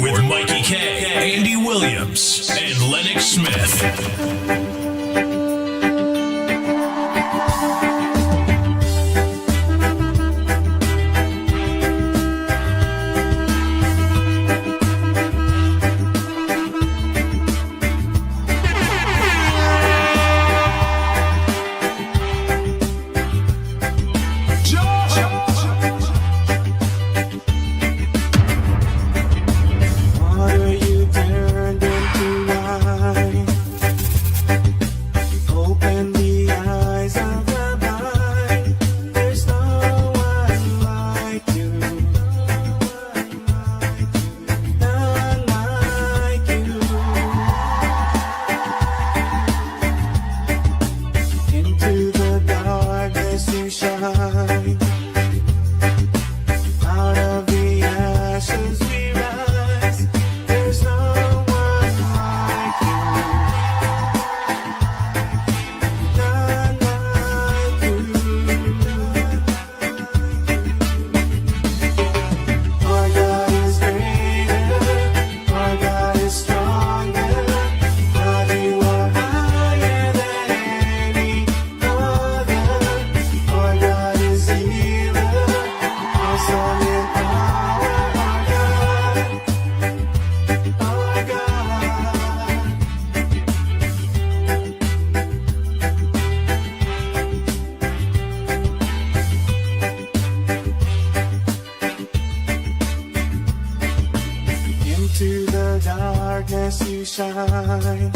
with Mickie K, Andy Williams, and Lennox Smith. Into the darkness you shine.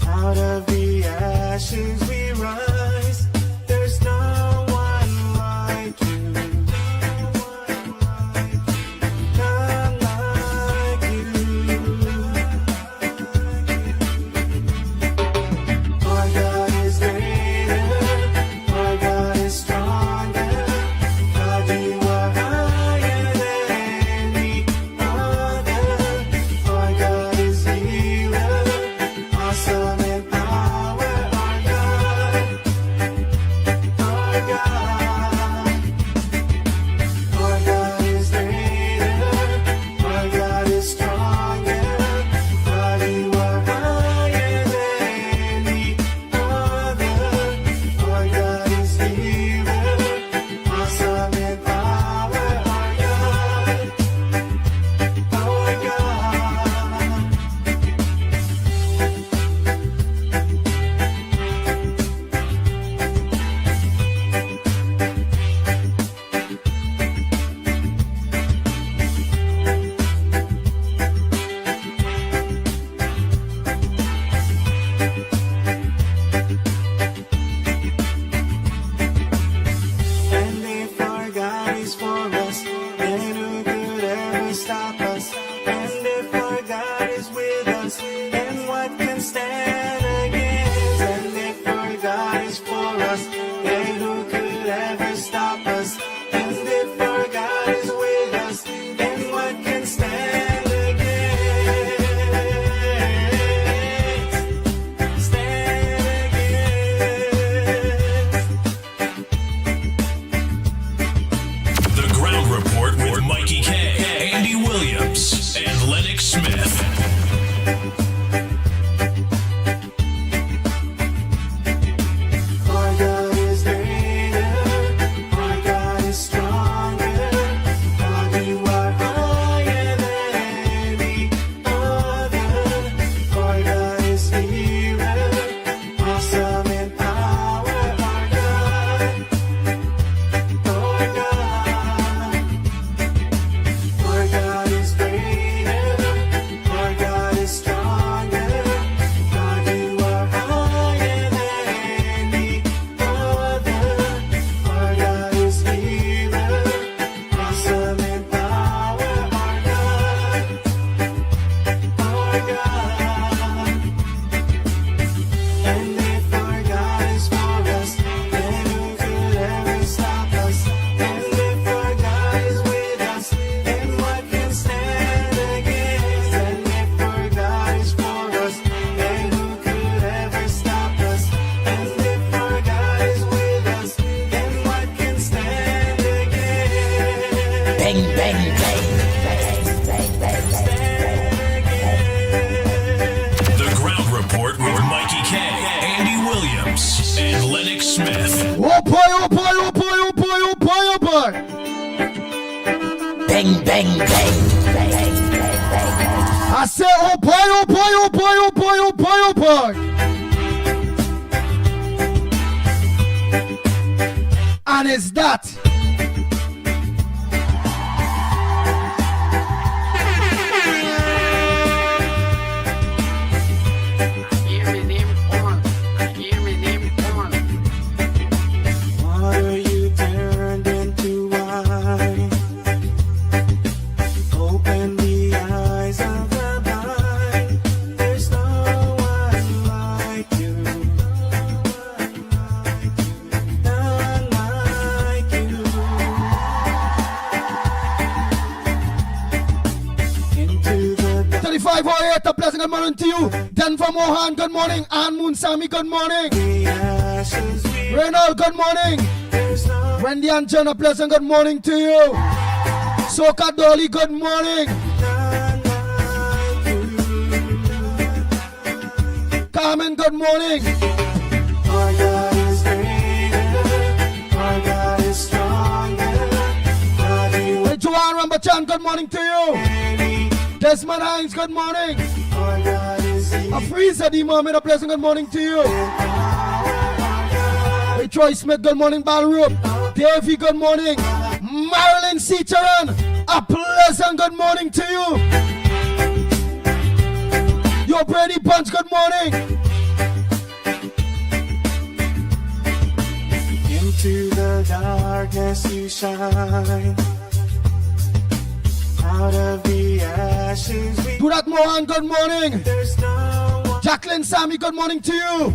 Out of the ashes we rise. There's no one like you. None like you. Our God is greater. Our God is stronger. God, you are higher than any other. Our God is healer. Awesome in power. Our God. Our God. Our God is greater. Our God is stronger. God, you are higher than any other. Our God is healer. Awesome in power. Our God. Our God. And if our God is for us, then who could ever stop us? And if our God is with us, then what can stand against? And if our God is for us, then who could ever stop us? And if our God is with us, then what can stand against? Stand against. The Ground Report with Mickie K, Andy Williams. I say, oh boy, oh boy, oh boy, oh boy, oh boy, oh boy. And it's that. Water you turned into wine. Open the eyes of the blind. There's no one like you. None like you. Into the 3508, a pleasant good morning to you. Denver Mohan, good morning. Ann Moon Sami, good morning. ashes we Reynald, good morning. there's no Wendy and John, a pleasant good morning to you. Soka Dolly, good morning. none like you. Carmen, good morning. Our God is greater. Our God is stronger. God, you Hey, Joanne Rambachan, good morning to you. Desmond Hines, good morning. our God is A freezer, D Mohammed, a pleasant good morning to you. Hey, Troy Smith, good morning. Balroop. Davey, good morning. Marilyn Cecharan, a pleasant good morning to you. Yo, Brady Bunch, good morning. into the darkness you shine. Out of the ashes we Durat Mohan, good morning. there's no one Jacqueline Sammy, good morning to you.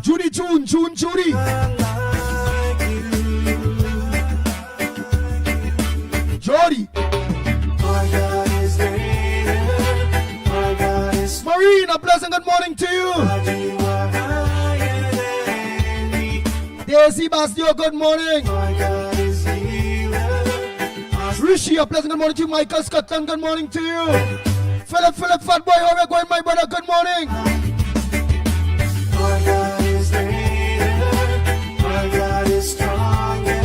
Judy June, Judy. like you. Jody. Our God is greater. Our God is Marine, a pleasant good morning to you. God, you are higher than me. Daisy Bastio, good morning. Our God is healer. Rishi, a pleasant good morning to you. Michael Scotland, good morning to you. Philip, Fatboy, how are you going, my brother? Good morning. Our God is greater. Our God is stronger.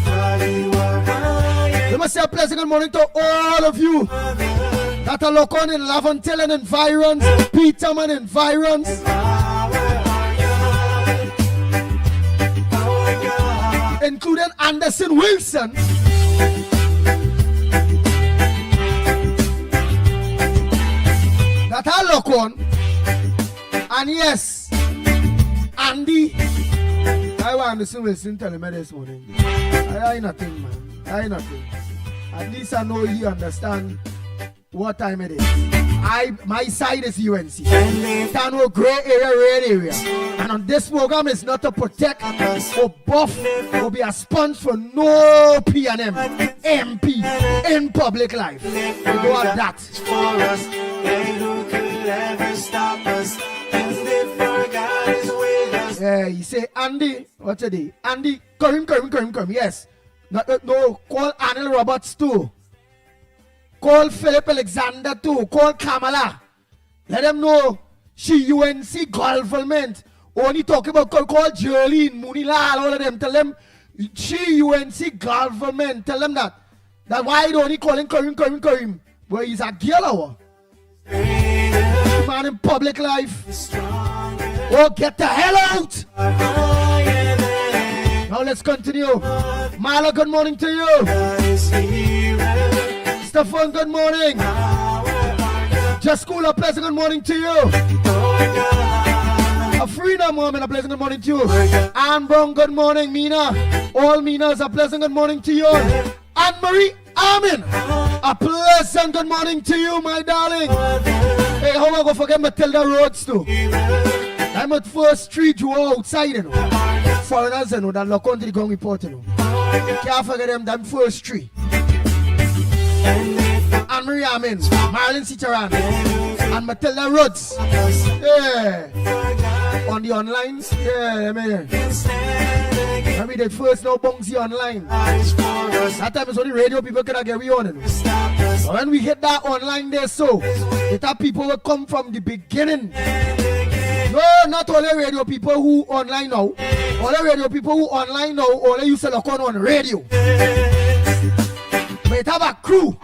God, you are higher Let me say a pleasant good morning to all of you that are local in Laventille and environs, Peterman environs, our God. including Anderson Wilson. That I look on. And yes, Andy. I want Anderson Wilson telling me this morning. I ain't nothing, man. I ain't nothing. At least I know he understand what time it is. My side is UNC. Down a gray area, red area. And on this program is not to protect or buff or be a sponge for no PNM MP in public life. We go at that. For us, and who could ever stop us? And if our God is with us, Yeah, you say Andy, what's today? Andy, Karim, yes. No, call Anil Roberts too. Call Philip Alexander too. Call Kamala. Let them know she UNC government. Only talking about call Jolene, Munilal, all of them. Tell them she UNC government. Tell them that. That why they only calling Karim. Well, he's a girl. Man in public life. Oh, get the hell out. Now let's continue. Marla, good morning to you. Stefan, good morning. Just School, a pleasant good morning to you. A Freedom Woman, a pleasant good morning to you. Anne Brown, good morning. Mina, all Minas, a pleasant good morning to you. Anne-Marie Amin, a pleasant good morning to you, my darling. Hey, how am I going to forget Matilda Rhodes too? I'm at First Street, you are outside, you know. Foreigners, you know, that look on to the ground report, you know. Can't forget them First Street. Anne-Marie Amin, Marilyn Cecharan, and Matilda Rhodes. Yeah. On the online, yeah, man. Maybe they first know Bonzi online. That time is only radio people could get on it. But when we hit that online there, so it have people will come from the beginning. No, not all the radio people who online now. All the radio people who online now, all they used to look on radio. But It have a crew.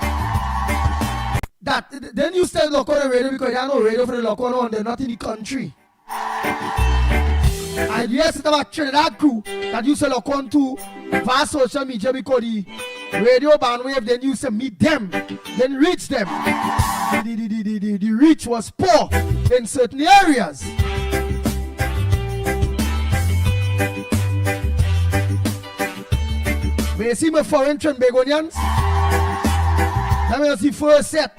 That then you still look on the radio because there are no radio for the local on. They're not in the country. And yes, it have a Trinidad crew that used to look on to vast social media because the radio bandwave then used to meet them, then reach them. The reach was poor in certain areas. May you see my foreign trend Begonians? That was the first set,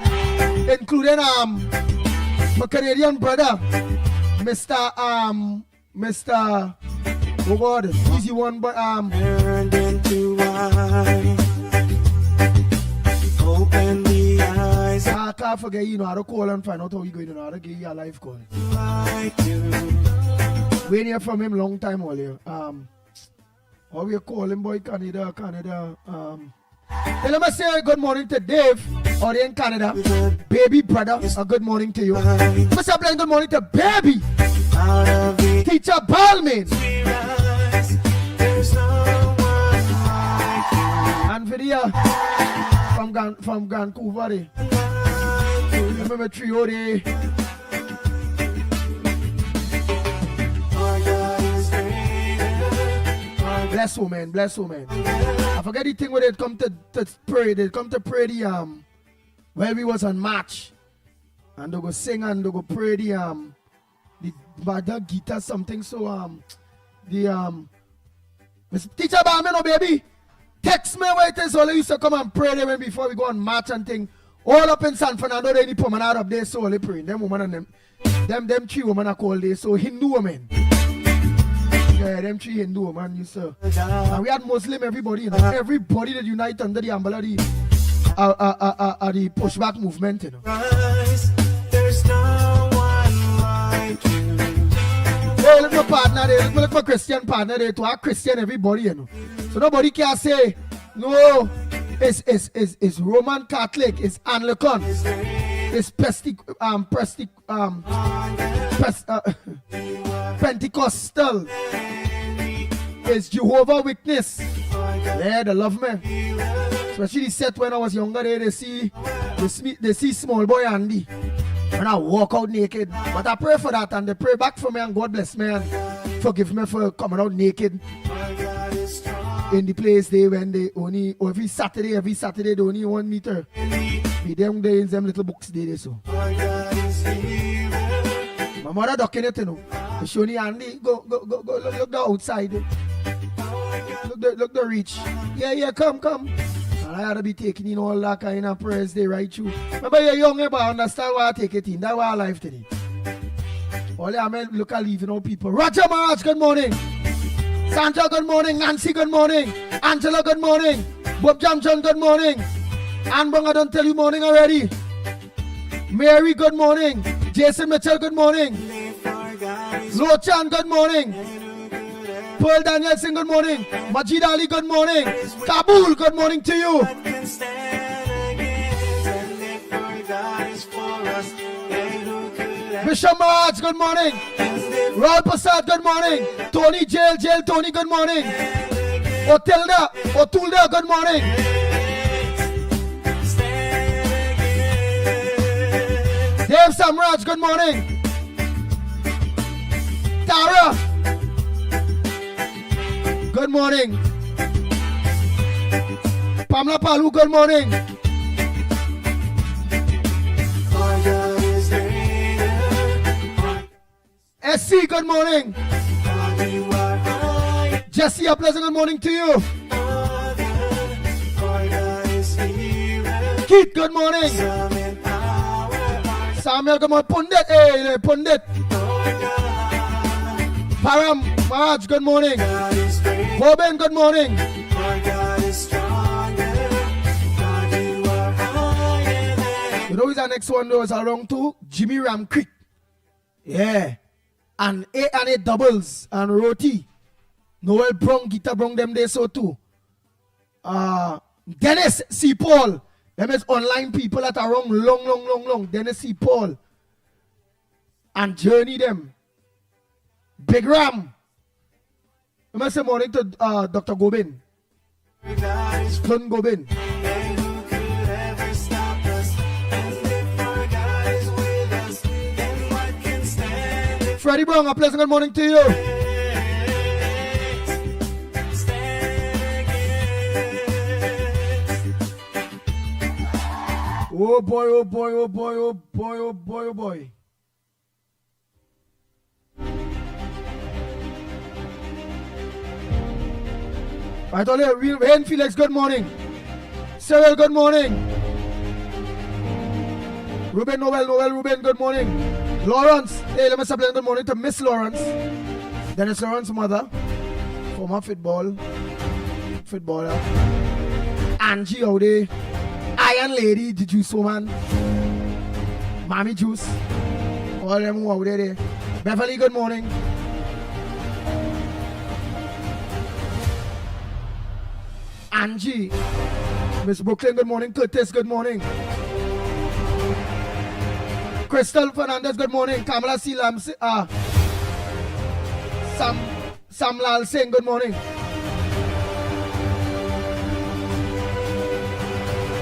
including my Canadian brother, Mr. Oh God, easy one, but Turned into wine. Open the eyes. I can't forget, you know how to call and find out how you going, you know how to give you a live call. I do. Waiting here from him long time earlier. How you call him, boy? Canada. Hey, let me say good morning to Dave, or in Canada. Baby brother, a good morning to you. Let me say good morning to Baby. Out of the Teacher Balmain. rise, there's no one like you. And video from Vancouver. Eh. Remember trio day. Our God is greater. Bless woman. I forget the thing when they come to pray. They come to pray the well, we was on match, and they go sing and they go pray the Bada Gita something. So Mr. Teacher Balmain, oh baby, text me where it is. All used to come and pray there before we go on match and thing. All up in San Fernando, they need promenade up there, so they praying. Them woman and them three women are called there. So Hindu women. Yeah, them three Hindu women, you sir. And we had Muslim everybody, you know. Everybody that unite under the umbrella the pushback movement, you know. Rise, there's no one like you. Hey, look my partner there, look my Christian partner there, to our Christian everybody, you know. So nobody can say, no, it's Roman Catholic, it's Anglican, it's Pentecostal, it's Jehovah Witness. Yeah, they love me. Especially the set when I was younger, they see small boy Andy. When I walk out naked. But I pray for that and they pray back for me and God bless me and forgive me for coming out naked. In the place they when they only every Saturday they only want me to be them there in them little books they so. My mother ducking it, you know. She only Andy go look the outside. Look the reach. Yeah, come. And I had to be taking in all that kind of prayers they write you. Remember you're young, but I understand why I take it in. That's why I live today. All I mean, look at leaving all people. Roger Maraj, good morning. Sandra, good morning. Nancy, good morning. Angela, good morning. Bob Johnson, good morning. Anne Brung, I don't tell you morning already. Mary, good morning. Jason Mitchell, good morning. Lo Chan, good morning. Pearl Danielson, good morning. Majid Ali, good morning. Kabul, good morning to you. Bishop Maharaj, good morning. Raul Prasad, good morning. Tony Jail, Tony, good morning. Otulda, good morning. Dave Samraj, good morning. Tara, good morning. Pamela Palu, good morning. SC, good morning. Jesse, a pleasant good morning to you. Keith, good morning. Samuel, good morning. Pundit, hey, Pundit. Param, Maraj, good morning. Boben, good morning. You know who's our next one though? Is around to Jimmy Ram Creek. Yeah. And eight doubles and roti. Noel Brong, Gita Brong, them there so too. Dennis C. Paul. Them is online people that are wrong long. Dennis C. Paul. And Journey them. Big Ram. Let me say morning to Dr. Gobin. Son Gobin. Freddie Brown, a pleasant good morning to you. Oh boy, oh boy, oh boy, oh boy, oh boy, oh boy. Right, Wayne Felix, good morning. Cyril, good morning. Ruben, Ruben, good morning. Lawrence, hey, let me say good morning to Miss Lawrence. Dennis Lawrence's mother, former footballer. Angie out there. Iron Lady, the juice woman. Mommy Juice. All them who out there. Beverly, good morning. Angie. Miss Brooklyn, good morning. Curtis, good morning. Crystal Fernandez, good morning. Kamala Silam, Sam Lal Singh, good morning.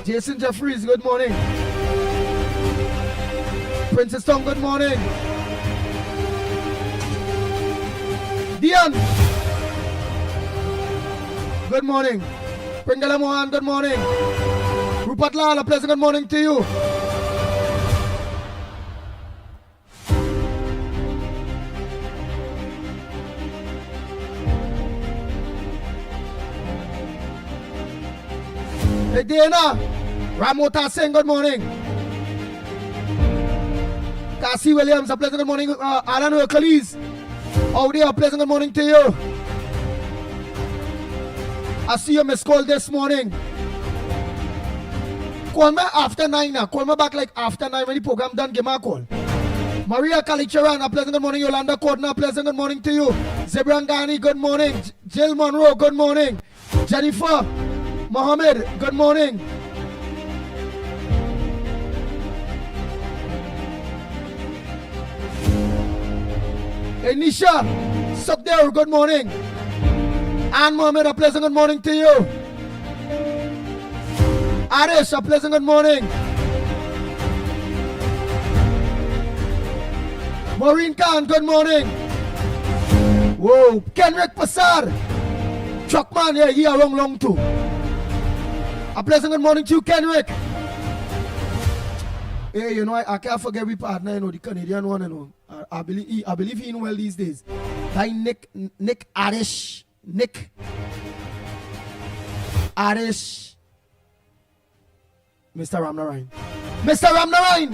Jason Jeffries, good morning. Princess Tong, good morning. Dion, good morning. Pringala Mohan, good morning. Rupert Lal, a pleasant good morning to you. Hey Dana, Ramota Singh, good morning. Cassie Williams, a pleasant good morning. Alan Hercules, Audi, a pleasant good morning to you. I see you miss call this morning. Call me after 9 now. Call me back like after 9 when the program done. Give me a call. Maria Kalicharan, a pleasant good morning. Yolanda Cordner, a pleasant good morning to you. Zebran Ghani, good morning. Jill Monroe, good morning. Jennifer Mohammed, good morning. Anisha Sukdeo, good morning. Anne Mohammed, a pleasant good morning to you. Arish, a pleasant good morning. Maureen Khan, good morning. Whoa, Kenrick Passar. Truckman, yeah, he are long too. A pleasant good morning to you, Kenrick. Hey, you know, I can't forget we partner, you know, the Canadian one, you know. I believe he in well these days. That Nick Arish. Nick Arish, Mr. Ramnarayan. Mr. Ramnarayan,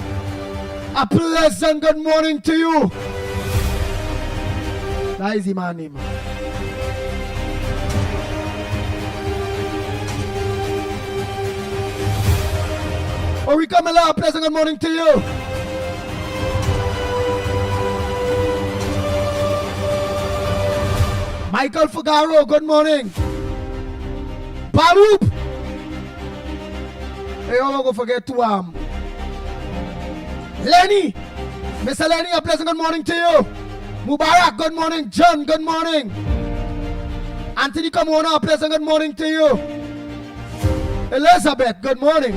a pleasant good morning to you. That is my name. Orika Mela, a pleasant good morning to you. Michael Fugaro, good morning. Barup. Hey, I'm going to forget to Lenny. Mr. Lenny, a pleasant good morning to you. Mubarak, good morning. John, good morning. Anthony Kamona, a pleasant good morning to you. Elizabeth, good morning.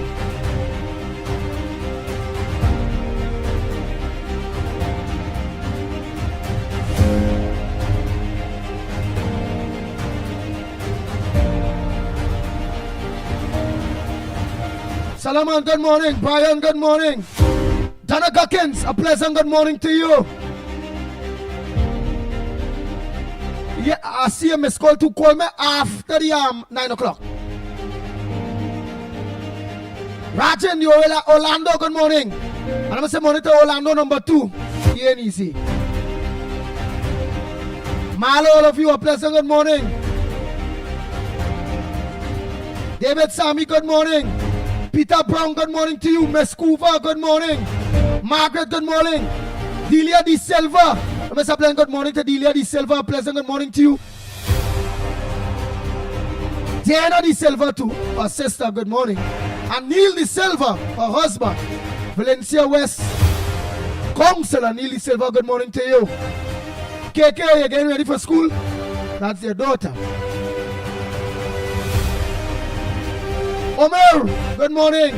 Salaman, good morning. Brian, good morning. Donna Guckins, a pleasant good morning to you. Yeah, I see a miss call to call me after the 9 o'clock. Rajan, you Orlando, good morning. And I'm going to say monitor Orlando number 2. ENEC. Malo, all of you, a pleasant good morning. David Sami, good morning. Peter Brown, good morning to you. Miss Coover, good morning. Margaret, good morning. Delia De Silva. Mr. Pleasant, good morning to Delia De Silva. Pleasant, good morning to you. Diana De Silva, too. Her sister, good morning. And Neil De Silva, her husband. Valencia West. Councilor Neil De Silva, good morning to you. KK, you getting ready for school? That's your daughter. Omer, good morning.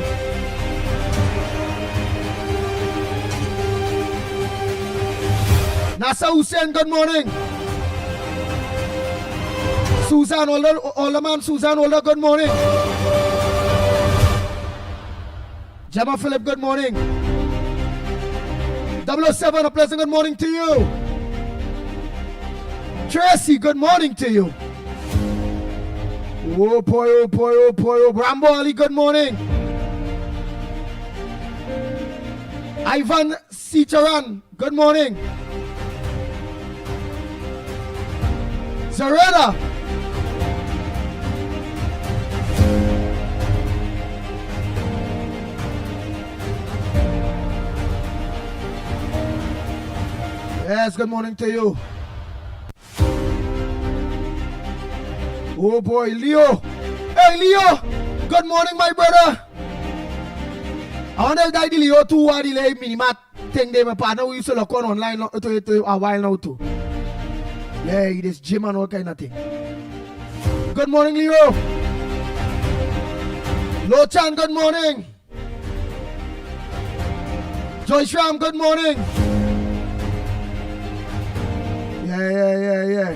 Nasa Hussein, good morning. Susan, older man, Susan, older, good morning. Gemma Philip, good morning. 007, a pleasant good morning to you. Tracy, good morning to you. Oh boy, oh boy, oh boy, oh Brambo Ali, good morning. Ivan Sicharan, good morning. Zareda. Yes, good morning to you. Oh boy, Leo. Hey Leo, good morning my brother. I wonder if that Leo too what the minimat thing they my partner we used to look on online to a while now too. Yeah, this gym and all kind of thing. Good morning Leo. Lo Chan, good morning. Joyce Ram, good morning. Yeah.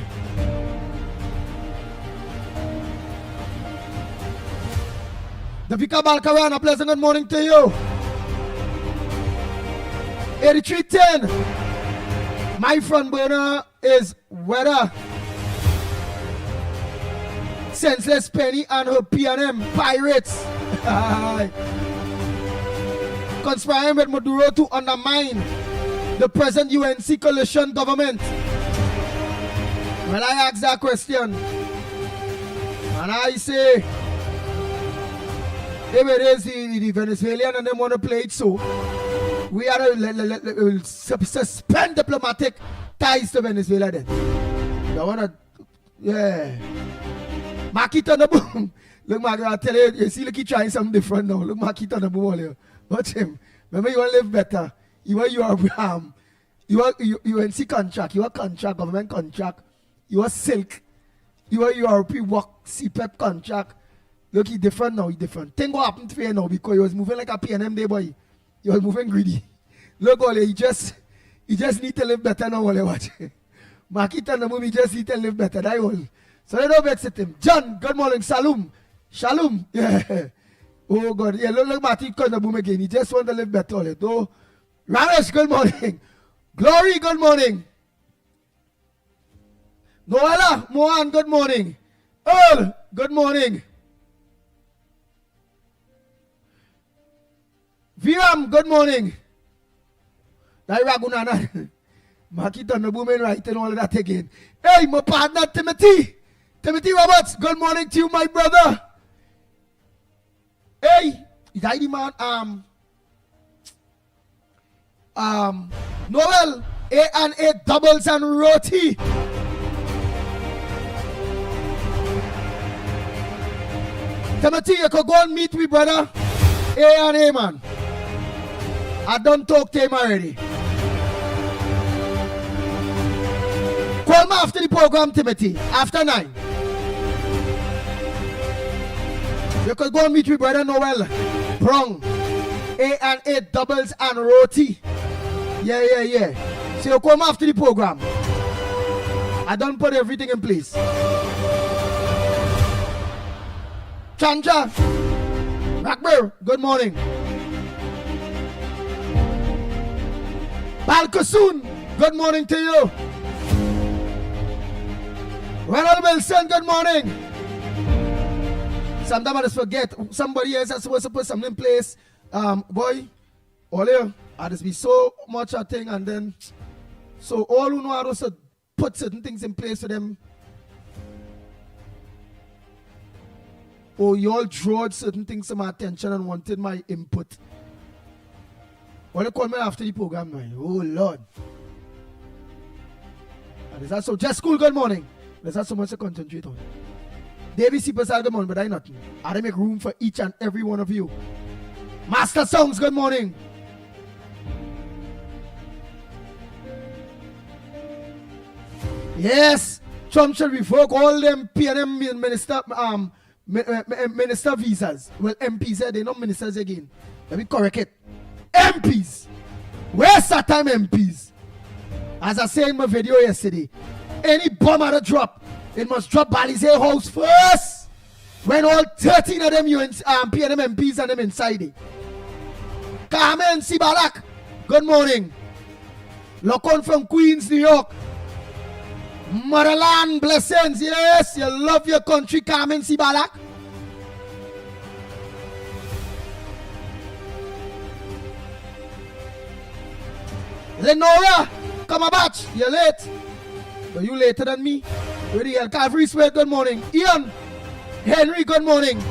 Davika Balkaran, a pleasant good morning to you. 8310. My front burner is Weather. Senseless Penny and her P&M Pirates. Conspiring with Maduro to undermine the present UNC coalition government. When I ask that question, and I say, if it is the Venezuelan and they want to play it so, we are to suspend diplomatic ties to Venezuela then. They want to, yeah. Mickie on the boom. Look, Mickie, I'll tell you, see, look, he's trying something different now. Look, Mickie on the boom. Watch him. Remember, you want to live better. You are UNC contract, you are contract, government contract, you are silk, you are European work, CPEP contract. Look, he's different now, he's different. Thing what happened to you now because he was moving like a PNM day boy. He was moving greedy. Look, Ole, he just need to live better now, Ole, watch. Mickie tell the movie, he just need to live better, that all. So they don't vex at him. John, good morning, Shalom. Yeah. Oh God, yeah, look, Mickie come the boom again. He just want to live better, Ole. Though, Ramesh, good morning. Glory, good morning. Noella, Mohan, good morning. Earl, good morning. Viram, good morning. That Ragunana. Mickie done the woman right and all of that again. Hey, my partner, Timothy. Timothy Roberts, good morning to you, my brother. Hey, is that the man? Noel, A&A doubles and roti. Timothy, you could go and meet me, brother. A&A, man. I done talk to him already. Call me after the program, Timothy. After 9. You could go and meet me, brother Noel. Brong. A&A doubles and roti. Yeah. So you come after the program. I done put everything in place. Chanja. Rakber, good morning. Balkasoon, good morning to you. Ronald Wilson, good morning. Sometimes I just forget. Somebody else is supposed to put something in place. Boy, Ole, I just be so much a thing and then so all who know how to put certain things in place for them. Or you all draw certain things to my attention and wanted my input. Well, they call me after the program, man. Oh, Lord. And is that so? Just school, good morning. There's not so much to concentrate on. David Sipasal, good morning, but I nothing. I make room for each and every one of you. Master Songs, good morning. Yes, Trump should revoke all them PNM minister visas. Well, MPs, they're not ministers again. Let me correct it. MPs. Where's that time MPs? As I said in my video yesterday, any bomb at a drop, it must drop Balizé house first. When all 13 of them PNM MPs and them inside it. Carmen Sibalak, good morning. Lokon from Queens, New York. Motherland blessings, yes, you love your country, Carmen Sibalak. Lenora, come about, you're late. But you later than me. With the Calvary Sweat, good morning. Ian, Henry, good morning.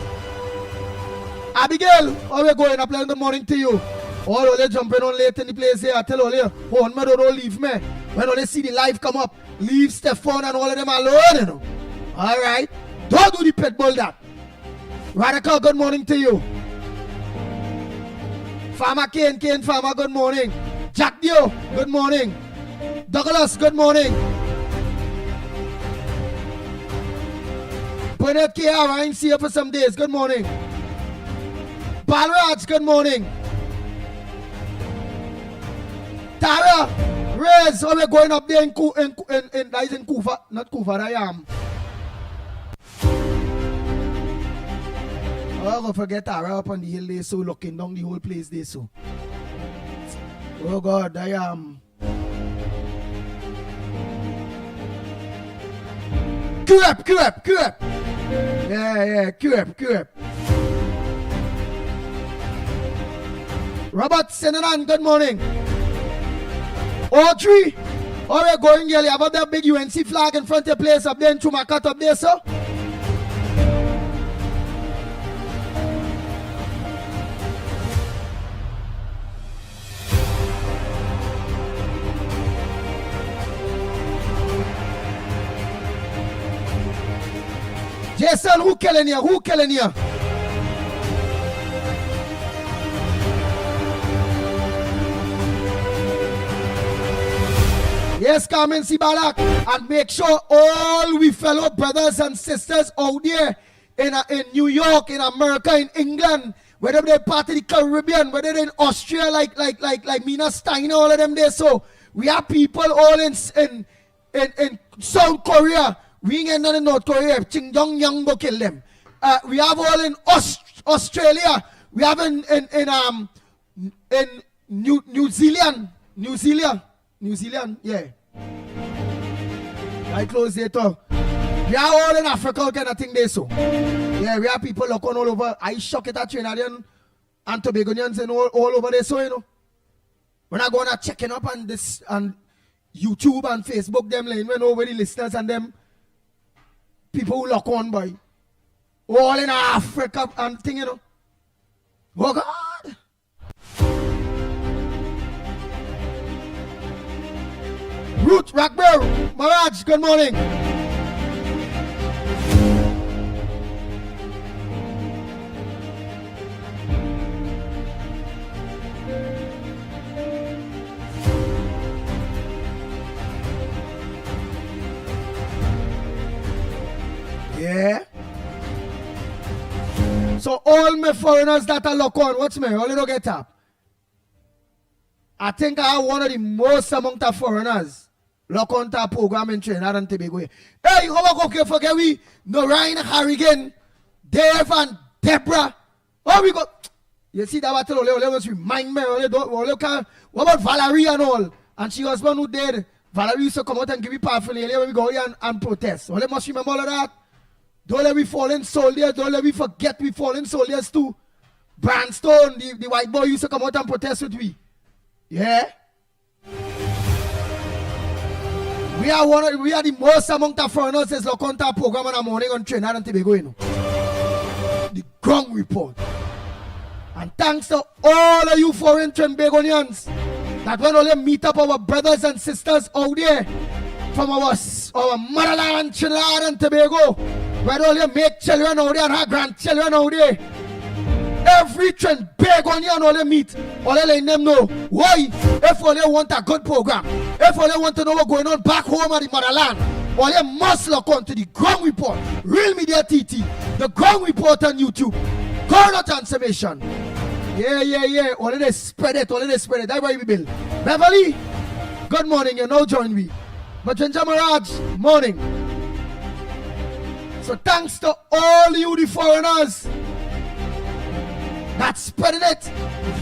Abigail, how we going? Applying good morning to you. All they jumping on late in the place here. I tell all you, oh, me don't leave me. When they see the live come up, leave Stefan and all of them alone, you know. All right. Don't do the Pitbull that. Radical, good morning to you. Farmer Kane, Farmer, good morning. Jack Dio, good morning. Douglas, good morning. Bernard K.R., I ain't see you for some days. Good morning. Balraj, good morning. Tara, Rez, how we going up there in Kufa? Not Kufa, I am. Oh, go forget Tara up on the hill there, so looking down the whole place there, so. Oh God, I am. Curb. Yeah, curb. Robert Senanan, good morning. Audrey, how are you going, girl? You have that big UNC flag in front of the place up there in Chumakat up there, sir? Jason, who killing you? Yes, Carmen Sibalak, and make sure all we fellow brothers and sisters out there in New York, in America, in England, whether they're part of the Caribbean, whether they're in Austria, like Mina Steiner, all of them there. So we have people all in South Korea. We ain't none in North Korea. Ching Dong Yang go kill them. We have all in Australia. We have in New Zealand. Yeah. I close it up. We are all in Africa, kind of thing there, so. Yeah, we have people looking all over. I shock it at Trinidadian and Tobagonians and all over there, so, you know. We're not going to checking up on this, and YouTube and Facebook, them, like, when over the listeners and them. People who lock on, boy. All in Africa and thing, you know. Oh, God. Ruth Rockborough, Maraj, good morning. Yeah. So all my foreigners that are locked on, what's me? All you don't get up. I think I have one of the most among the foreigners locked on to a program in Trinidad and Tobago. Hey, how about okay forget we? Norine Harrigan, Dave and Deborah. Oh, we got. You see that battle? Let's remind me. What about Valerie and all? And she was one who did. Valerie used to come out and give me powerful when we go here and protest. Well, must remember all of that. Don't let me fallen soldiers. Don't let me forget we fallen soldiers too. Brandstone, the white boy used to come out and protest with me. Yeah. We are the most among the foreigners that's look on our program in the morning on Trinidad and Tobago, you know. The ground report. And thanks to all of you foreign Trinbagonians that when only meet up our brothers and sisters out there from our motherland, Trinidad and Tobago. Where only make children out there and have grandchildren out there. Every trend big on you and only meet. Only let them know. Why? If only want a good program. If only want to know what's going on back home at the motherland. Only must look on to the ground report. Real Media TT. The ground report on YouTube. Current transformation. Yeah. Only they spread it. That's why we build. Beverly. good morning, you know, join me. But Maraj, morning. So thanks to all you the foreigners that's spreading it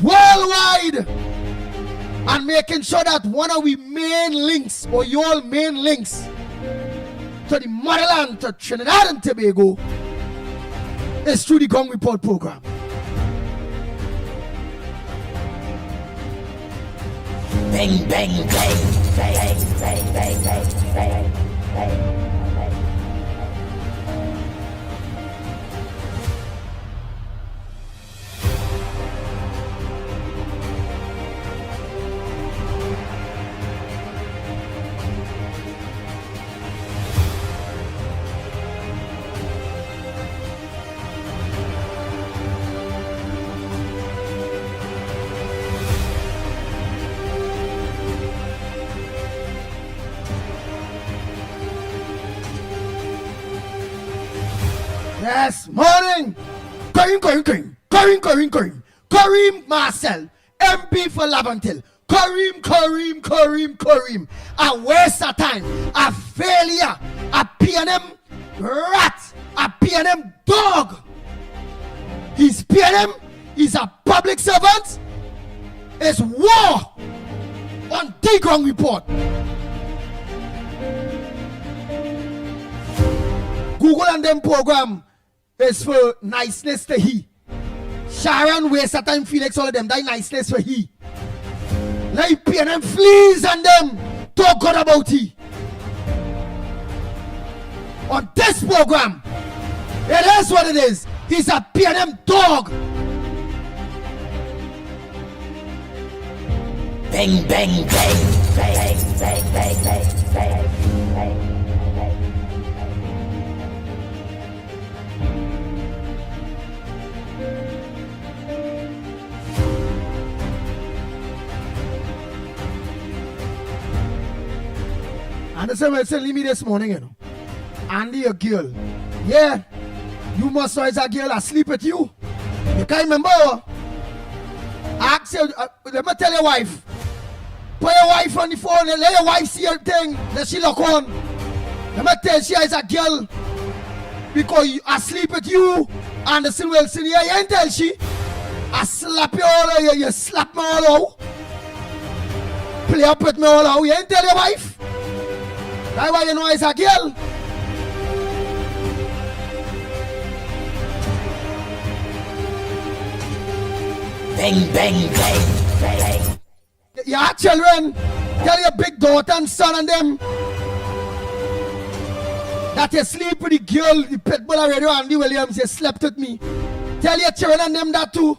worldwide and making sure that one of we main links or your main links to the motherland, to Trinidad and Tobago is through the Gong Report program. Bang, bang, bang, bang, bang, bang, bang, bang, bang. Yes, morning. Kareem Marcel, MP for Lavantil. Kareem. A waste of time, a failure, a PNM rat, a PNM dog. He's PNM, he's a public servant. It's war on the Gong Report. Google and them program is for niceness to he. Sharon waste of time, Felix, all of them, that niceness for he. Like PNM fleas and them talk good about he. On this program, it is what it is. He's a PNM dog. Bang, bang, bang, bang, bang, bang, bang, bang, bang. And the same way telling me this morning, you know. Andy, a girl. Yeah, you must know it's a girl asleep with you. You can't remember. Ask your, let me tell your wife. Put your wife on the phone and let your wife see your thing that she look on. Let me tell she is a girl because you asleep with you and the sin will see you ain't tell she. I slap you all out, you slap me all out. Play up with me all out. You ain't tell your wife. That's why you know it's a girl. Bang, bang, bang, bang. You have children, tell your big daughter and son and them that you sleep with the girl, the Pitbull already, Andy Williams, you slept with me. Tell your children and them that too.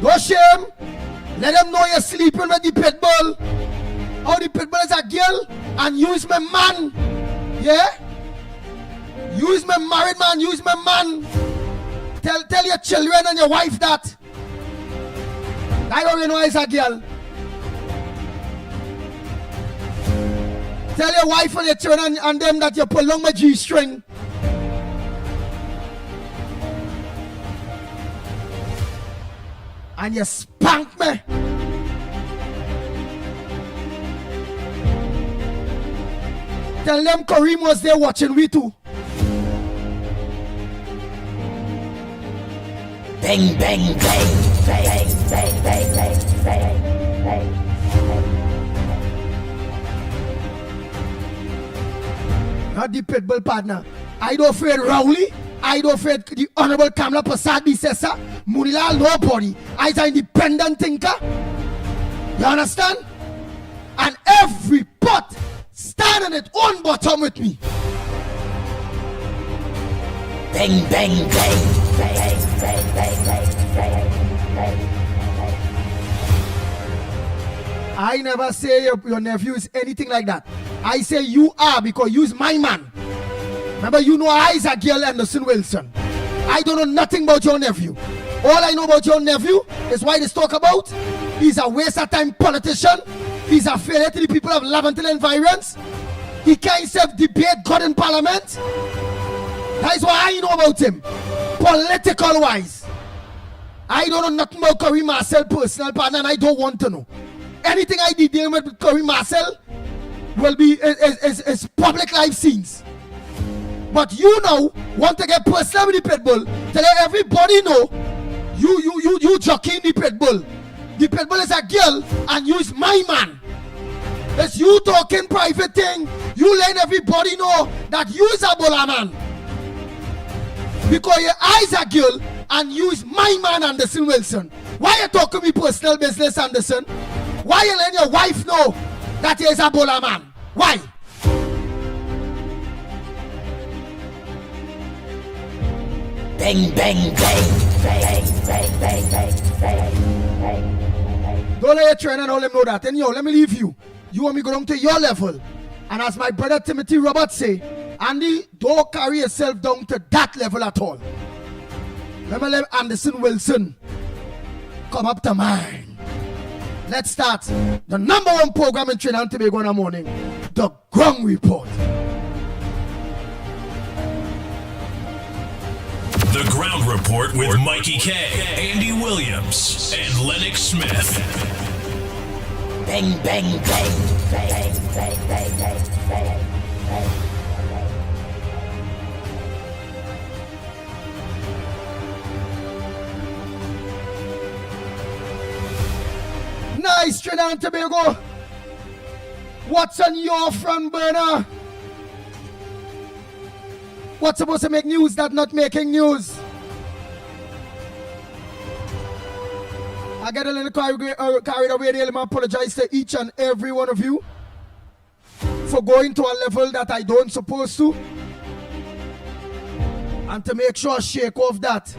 No shame. Let them know you're sleeping with the Pitbull. How the Pitbull is a girl and use my man. Yeah? Use my married man, use my man. Tell your children and your wife that. I don't know it's a girl. Tell your wife and your children and them that you pull along my G-string. And you spank me. Tell them Kareem was there watching we too. Bang, bang, bang, bang, bang, bang, bang, bang, bang. Not the Pitbull partner. I don't afraid Rowley. I don't afraid the Honorable Kamala Prasad Bissessa. Munilal, nobody. I an independent thinker. You understand? And every pot stand on its own bottom with me. Bang, bang, bang, bang, bang, bang, bang, bang, bang. I never say your nephew is anything like that. I say you are because you's my man. Remember, you know I is a girl Anderson Wilson. I don't know nothing about your nephew. All I know about your nephew is why they talk about. He's a waste of time politician. He's a failure to the people of Lavantil environs. He can't self-debate God in Parliament. That is what I know about him, political wise. I don't know nothing about Curry Marcel personal partner, and I don't want to know. Anything I did dealing with Curry Marcel will be is public life scenes. But you now want to get personal with the Pitbull to let everybody know you jockeying the Pitbull. The Pitbull is a girl and you is my man. It's you talking private thing. You letting everybody know that you is a baller man. Because your eyes are girl and you is my man, Anderson Wilson. Why you talking me personal business, Anderson? Why you letting your wife know that he is a baller man? Why? Bang, bang, bang. Bang, bang, bang, bang, bang. Don't let your trainer know let him know that. And yo, let me leave you. You want me go down to your level. And as my brother Timothy Roberts say, Andy, don't carry yourself down to that level at all. Let me let Anderson Wilson come up to mine. Let's start the number one program in Trinidad and Tobago in the morning, The Ground Report. The Ground Report with Mikey K, Andy Williams, and Lennox Smith. Bang, bang, bang. Bang, bang, bang, bang, bang, bang. Nice, Trinidad and Tobago. What's on your front burner? What's supposed to make news that not making news? I get a little carried away there. I apologize to each and every one of you for going to a level that I don't supposed to. And to make sure I shake off that.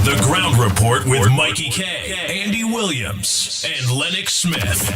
The Ground Report with Mikey K, Andy Williams, and Lennox Smith.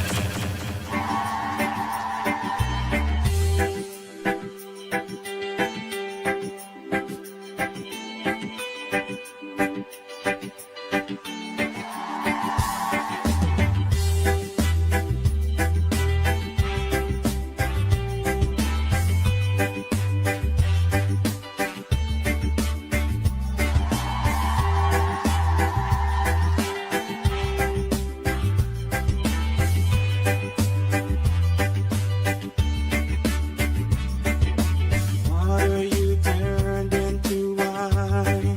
Water you turned into wine.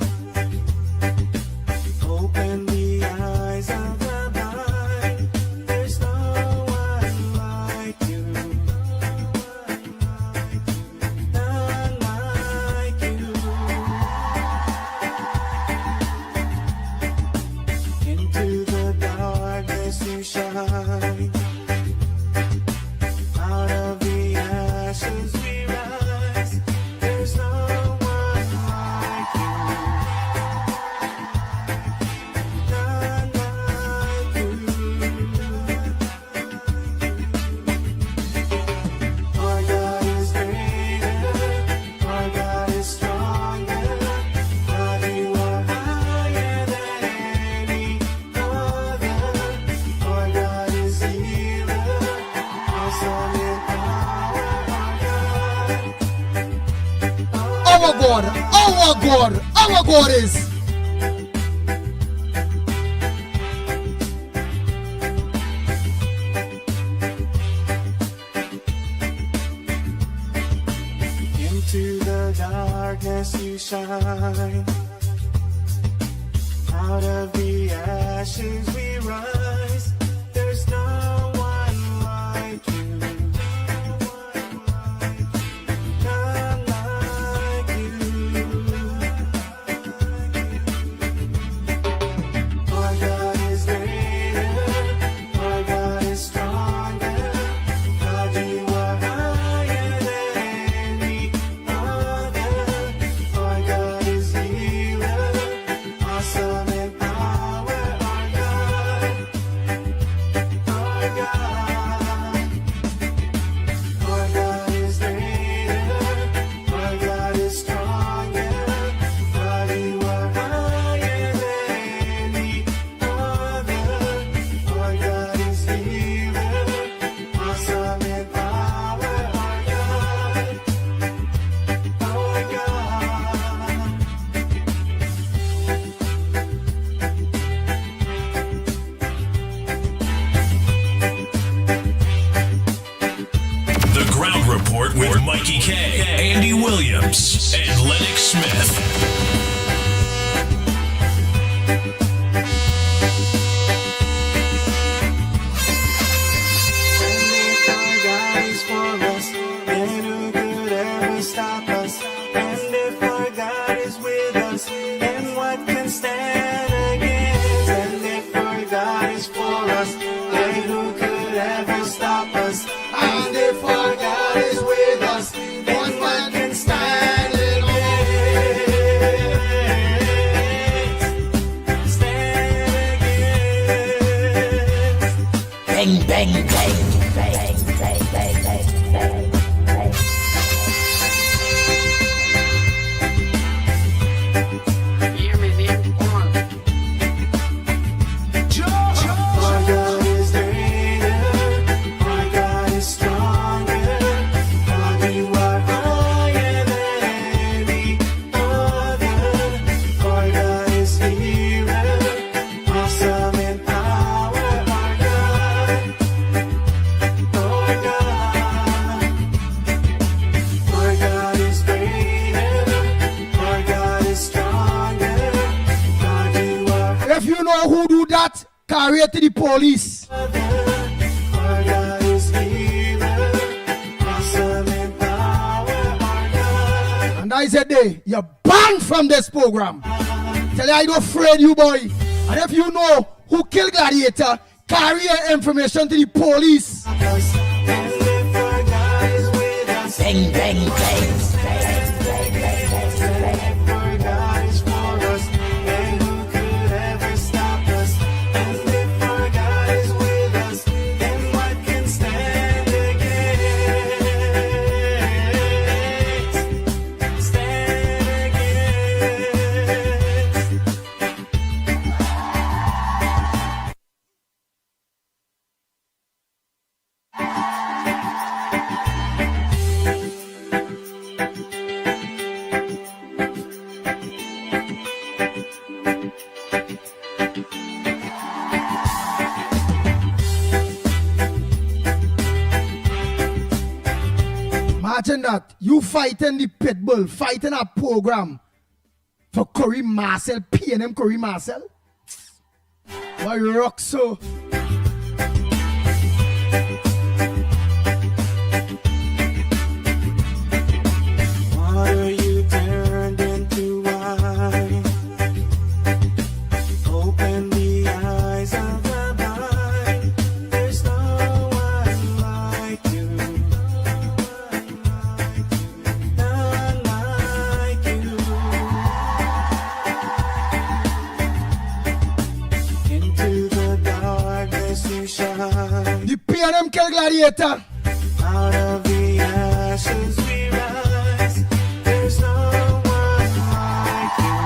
Open the eyes of the blind. There's no one like you. None like you. Into the darkness you shine. Out of the ashes we rise. There's no one like you. None like you. Our God is greater. Our God is stronger. God, you are higher than any other. Our God is healer. Awesome in power. Our God. Our God is. Into the darkness you shine. Out of the ashes we rise. There's no one like you. None like you. Our God is greater. Our God is stronger. God, you are higher than any other. Our God is healer. Awesome in power. Our God. Mikey K, Andy Williams, and Lennox Smith. Bang, bang, bang, bang, bang, bang, bang, bang, bang. Hear me, man. Come on. Our God is greater, our God is stronger, God, you are higher than any other. Our God is healer, awesome in power, our God. Our God is greater, our God is stronger, God, you are If you know who do that, carry it to the police. our God is healer, awesome in power, our God. And I said, day, you're banned from this program. Tell you I don't afraid you, boy. And if you know who killed Gladiator, carry your information to the police. And if our God is with us, Bang, bang, bang, bang, bang, bang, bang, bang. if our God is for us, then who could ever stop us? And if our God is with us, then what can stand against? Stand against. Imagine that. You fighting the Pitbull, fighting a program for Curry Marcel, PNM Curry Marcel. Why rock so? Water you turned into wine. Open the eyes of the blind. There's no one like you. None like you. Into the darkness you shine. The PNM kill Gladiator. Out of the ashes we rise. There's no one like you.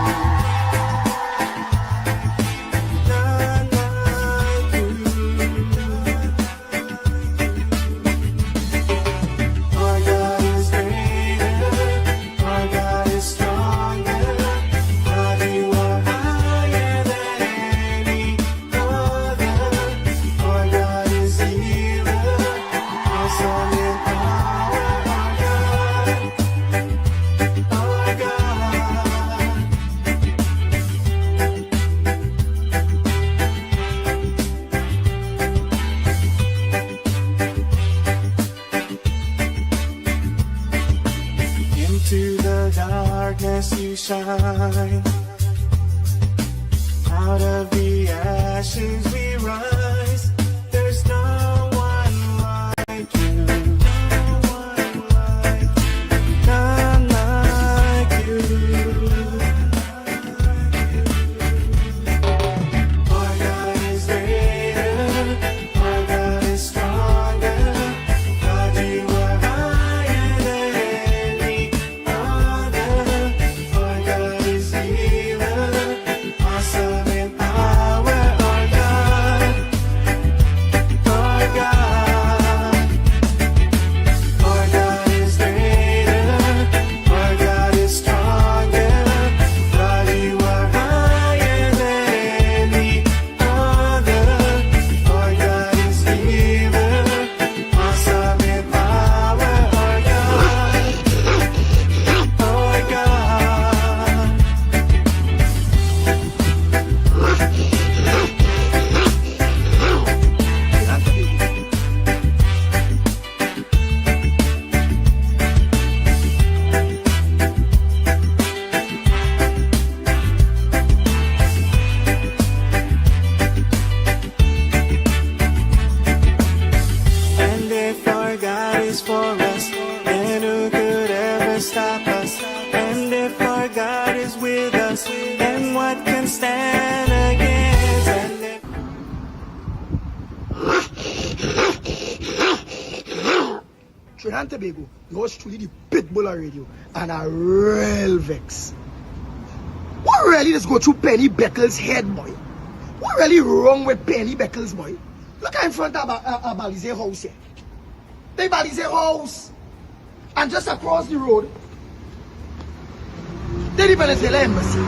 None like you. Our God is greater. Our God is stronger. God, you are higher than any other. Our God is healer. Awesome in power, our God, our God. Into the darkness you shine. Out of the ashes we rise. There's no one like you. No one like you. None like you. Our God is greater. Our God is stronger. God, you are higher than any other. Our God is healer. Awesome in power, our God. is for us, then who could ever stop us? And if our God is with us, then what can stand against? And if Trinidad and Tobago, yours truly the Pitbull on radio, and a real vex. What really does go through Penny Beckles' head, boy? What really wrong with Penny Beckles, boy? Look in front of a Balize house here. The Balize house. And just across the road, the Venezuela embassy.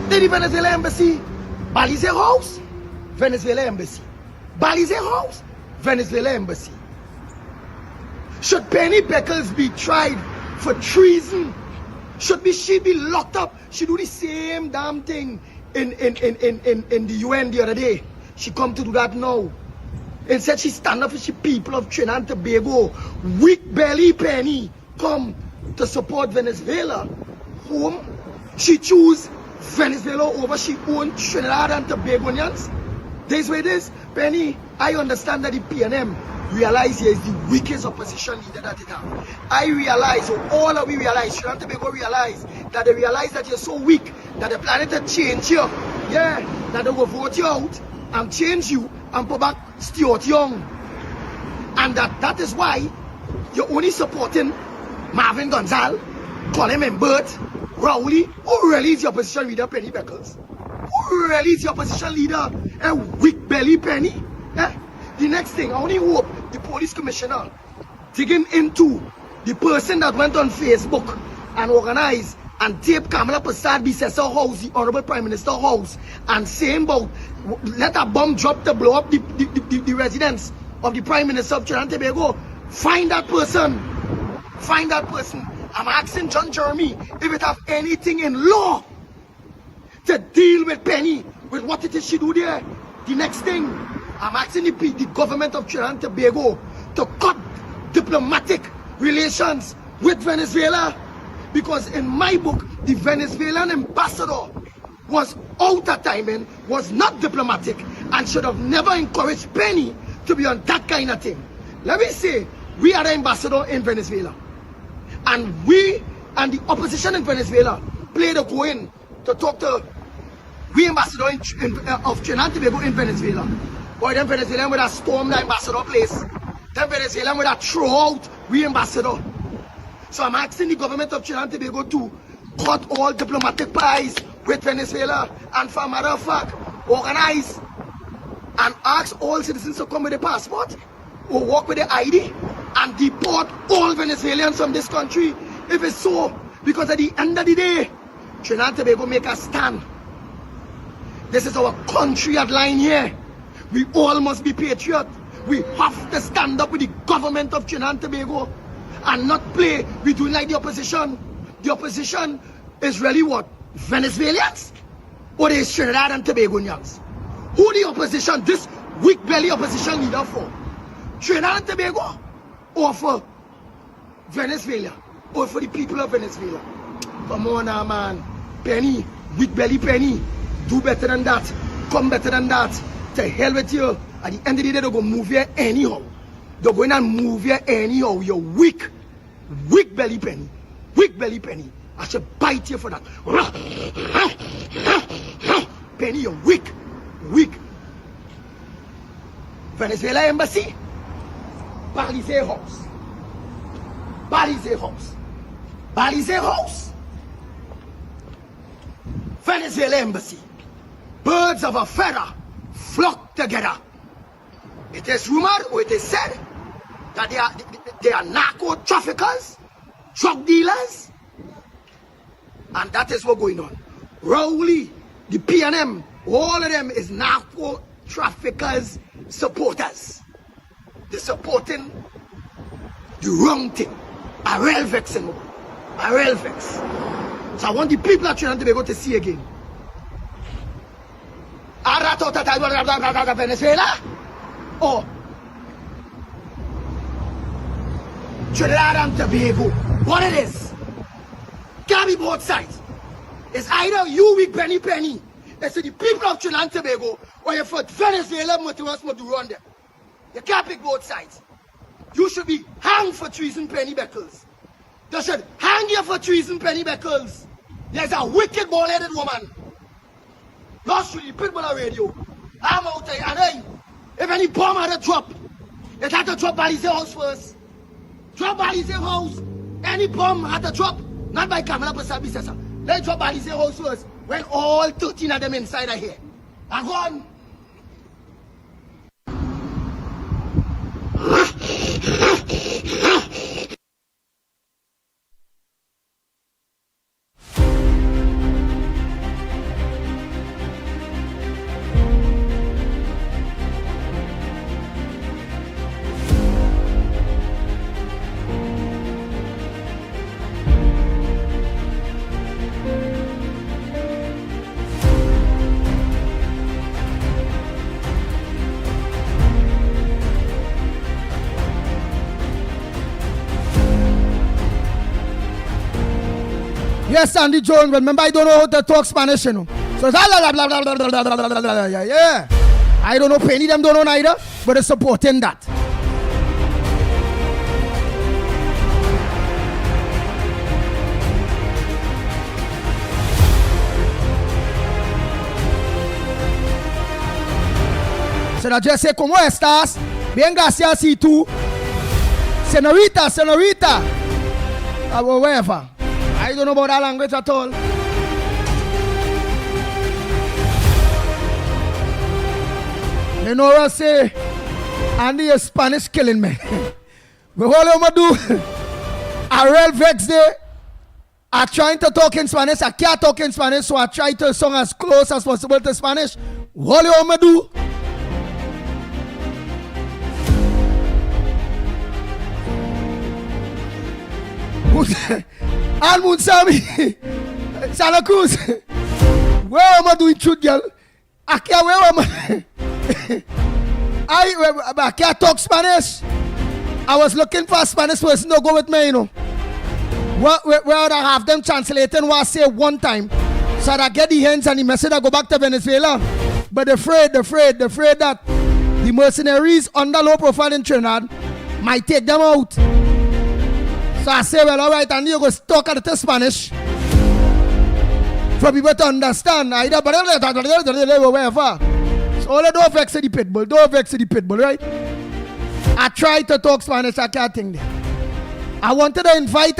The Venezuela embassy. Balize house, Venezuela embassy. Balize house, Venezuela embassy. Should Penny Beckles be tried for treason? Should she be locked up? She do the same damn thing in the UN the other day. She come to do that now. Instead, she stand up for the people of Trinidad and Tobago. Weak belly Penny come to support Venezuela. Whom she choose Venezuela over she own Trinidad and Tobagonians. This way it is. Penny, I understand that the PNM realize he is the weakest opposition leader that it has. I realize, or all of we realize, Trinidad and Tobago realize that they realize that you're so weak that they planning to change you. Yeah, that they will vote you out and change you and put back Stuart Young. And that is why you're only supporting Marvin Gonzalez, Colin Mbert, Rowley. Who really is your opposition leader, Penny Beckles? Who really is your opposition leader? A weak belly Penny? Eh? The next thing, I only hope the police commissioner digging into the person that went on Facebook and organized and taped Kamala Prasad Bissessar house, the Honorable Prime Minister house, and saying about let a bomb drop to blow up the residence of the Prime Minister of Trinidad and Tobago. Find that person. Find that person. I'm asking John Jeremy if it have anything in law to deal with Penny, with what it is she do there. The next thing, I'm asking the government of Trinidad and Tobago to cut diplomatic relations with Venezuela, because in my book, the Venezuelan ambassador was out of timing, was not diplomatic, and should have never encouraged Penny to be on that kind of thing. Let me say, we are the ambassador in Venezuela, and we and the opposition in Venezuela played a go in to talk to we ambassador of Trinidad and Tobago in Venezuela. Boy, them Venezuelans would have stormed the ambassador place. Them Venezuelans would have thrown out we ambassador. So I'm asking the government of Trinidad and Tobago to cut all diplomatic ties with Venezuela, and for a matter of fact, organize and ask all citizens to come with a passport or walk with the ID and deport all Venezuelans from this country if it's so. Because at the end of the day, Trinidad and Tobago make a stand. This is our country at line here. We all must be patriots. We have to stand up with the government of Trinidad and Tobago and not play. We do like the opposition. The opposition is really what? Venezuelans? Or is Trinidad and Tobagonians? Who the opposition, this weak belly opposition leader for? Trinidad and Tobago? Or for Venezuela? Or for the people of Venezuela? Come on now, man. Penny, weak belly Penny. Do better than that. Come better than that. To hell with you. At the end of the day, they're going to move here anyhow. They're going to move here anyhow. You're weak. Weak belly Penny. Weak belly Penny. I should bite you for that. Penny, you're weak. Weak. Venezuela embassy. Balize house. Balize house. Balize house. Venezuela embassy. Birds of a feather flock together. It is rumored or it is said that they are narco traffickers, drug dealers, and that is what's going on. Rowley, the PNM, all of them is narco traffickers supporters. They're supporting the wrong thing. A real vex, a real vex. So I want the people of Trinidad and Tobago to see again. Venezuela or Trinidad and Tobago. What it is? Can't be both sides. It's either you weak Penny, it's the people of Trinidad and Tobago, or you for Venezuela to run them. You can't pick both sides. You should be hanged for treason, Penny Beckles. They should hang you for treason, Penny Beckles. There's a wicked bald-headed woman. Lost to the Pitbull on radio. I'm out there, and hey, if any bomb had to drop, it had to drop Bali's house first. Drop Bali's house. Any bomb had to drop, not by Kamala Pasabi Sessa. They drop Bali's house first when all 13 of them inside are here. And go on. Yes, Andy Jones, remember I don't know how to talk Spanish, you know. So it's yeah. I don't know, Penny them don't know neither, but they're supporting that. So I just say, ¿cómo estás? Bien, gracias, y tú. Senorita. Whatever. I don't know about that language at all. You know what I say? Andy is Spanish killing me. But what am I do? I real vex there. I trying to talk in Spanish. I can't talk in Spanish, so I try to sing as close as possible to Spanish. What am I do? Almun Sami, Santa Cruz. Where am I doing truth, girl? I can't. Where am I can't talk Spanish. I was looking for a Spanish person to go with me, you know. Where I have them translating what I say one time, so that I get the hands and the message I go back to Venezuela. But they're afraid that the mercenaries under low profile in Trinidad might take them out. So I say, well, all right, and you go talk a little Spanish for people to understand. Either, but wherever. So all don't vex the Pitbull, right? I tried to talk Spanish, I can't think that. I wanted to invite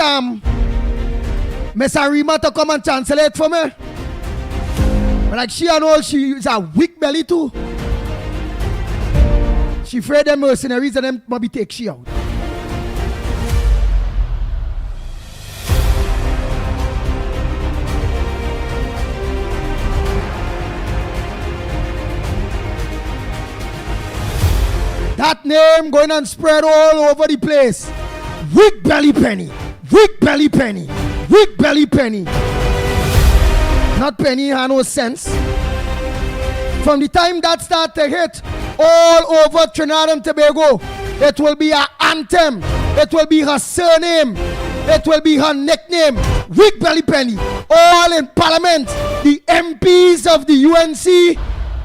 Miss Arima to come and translate for me. But like she and all, she is a weak belly too. She afraid them mercenaries and them maybe take she out. That name going and spread all over the place. Weak belly penny. Not penny had no sense. From the time that start to hit all over Trinidad and Tobago, it will be her anthem. It will be her surname. It will be her nickname. Weak belly penny. All in Parliament. The MPs of the UNC.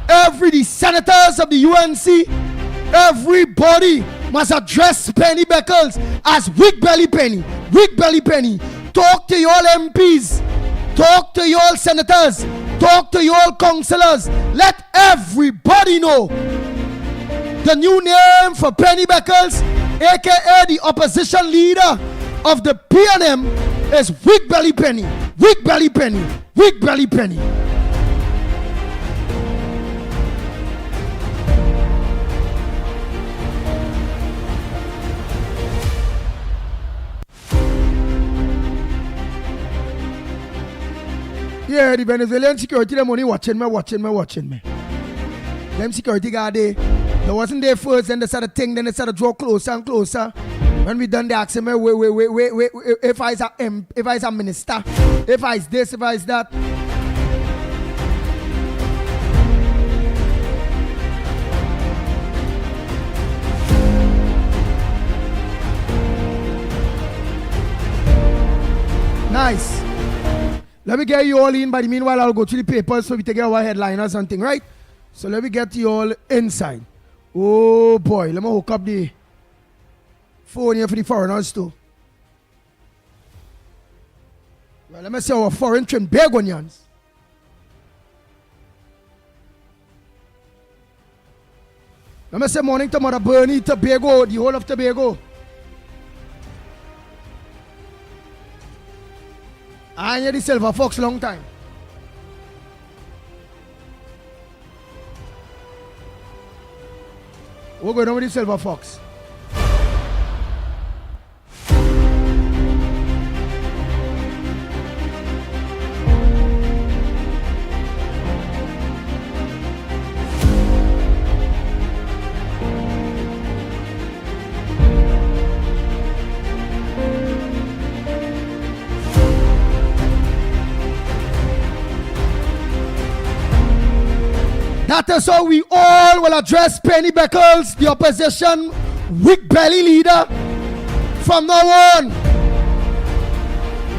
The senators of the UNC. Everybody must address Penny Beckles as Weak Belly Penny. Talk to your MPs. Talk to your senators. Talk to your councillors. Let everybody know the new name for Penny Beckles, aka the opposition leader of the PNM, is Weak Belly Penny. Yeah, the Venezuelan security, them only watching me. Them security guard, they wasn't there first, then they started thing, then they started draw closer and closer. When we done, they asked me, wait, if I is a minister, if I is this, if I is that. Nice. Let me get you all in, but meanwhile I'll go to the papers so we take our headline or something, right? So let me get you all inside. Oh boy, let me hook up the phone here for the foreigners too. Well, let me see our foreign train big onions. Let me say morning to Mother Bernie, Tobago, the whole of Tobago. I hear the Silver Fox long time. We're going on with the Silver Fox. That is how we all will address Penny Beckles, the opposition weak belly leader, from now on.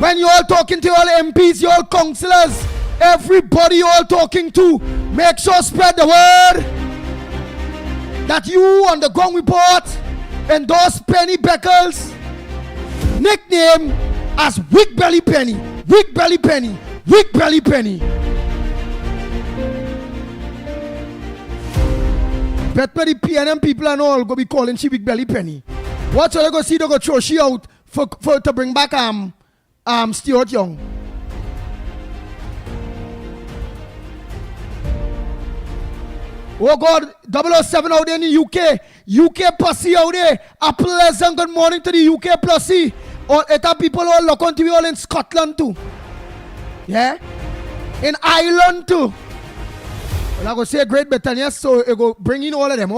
When you all talking to all MPs, your councillors, everybody you all talking to, make sure spread the word that you on the ground report endorse Penny Beckles, nickname as Weak Belly Penny, Weak Belly Penny, Weak Belly Penny. Bet me the PNM people and all go be calling she Big Belly Penny. What shall I go see? They go throw she out for to bring back Stuart Young. Oh God, 007 out there in the UK. UK pussy out there. A pleasant good morning to the UK pussy. Or it have people all look on TV all in Scotland too. Yeah? In Ireland too. Well, I go say Great Britannia, so it go bring in all of them.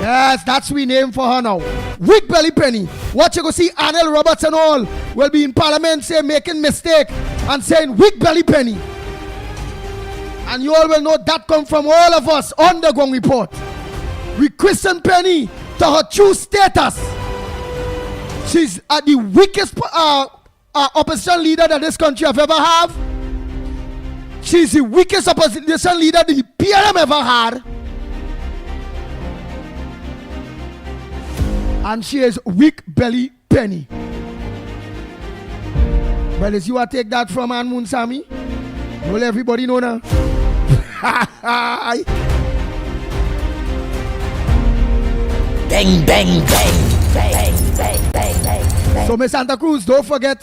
Yes, that's we name for her now. Weak Belly Penny. What you go see Arnold Roberts and all will be in Parliament say making mistake and saying Weak Belly Penny. And you all will know that come from all of us on the Gong Report. We christen Penny to her true status. She's the weakest opposition leader that this country have ever have. She's the weakest opposition leader the PLM ever had. And she is Weak Belly Penny. Well, as you are take that from Ann Munsami, will everybody know now? Bang, bang, bang, bang, bang, bang, bang. So, Miss Santa Cruz, don't forget,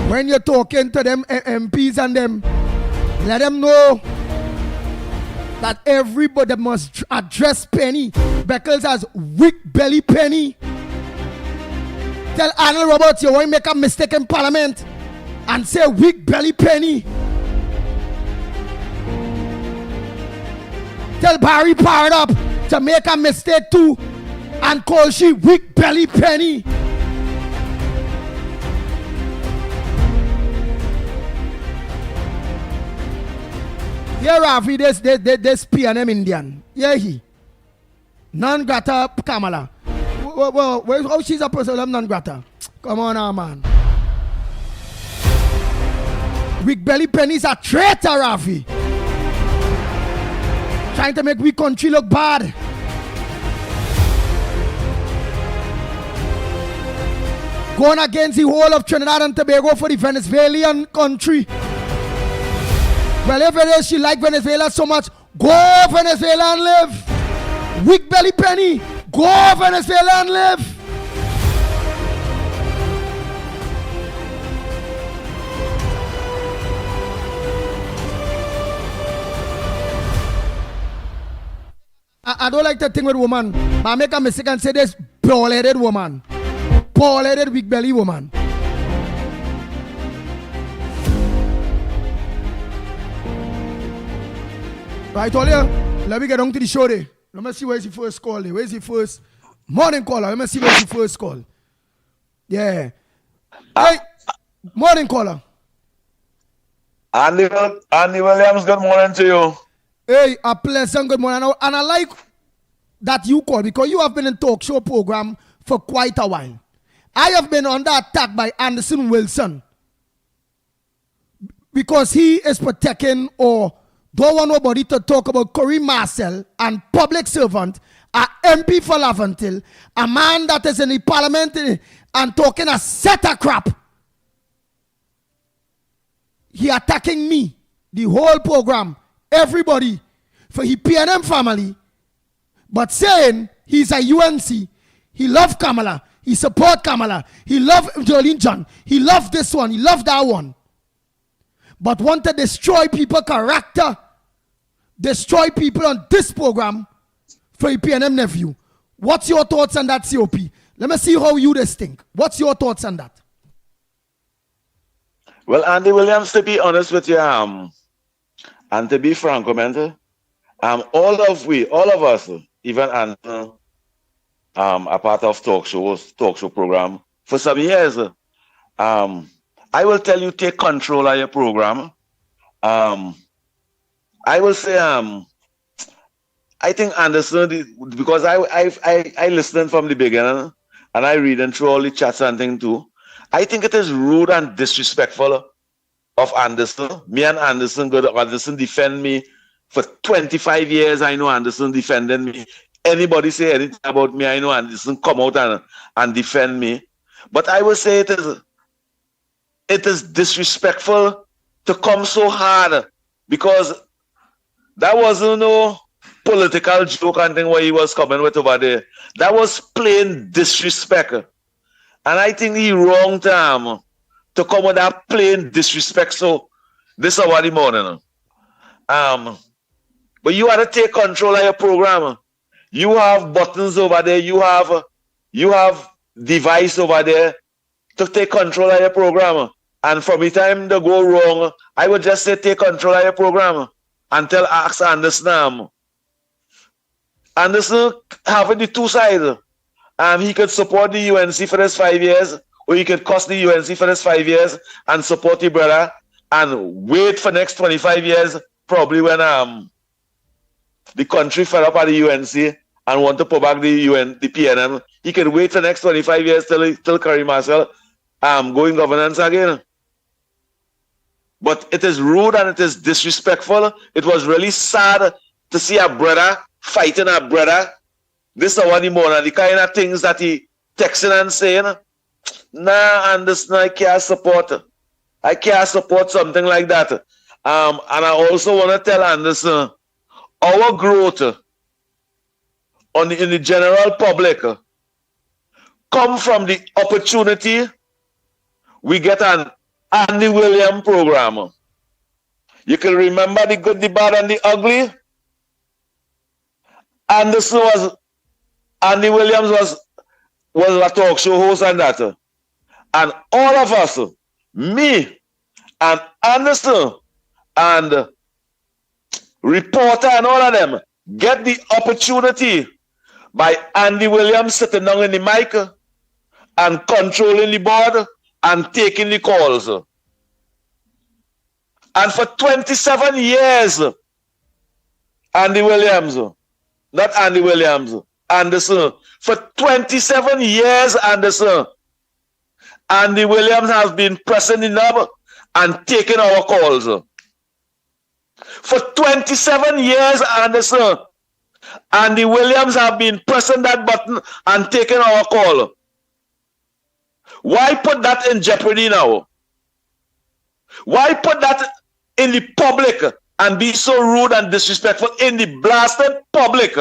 when you're talking to them MPs and them, let them know that everybody must address Penny Beckles as Weak Belly Penny. Tell Arnold Roberts you won't make a mistake in Parliament and say Weak Belly Penny. Tell Barry Powered Up to make a mistake too and call she Weak Belly Penny. Yeah, Rafi, this PNM Indian. Yeah, he. Non-grata Kamala. Well, how she's a person of non-grata? Come on now, man. Weak Belly Penny's a traitor, Rafi. Trying to make we country look bad. Going against the whole of Trinidad and Tobago for the Venezuelan country. Well, if it is she like Venezuela so much, go Venezuela and live. Weak Belly Penny, go Venezuela and live. I don't like to think with woman, but I make a mistake and say this bald-headed woman. Bald-headed weak belly woman. Right, all here, let me get on to the show there. Let me see where's the first call there. Where's the first morning caller? Let me see where's the first call. Yeah. Hey, morning caller. Andy Williams, good morning to you. Hey, a pleasant good morning. And I like that you call because you have been in talk show program for quite a while. I have been under attack by Anderson Wilson because he is protecting or don't want nobody to talk about Corey Marcel and public servant a MP for Laventille, a man that is in the parliament and talking a set of crap. He attacking me, the whole program, everybody, for his PNM family, but saying he's a UNC, he love Kamala, he support Kamala, he love Jolene John, he love this one, he love that one, but want to destroy people character, destroy people on this program for a PNM nephew. What's your thoughts on that, COP? Let me see how you this think. What's your thoughts on that? Well, Andy Williams, to be honest with you, and to be frank, all of us, even Andy, a part of talk show program for some years. I will tell you, take control of your program. I will say, I think Anderson, because I listened from the beginning and I read through all the chats and things too. I think it is rude and disrespectful of Anderson. Me and Anderson defend me for 25 years. I know Anderson defended me. Anybody say anything about me, I know Anderson come out and defend me. But I will say it is disrespectful to come so hard, because that wasn't no political joke and thing what he was coming with over there. That was plain disrespect. And I think he wrong time to come with that plain disrespect. So this hour in the morning. But you have to take control of your program. You have buttons over there. You have device over there to take control of your program. And from the time they go wrong, I would just say take control of your program until ask Anderson. Anderson having the two sides. He could support the UNC for this 5 years, or he could cost the UNC for this 5 years and support the brother and wait for next 25 years, probably when the country fell up at the UNC and want to put back the PNM. He could wait for the next 25 years till Kerry Marshall going governance again. But it is rude and it is disrespectful. It was really sad to see a brother fighting a brother. This is one morning, the kind of things that he texting and saying, nah, Anderson, I can't support. I can't support something like that. And I also want to tell Anderson, our growth in the general public come from the opportunity we get an Andy Williams program. You can remember the good, the bad, and the ugly. Andy Williams was a talk show host and that. And all of us, me and Anderson and reporter and all of them, get the opportunity by Andy Williams sitting down in the mic and controlling the board and taking the calls. And for 27 years, Andy Williams, not Andy Williams, Anderson. For 27 years, Anderson, Andy Williams has been pressing the knob and taking our calls. For 27 years, Anderson, Andy Williams have been pressing that button and taking our call. Why put that in jeopardy now? Why put that in the public and be so rude and disrespectful in the blasted public?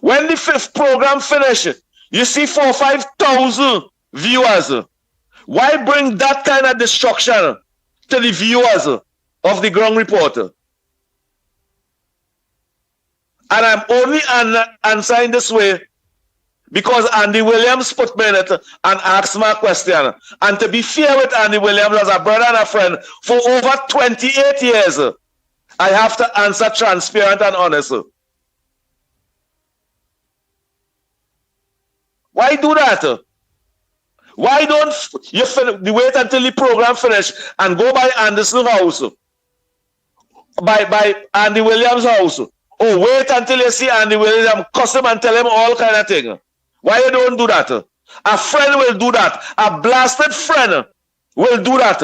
When the fifth program finishes, you see 4,000 or 5,000 viewers. Why bring that kind of destruction to the viewers of the ground reporter? And I'm only answering this way because Andy Williams put me in it and asked me a question. And to be fair with Andy Williams as a brother and a friend for over 28 years, I have to answer transparent and honest. Why do that? Why don't you wait until the program finish and go by Anderson's house? By Andy Williams' house? Or wait until you see Andy Williams, cuss him and tell him all kind of things? Why you don't do that? A friend will do that. A blasted friend will do that.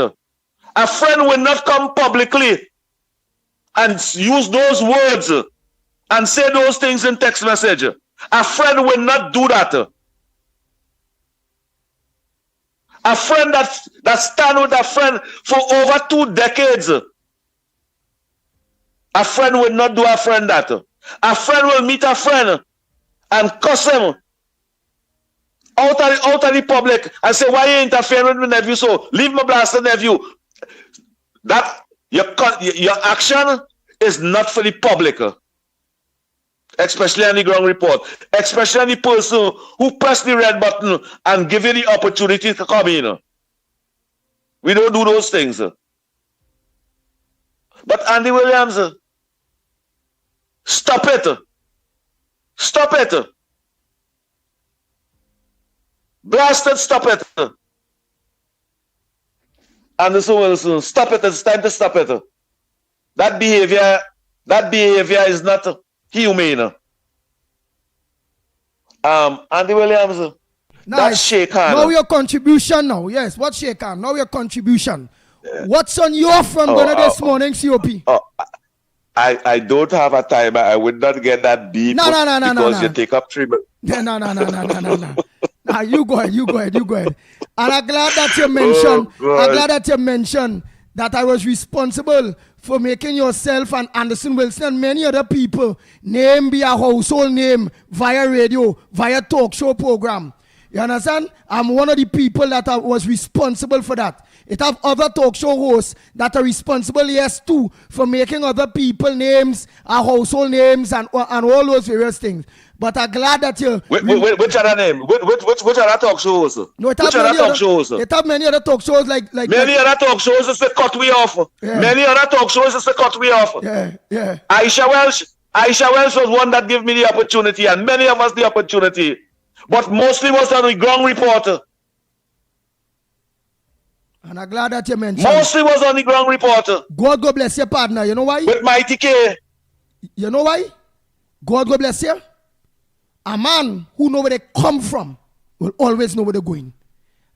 A friend will not come publicly and use those words and say those things in text message. A friend will not do that. A friend that stand with a friend for over 2 decades. A friend will not do a friend that. A friend will meet a friend and cuss him out of the public and say, why you interfering with my nephew? So leave my blasted nephew. That your action is not for the public. Especially on the ground report. Especially on the person who pressed the red button and give you the opportunity to come in. We don't do those things. But Andy Williams, stop it. Stop it. Blasted, stop it. Anderson Wilson, stop it. It's time to stop it. That behavior is not humane. Andy Williams, that's shake hand. Now your contribution now. Yes, what shake hand? Now your contribution. What's on your front burner this morning, COP? I don't have a timer. I would not get that beat because you take up 3 minutes. No. Nah, you go ahead. And I'm glad that you mentioned. I'm glad that you mentioned that I was responsible for making yourself and Anderson Wilson and many other people name be a household name via radio, via talk show program. You understand? I'm one of the people that was responsible for that. It have other talk show hosts that are responsible, yes, too, for making other people names, household names, and all those various things. But I'm glad that you... Which other name? Which other talk shows? No, it have many other talk shows like... Many other talk shows is to cut we off. Yeah. Many other talk shows is to cut we off. Yeah. Aisha Welsh was one that gave me the opportunity, and many of us the opportunity. But mostly was on the ground reporter. And I'm glad that you mentioned. Mostly was on the ground reporter. God bless your partner. You know why? With Mighty K. You know why? God bless you. A man who know where they come from will always know where they're going.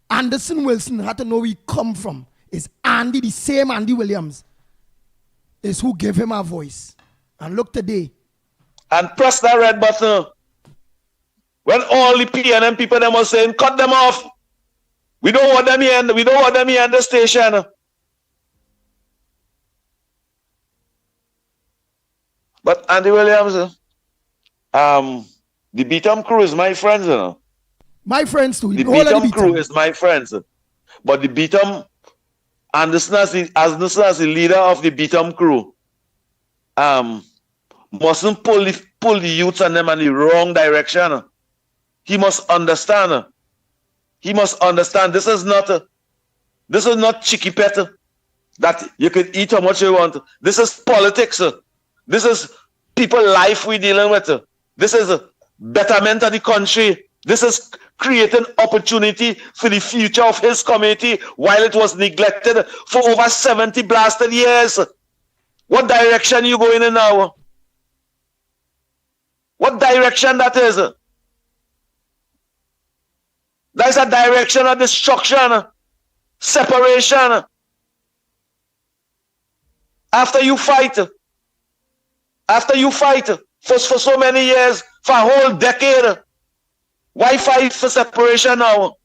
Anderson Wilson had to know where he come from. It's Andy, the same Andy Williams, is who gave him a voice. And look today. And press that red button. When all the PNM people them were saying, cut them off. We don't want them here. We don't want them here in the station. But Andy Williams, the Beatum crew is my friends, you know. My friends too. The Beatum crew is my friends. But the Beatum, Anderson as the leader of the Beatum crew, mustn't pull the youths and them in the wrong direction. He must understand. He must understand this is not chicky pet that you can eat how much you want. This is politics. This is people life we dealing with. This is betterment of the country. This is creating opportunity for the future of his community while it was neglected for over 70 blasted years. What direction you going in now? What direction that is? That's a direction of destruction, separation. After you fight for so many years, for a whole decade, why fight for separation now?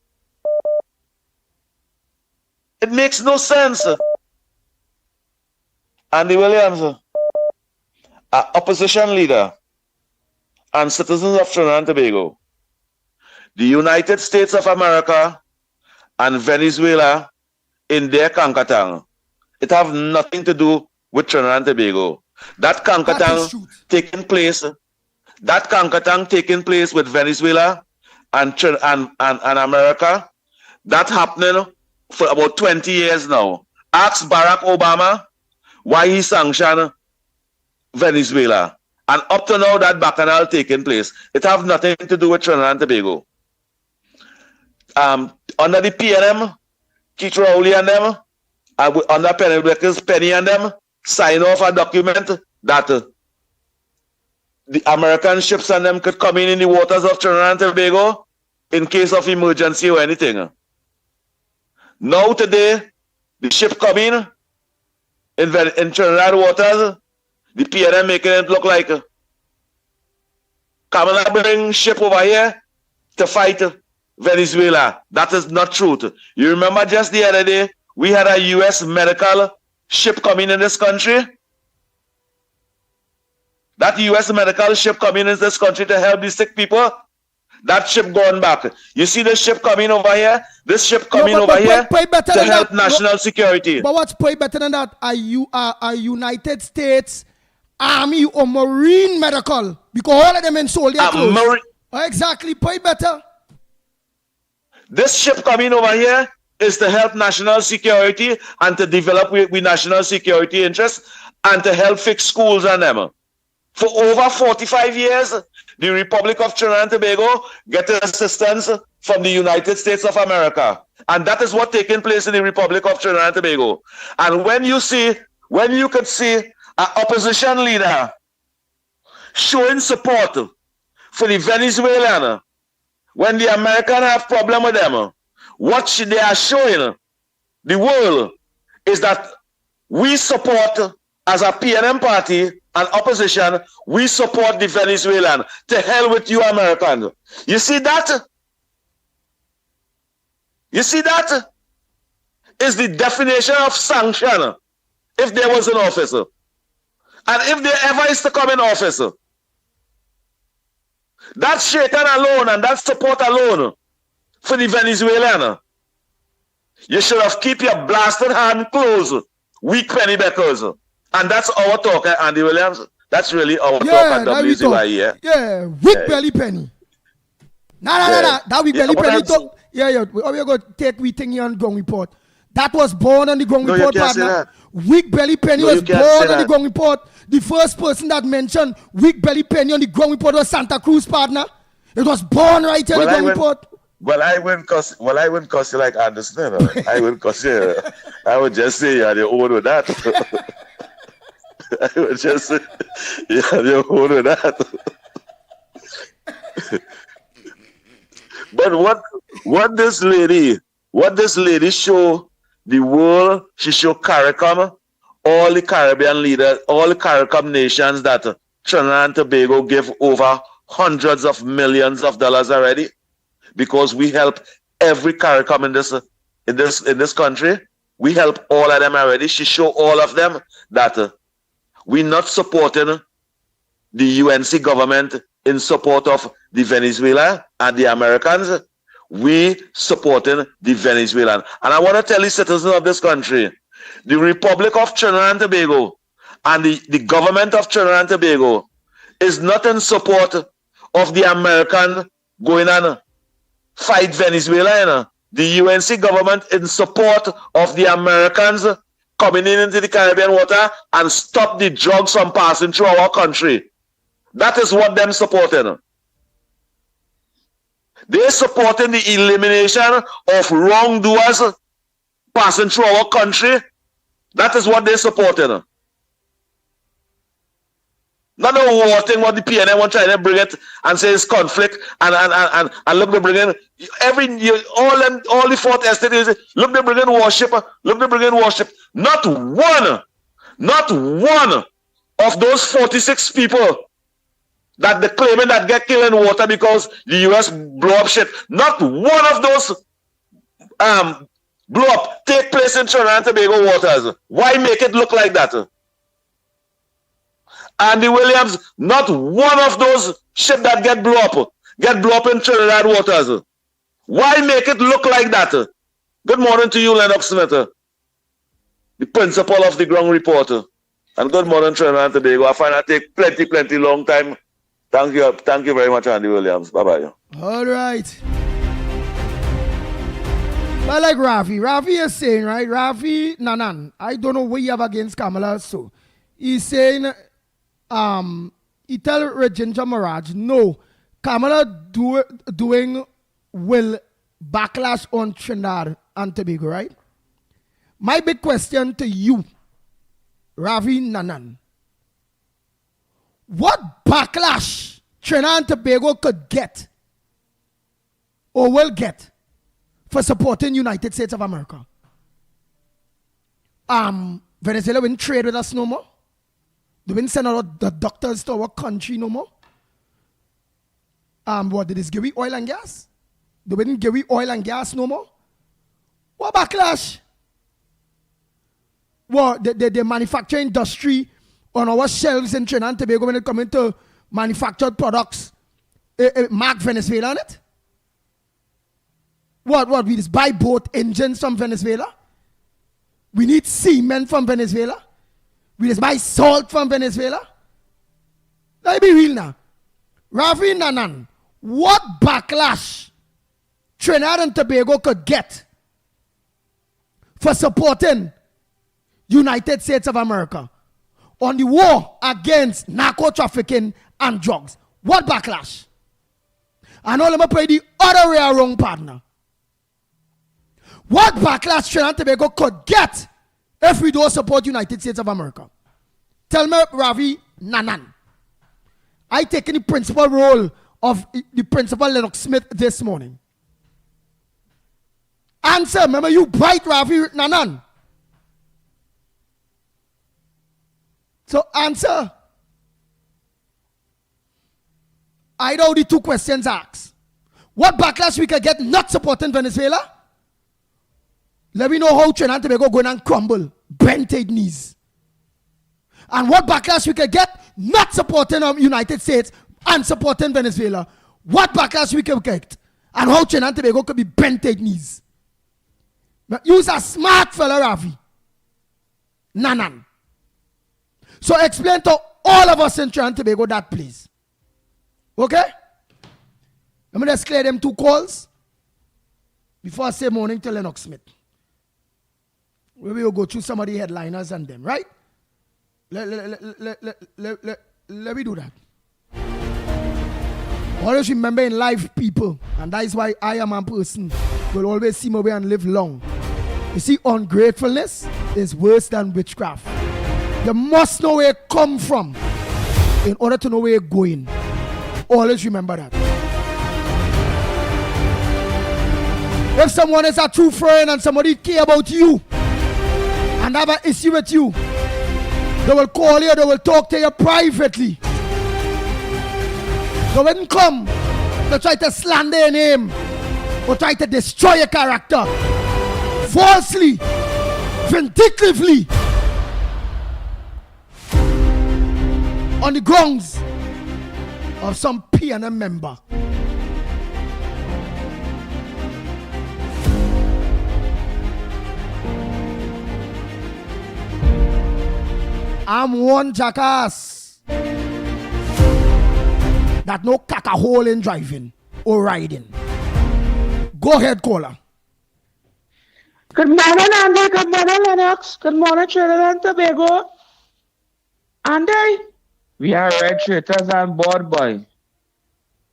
It makes no sense. Andy Williams, an opposition leader and citizens of Trinidad and Tobago, the United States of America and Venezuela in their Kankatang. It have nothing to do with Trinidad and Tobago. That Kankatang taking place with Venezuela and America, that happening for about 20 years now. Ask Barack Obama why he sanctioned Venezuela. And up to now, that bacchanal taking place. It have nothing to do with Trinidad and Tobago. Under the PNM, Keith Rowley and them, under Penny and them, sign off a document that the American ships and them could come in the waters of Trinidad and Tobago in case of emergency or anything. Now today, the ship come in Trinidad waters, the PNM making it look like Kamala bring ship over here to fight Venezuela. That is not true. You remember just the other day, we had a U.S. medical ship coming in this country? That U.S. medical ship coming in this country to help these sick people? That ship going back. You see the ship coming over here? This ship coming over here to help national security. But what's probably better than that? Are you a United States Army or Marine medical? Because all of them in soldier clothes. Exactly, probably better. This ship coming over here is to help national security and to develop with national security interests and to help fix schools and them. For over 45 years, the Republic of Trinidad and Tobago get assistance from the United States of America. And that is what taking place in the Republic of Trinidad and Tobago. And when you could see an opposition leader showing support for the Venezuelan, when the Americans have problem with them, what they are showing the world is that we support, as a PNM party and opposition, we support the Venezuelan. To hell with you, Americans. You see that? You see that? Is the definition of sanction if there was an office. And if there ever is to come in office, that shaking alone and that support alone for the Venezuelan, you should have keep your blasted hand closed, weak penny beckers. And that's our talk, Andy Williams. That's really our talk at WCY. Yeah, weak belly penny. Nah. That weak belly penny talk. We're going to take we thing here on Gong Report. That was born on the Gong Report, partner. Weak belly penny was born on the Gong Report. The first person that mentioned weak belly penny on the Gong Report was Santa Cruz, partner. It was born right here on the Gong Report. Well, I wouldn't cuss you like Anderson. I wouldn't cuss you. I would just say you're the old with that. I would just say you're the old with that. But what this lady show the world, she show CARICOM, all the Caribbean leaders, all the CARICOM nations that Trinidad and Tobago give over hundreds of millions of dollars already, because we help every CARICOM in this country. We help all of them already. She show all of them that we're not supporting the UNC government in support of the Venezuela and the Americans. We supporting the Venezuelan. And I want to tell the citizens of this country, the Republic of Trinidad and Tobago and the government of Trinidad and Tobago is not in support of the American going and fight Venezuela. You know? The UNC government in support of the Americans coming into the Caribbean water and stop the drugs from passing through our country. That is what them supporting. They're supporting the elimination of wrongdoers passing through our country. That is what they're supporting. Not the war thing what the PNM want trying to bring it and say it's conflict and look they bring in all the fourth estate is look they bring in worship, look they bring in worship. Not one of those 46 people that the claiming that get killed in water because the US blow up shit. Not one of those blow up take place in Trinidad and Tobago waters. Why make it look like that? Andy Williams, not one of those ships that get blow up in Trinidad waters. Why make it look like that? Good morning to you, Lennox Smith, the principal of the Ground Reporter. And good morning, Trinidad and Tobago. I find that take plenty long time. Thank you very much, Andy Williams. Bye-bye. All right. But like Rafi is saying, right? Rafi Nanan, I don't know what you have against Kamala, so he's saying, he tell Rajendra Maharaj, no, Kamala doing will backlash on Trinidad and Tobago, right? My big question to you, Ravi Nanan, what backlash Trinidad and Tobago could get or will get for supporting United States of America? Venezuela wouldn't trade with us no more. They wouldn't send out the doctors to our country no more. what did this give we oil and gas? They didn't give we oil and gas no more. What backlash? What the manufacturing industry on our shelves in Trinidad and Tobago when it comes to manufactured products, mark Venezuela on it? What we just buy boat engines from Venezuela? We need cement from Venezuela? We just buy salt from Venezuela? Let me be real now. Ravi Nanan, what backlash Trinidad and Tobago could get for supporting United States of America on the war against narco trafficking and drugs? What backlash? And all of them play the other way around, partner. What backlash Trinidad and Tobago could get if we don't support United States of America? Tell me, Ravi Nanan. I taken the principal role of the principal Lennox Smith this morning. Answer, remember you bright Ravi Nanan. So answer. I know the two questions asked. What backlash we can get not supporting Venezuela? Let me know how Trinidad and Tobago going and crumble, bent knees. And what backlash we can get not supporting United States and supporting Venezuela. What backlash we can get and how Trinidad and Tobago could be bent knees. But you's a smart fella, Ravi Nanan. So explain to all of us in Trinidad and Tobago that, please. Okay? Let me just clear them two calls before I say morning to Lennox Smith. We will go through some of the headliners and them, right? Let me do that. Always remember in life, people, and that is why I am a person, will always see my way and live long. You see, ungratefulness is worse than witchcraft. You must know where it come from in order to know where you're going. Always remember that. If someone is a true friend and somebody care about you and have an issue with you, they will call you, they will talk to you privately. They wouldn't come to try to slander your name or try to destroy your character falsely, vindictively, on the grounds of some PNM member. I'm one jackass that no caca-hole in driving or riding. Go ahead, caller. Good morning, Andy. Good morning, Lennox. Good morning, Trinidad and Tobago. Andy, we are red traitors on board, boy.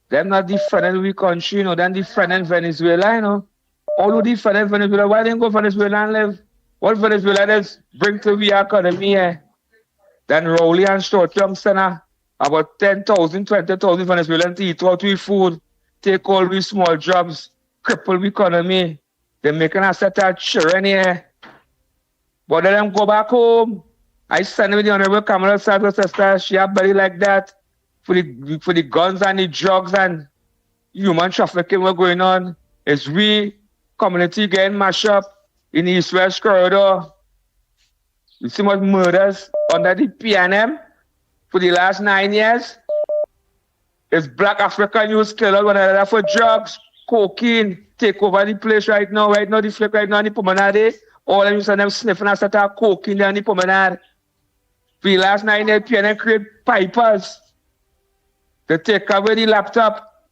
Them not different we country, you know. Them different in Venezuela, you know. All who different in Venezuela, why didn't go Venezuela and live? What Venezuela does bring to the economy here? Then Rowley and short-term center, about 10,000, 20,000 Venezuelans to eat out with food, take all these small jobs, cripple the economy. They're making a set of children here. But let them go back home. I stand with the Honorable Kamala Sarto's sister, she have belly like that for the guns and the drugs and human trafficking were going on. It's we, community getting mashed up in the East-West corridor. You see much murders under the PNM for the last 9 years. It's black African youth killed one another for drugs, cocaine, take over the place right now. Right now, the flake right now in the promenade. All of them sniffing and start cocaine down the promenade. For the last 9 years, PNM create pipers. They take away the laptop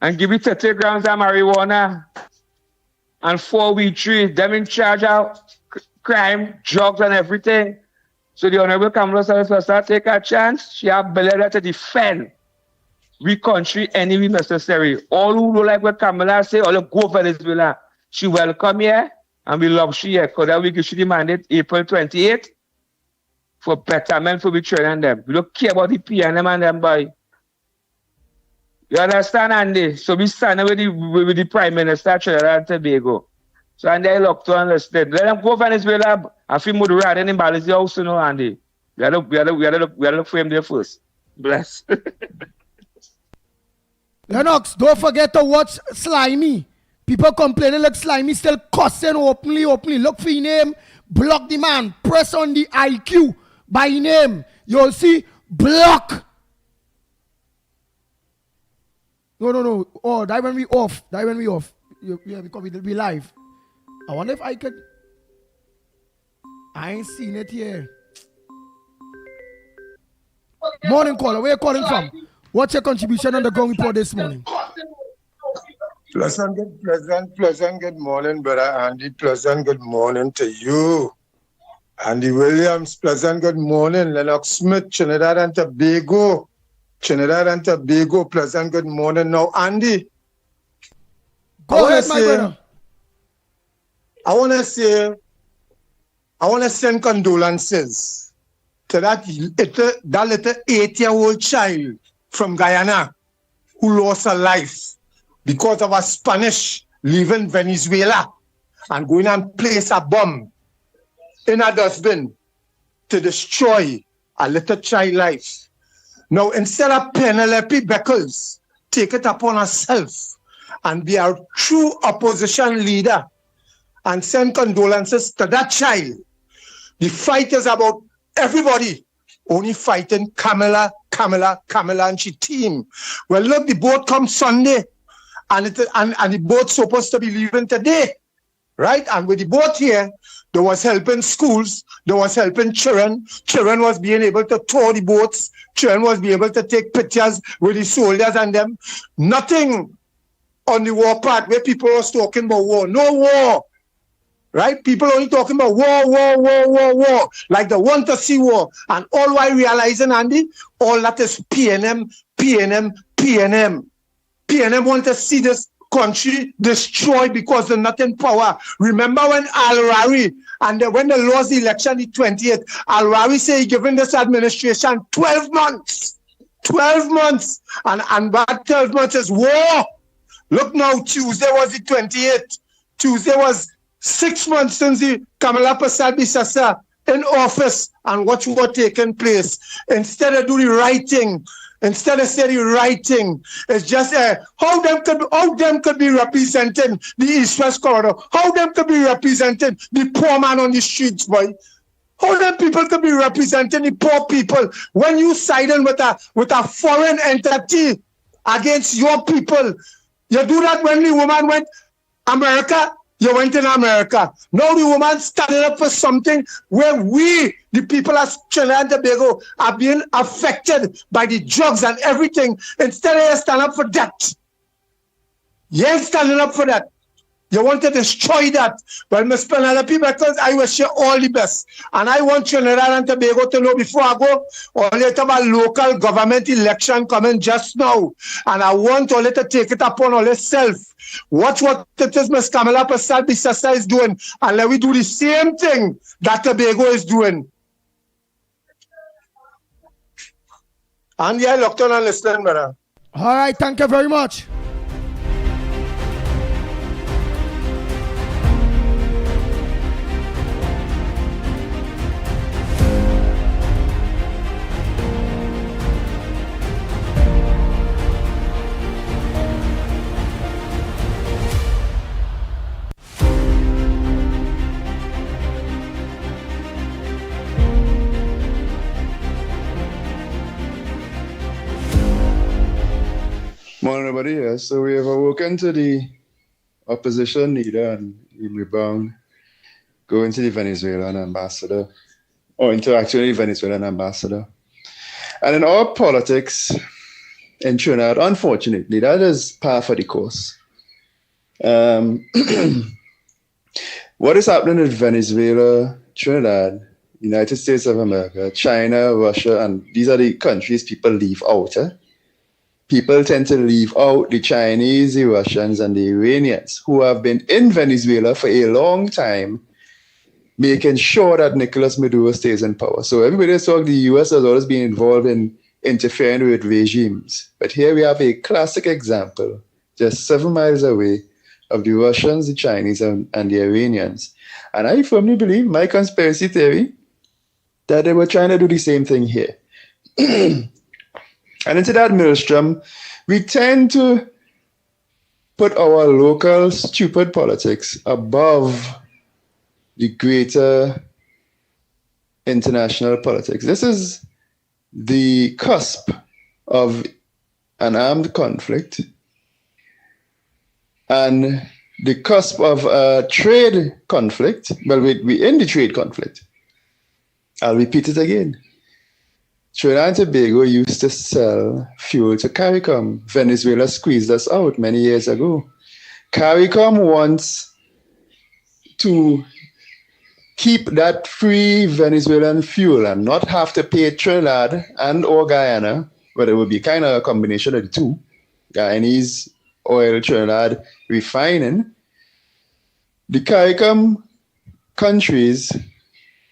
and give it 30 grams of marijuana and 4 weed trees. Them in charge of crime, drugs, and everything. So the Honorable Kamala Harris take a chance. She have belly to defend we country any way necessary. All who don't like what Kamala say, all go Venezuela. She welcome here, and we love she here. Because that we give she the mandate April 28th for betterment for we training them. We don't care about the PNM and them, boy. You understand, Andy? So we stand with the Prime Minister Trinidad and Tobago. So and they look to understand. Let them go Venezuela. I feel more rather than balance the house, you know, Andy. We gotta look for him there first. Bless. Lennox, don't forget to watch Slimy. People complaining like Slimy still cussing openly. Look for your name, block the man, press on the IQ by name. You'll see block. No. Oh, that when we off. Yeah, because we'll be live. I wonder if I could. I ain't seen it here. Morning caller, where you calling from? What's your contribution on the ground report this morning? Pleasant good morning, brother Andy. Pleasant good morning to you. Andy Williams, pleasant good morning. Lennox Smith, Trinidad and Tobago, pleasant good morning. Now, Andy, Go ahead, my brother. I want to send condolences to that little 8-year-old child from Guyana who lost her life because of a Spanish leaving Venezuela and going and place a bomb in a dustbin to destroy a little child life. Now, instead of Penelope Beckles take it upon herself and be a true opposition leader and send condolences to that child, the fight is about everybody only fighting Kamala and she team. Well, look, the boat comes Sunday and the boat's supposed to be leaving today, right? And with the boat here, there was helping schools, there was helping children. Children was being able to tow the boats. Children was being able to take pictures with the soldiers and them. Nothing on the war part where people was talking about war. No war. Right? People only talking about war. Like they want to see war. And all while realizing, Andy, all that is PNM. PNM want to see this country destroyed because they're not in power. Remember when Al-Rari, and when they lost the election the 28th, Al-Rari said he given this administration 12 months. 12 months. And that 12 months is war. Look now, Tuesday was the 28th. Tuesday was 6 months since the Kamala Persad-Bissassa in office, and what was taking place. Instead of do the right thing, instead of say the right thing, it's just how them could be representing the East-West corridor, how them could be representing the poor man on the streets, boy. How them people could be representing the poor people when you siding with a foreign entity against your people. You do that when the woman went America. You went in America. Now the woman standing up for something where we, the people of Trinidad and Tobago, are being affected by the drugs and everything. Instead of you stand up for that. You ain't standing up for that. You want to destroy that. Well, Ms. Penelope, because I wish you all the best. And I want Trinidad and Tobago to know before I go, only have a local government election coming just now. And I want only to take it upon all itself. Watch what it is Ms. Kamala Persad-Bissassa is doing, and let we do the same thing that Tobago is doing. And yeah, locked on and listening, brother. All right, thank you very much. Morning, everybody. Yeah. So we have awoken to the opposition leader and we're bound going to the Venezuelan ambassador, or interaction with the Venezuelan ambassador. And in our politics in Trinidad, unfortunately, that is par for the course. What is happening in Venezuela, Trinidad, United States of America, China, Russia, and these are the countries people leave out. People tend to leave out the Chinese, the Russians, and the Iranians who have been in Venezuela for a long time, making sure that Nicolas Maduro stays in power. So everybody is talking the US has always been involved in interfering with regimes. But here we have a classic example, just 7 miles away, of the Russians, the Chinese, and the Iranians. And I firmly believe, my conspiracy theory, that they were trying to do the same thing here. And into that maelstrom, We tend to put our local stupid politics above the greater international politics. This is the cusp of an armed conflict and the cusp of a trade conflict. Well, we're in the trade conflict. I'll repeat it again. Trinidad and Tobago used to sell fuel to CARICOM. Venezuela squeezed us out many years ago. CARICOM wants to keep that free Venezuelan fuel and not have to pay Trinidad and or Guyana, but it would be kind of a combination of the two. Guyanese oil, Trinidad refining. The CARICOM countries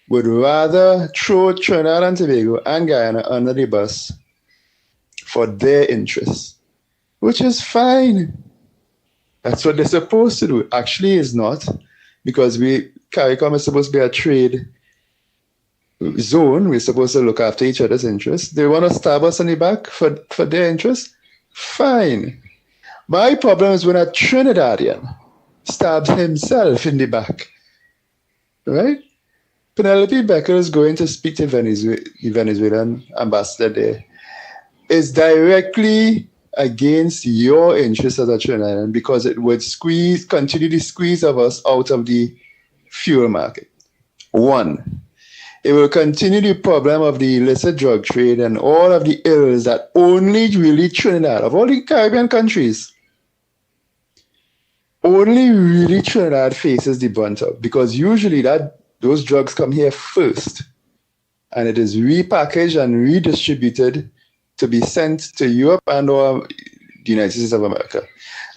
would rather throw Trinidad and Tobago and Guyana under the bus for their interests, which is fine. That's what they're supposed to do. Actually, it's not, because CARICOM is supposed to be a trade zone. We're supposed to look after each other's interests. They want to stab us in the back for their interests? Fine. My problem is when a Trinidadian stabs himself in the back, right? Penelope Becker is going to speak to the Venezuelan ambassador there. It's directly against your interests as a Trinidadian because it would continue to squeeze of us out of the fuel market. One, it will continue the problem of the illicit drug trade and all of the ills that only really Trinidad, of all the Caribbean countries, only really Trinidad faces the brunt of, because usually those drugs come here first, and it is repackaged and redistributed to be sent to Europe and or the United States of America.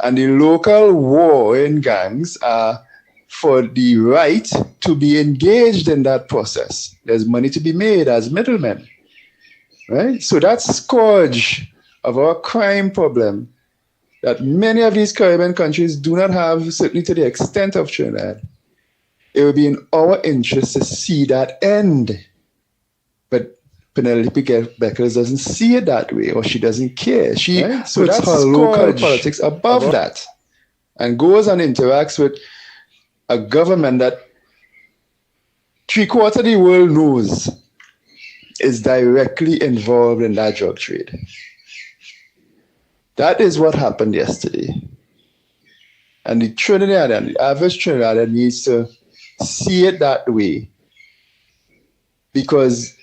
And the local warring gangs are for the right to be engaged in that process. There's money to be made as middlemen, right? So that scourge of our crime problem that many of these Caribbean countries do not have, certainly to the extent of Trinidad, it would be in our interest to see that end. But Penelope Beckers doesn't see it that way, or she doesn't care. She puts her local politics above that and goes and interacts with a government that 3/4 of the world knows is directly involved in that drug trade. That is what happened yesterday. And the Trinidadian, the average Trinidadian needs to see it that way, because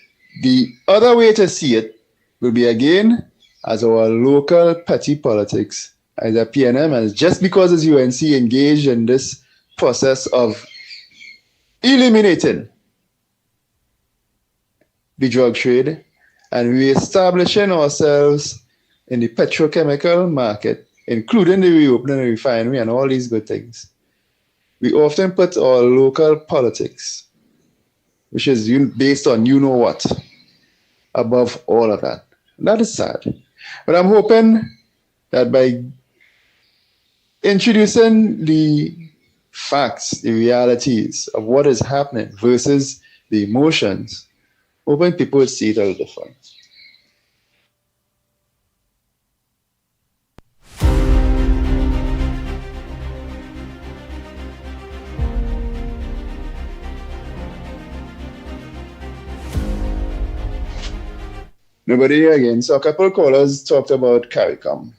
the other way to see it will be, again, as our local petty politics, as a PNM, and just because as UNC engaged in this process of eliminating the drug trade and re-establishing ourselves in the petrochemical market, including the reopening of the refinery and all these good things. We often put our local politics, which is based on you know what, above all of that. And that is sad. But I'm hoping that by introducing the facts, the realities of what is happening versus the emotions, hoping people would see it a little different. Nobody here again. So a couple of callers talked about CARICOM.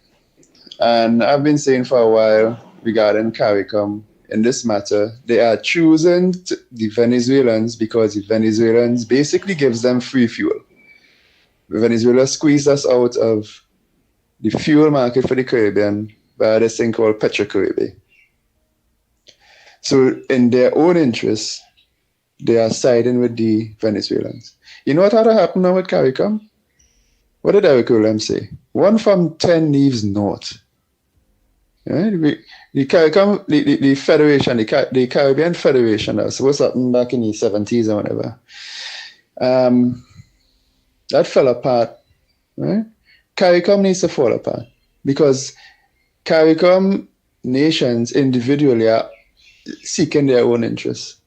And I've been saying for a while regarding CARICOM in this matter, they are choosing the Venezuelans because the Venezuelans basically gives them free fuel. Venezuela squeezed us out of the fuel market for the Caribbean by this thing called Petrocaribbean. So in their own interests, they are siding with the Venezuelans. You know what had to happen now with CARICOM? What did Eric Williams say? 1 from 10 leaves north. Right? The CARICOM, the Federation, the Caribbean Federation, that was supposed to happen back in the 70s or whatever. That fell apart. Right? CARICOM needs to fall apart because CARICOM nations individually are seeking their own interests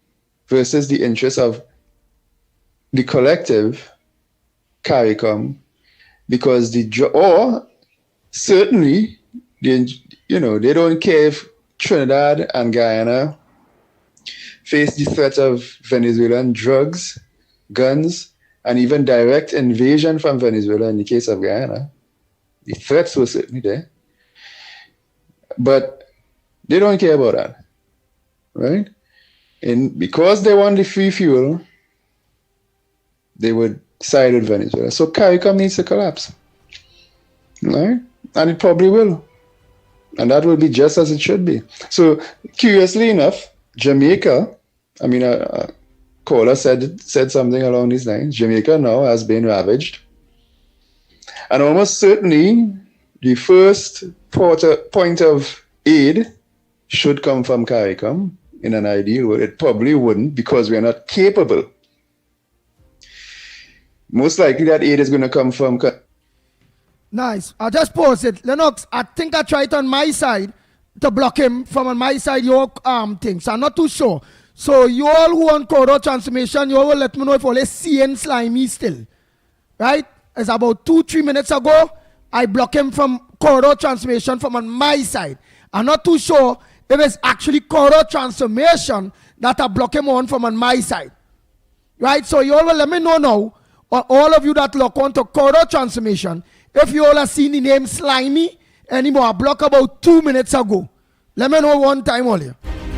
versus the interests of the collective CARICOM, because certainly, they don't care if Trinidad and Guyana face the threat of Venezuelan drugs, guns, and even direct invasion from Venezuela in the case of Guyana. The threats were certainly there. But they don't care about that, right? And because they want the free fuel, they would side with Venezuela. So CARICOM needs to collapse, right? And it probably will. And that will be just as it should be. So curiously enough, Jamaica, a caller said something along these lines. Jamaica now has been ravaged. And almost certainly the first point of aid should come from CARICOM in an ideal world. It probably wouldn't because we are not capable. Most likely that aid is going to come from... Nice. I just post it. Lennox, I think I tried on my side to block him from on my side your thing. So I'm not too sure. So you all who want corridor transformation, you all will let me know if all is seeing slimy still. Right? It's about 2-3 minutes ago, I block him from corridor transformation from on my side. I'm not too sure if it's actually corridor transformation that I block him on from on my side. Right? So you all will let me know now, or all of you that look on to corridor transformation, if you all have seen the name Slimy anymore, I blocked about 2 minutes ago. Let me know one time only.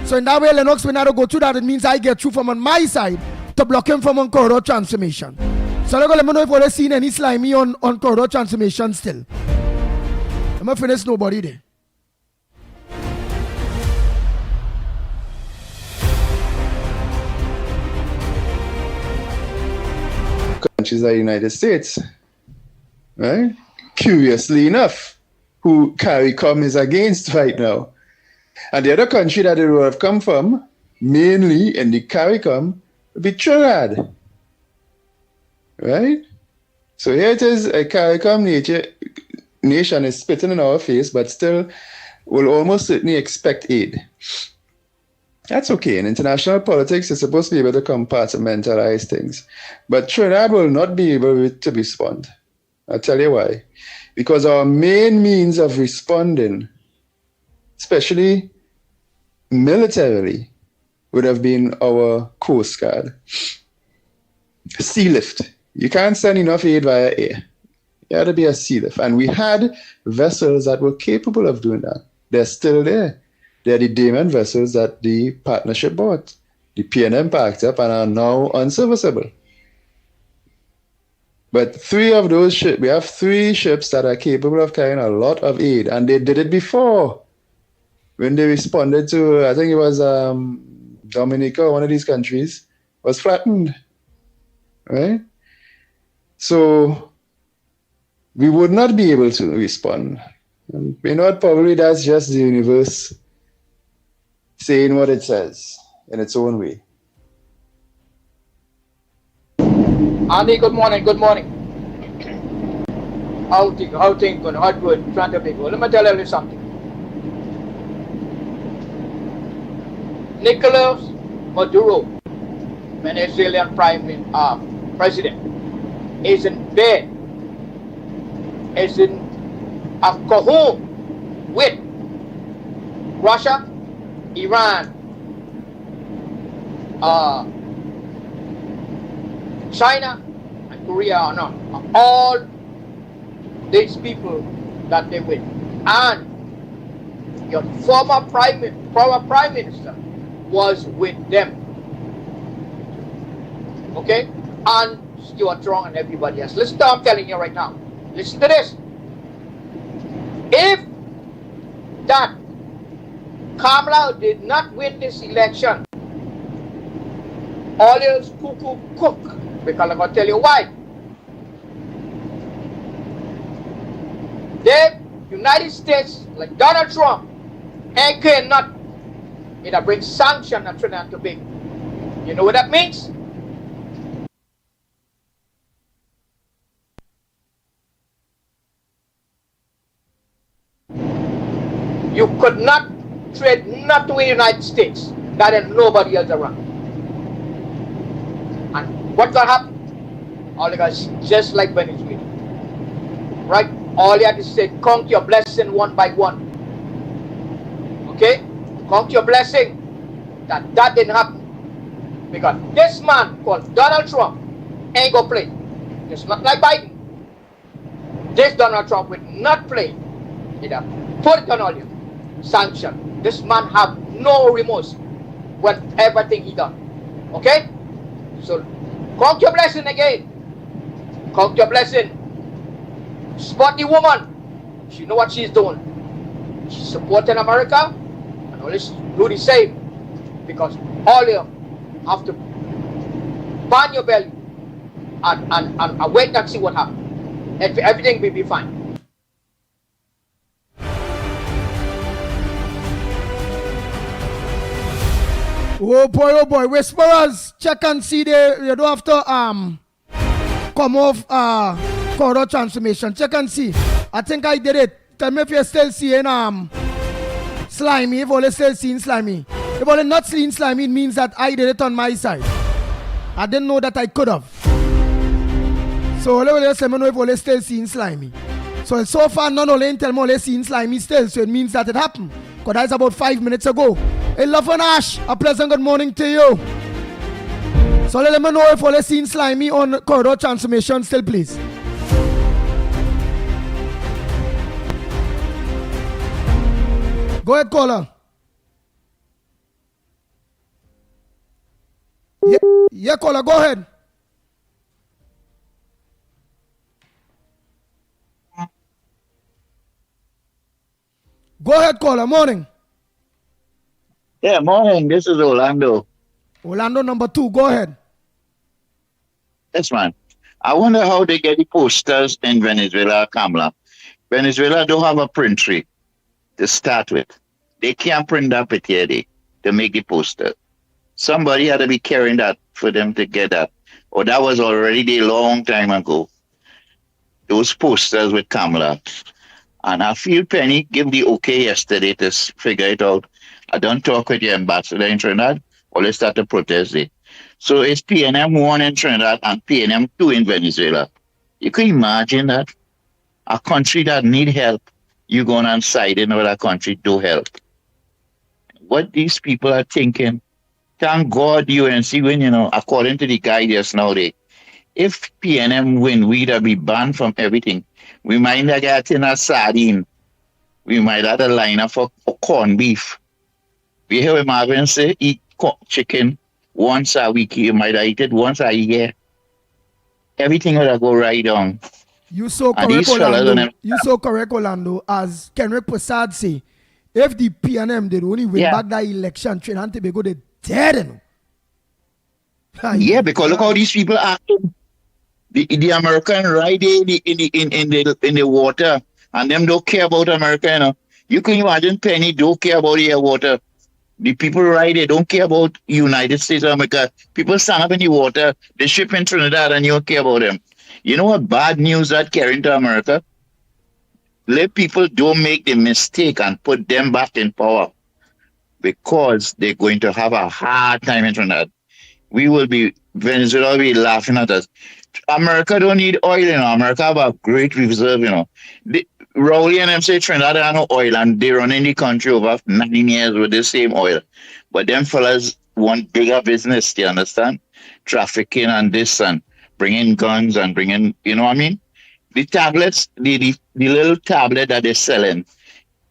So in that way, Lennox, when I go through that, it means I get through from on my side to block him from on corridor transformation. So let me know if you all have seen any Slimy on corridor transformation still. I'm going to finish nobody there. Countries like the United States, right? Curiously enough, who CARICOM is against right now. And the other country that it would have come from, mainly in the CARICOM, would be Trinidad, right? So here it is, a CARICOM nation is spitting in our face, but still will almost certainly expect aid. That's okay. In international politics, you're supposed to be able to compartmentalize things. But Trinidad will not be able to respond. I'll tell you why. Because our main means of responding, especially militarily, would have been our Coast Guard. Sea lift. You can't send enough aid via air. It had to be a sea lift. And we had vessels that were capable of doing that. They're still there. They're the Damon vessels that the partnership bought. The PNM packed up and are now unserviceable. But we have 3 ships that are capable of carrying a lot of aid, and they did it before. When they responded to, I think it was Dominica, one of these countries, was flattened, right? So we would not be able to respond. And you know what, probably that's just the universe saying what it says in its own way. Andy, good morning, good morning. How things going? How good? Trying to be good. Let me tell you something. Nicolas Maduro, Venezuelan president, is in bed, is in a cahoon with Russia, Iran, China, and Korea are not. All these people that they with. And your former prime minister was with them. Okay? And Stuart Strong and everybody else. Listen to what I'm telling you right now. Listen to this. If that Kamala did not win this election, all else cuckoo cook. Because I'm going to tell you why. The United States, like Donald Trump, ain't care not. It'll bring sanction on Trinidad and Tobago. You know what that means? You could not trade not with the United States. That ain't nobody else around. And what gonna happen? All the guys just like Venezuela. Right? All you have to say, count your blessing one by one. Okay? Count your blessing that didn't happen. Because this man called Donald Trump ain't gonna play. It's not like Biden. This Donald Trump will not play. Either put it on all you. Sanction. This man have no remorse with everything he done. Okay? So count your blessing again. Count your blessing. Spot the woman. She know what she's doing. She's supporting America, and always do the same. Because all you have to burn your belly and wait and see what happens. Everything will be fine. Oh boy, whisperers, check and see there. You don't have to come off corridor transformation. Check and see. I think I did it. Tell me if you're still seeing slimy. If you're still seeing slimy. If you're not seeing slimy, it means that I did it on my side. I didn't know that I could have. So let me know if you're still seeing slimy. So far none only tell me only seeing slimy still. So it means that it happened. Because that's about 5 minutes ago. Hey, Love and Ash, a pleasant good morning to you. So let me know if you're seeing slimy on corridor transformation still, please. Go ahead, caller. Yeah, caller, go ahead. Go ahead, caller. Morning. Yeah, morning. This is Orlando. Orlando number 2. Go ahead. Yes, man. I wonder how they get the posters in Venezuela, Kamala. Venezuela don't have a printery to start with. They can't print up it here to make the poster. Somebody had to be carrying that for them to get that. Or that was already a long time ago. Those posters with Kamala. And I feel Penny give the okay yesterday to figure it out. I don't talk with the ambassador in Trinidad, or let's start a protest day. So it's PNM 1 in Trinidad and PNM 2 in Venezuela. You can imagine that? A country that need help, you going on side in other country do help. What these people are thinking, thank God UNC win, according to the guy just now, if PNM win, we'd be banned from everything. We might not get in a sardine. We might have a line up for corned beef. We hear Marvin say, eat chicken once a week. You might eat it once a year. Everything will go right on. You so correct, Orlando. You so correct, Orlando. As Kenrick Prasad say, if the PNM did only win back that election, Trinidad and Tobago, they dead. Yeah, because look how these people acting. The American right in the water, and them don't care about America. You can imagine Penny don't care about the water. The people right there don't care about United States of America. People stand up in the water, they ship in Trinidad, and you don't care about them. You know what bad news that carrying to America? Let people don't make the mistake and put them back in power, because they're going to have a hard time in Trinidad. Venezuela will be laughing at us. America don't need oil, America have a great reserve, Rowley and them say Trinidad have no oil, and they run in the country over 9 years with the same oil. But them fellas want bigger business, do you understand? Trafficking and this and bringing guns and bringing, you know what I mean? The tablets, the little tablet that they're selling,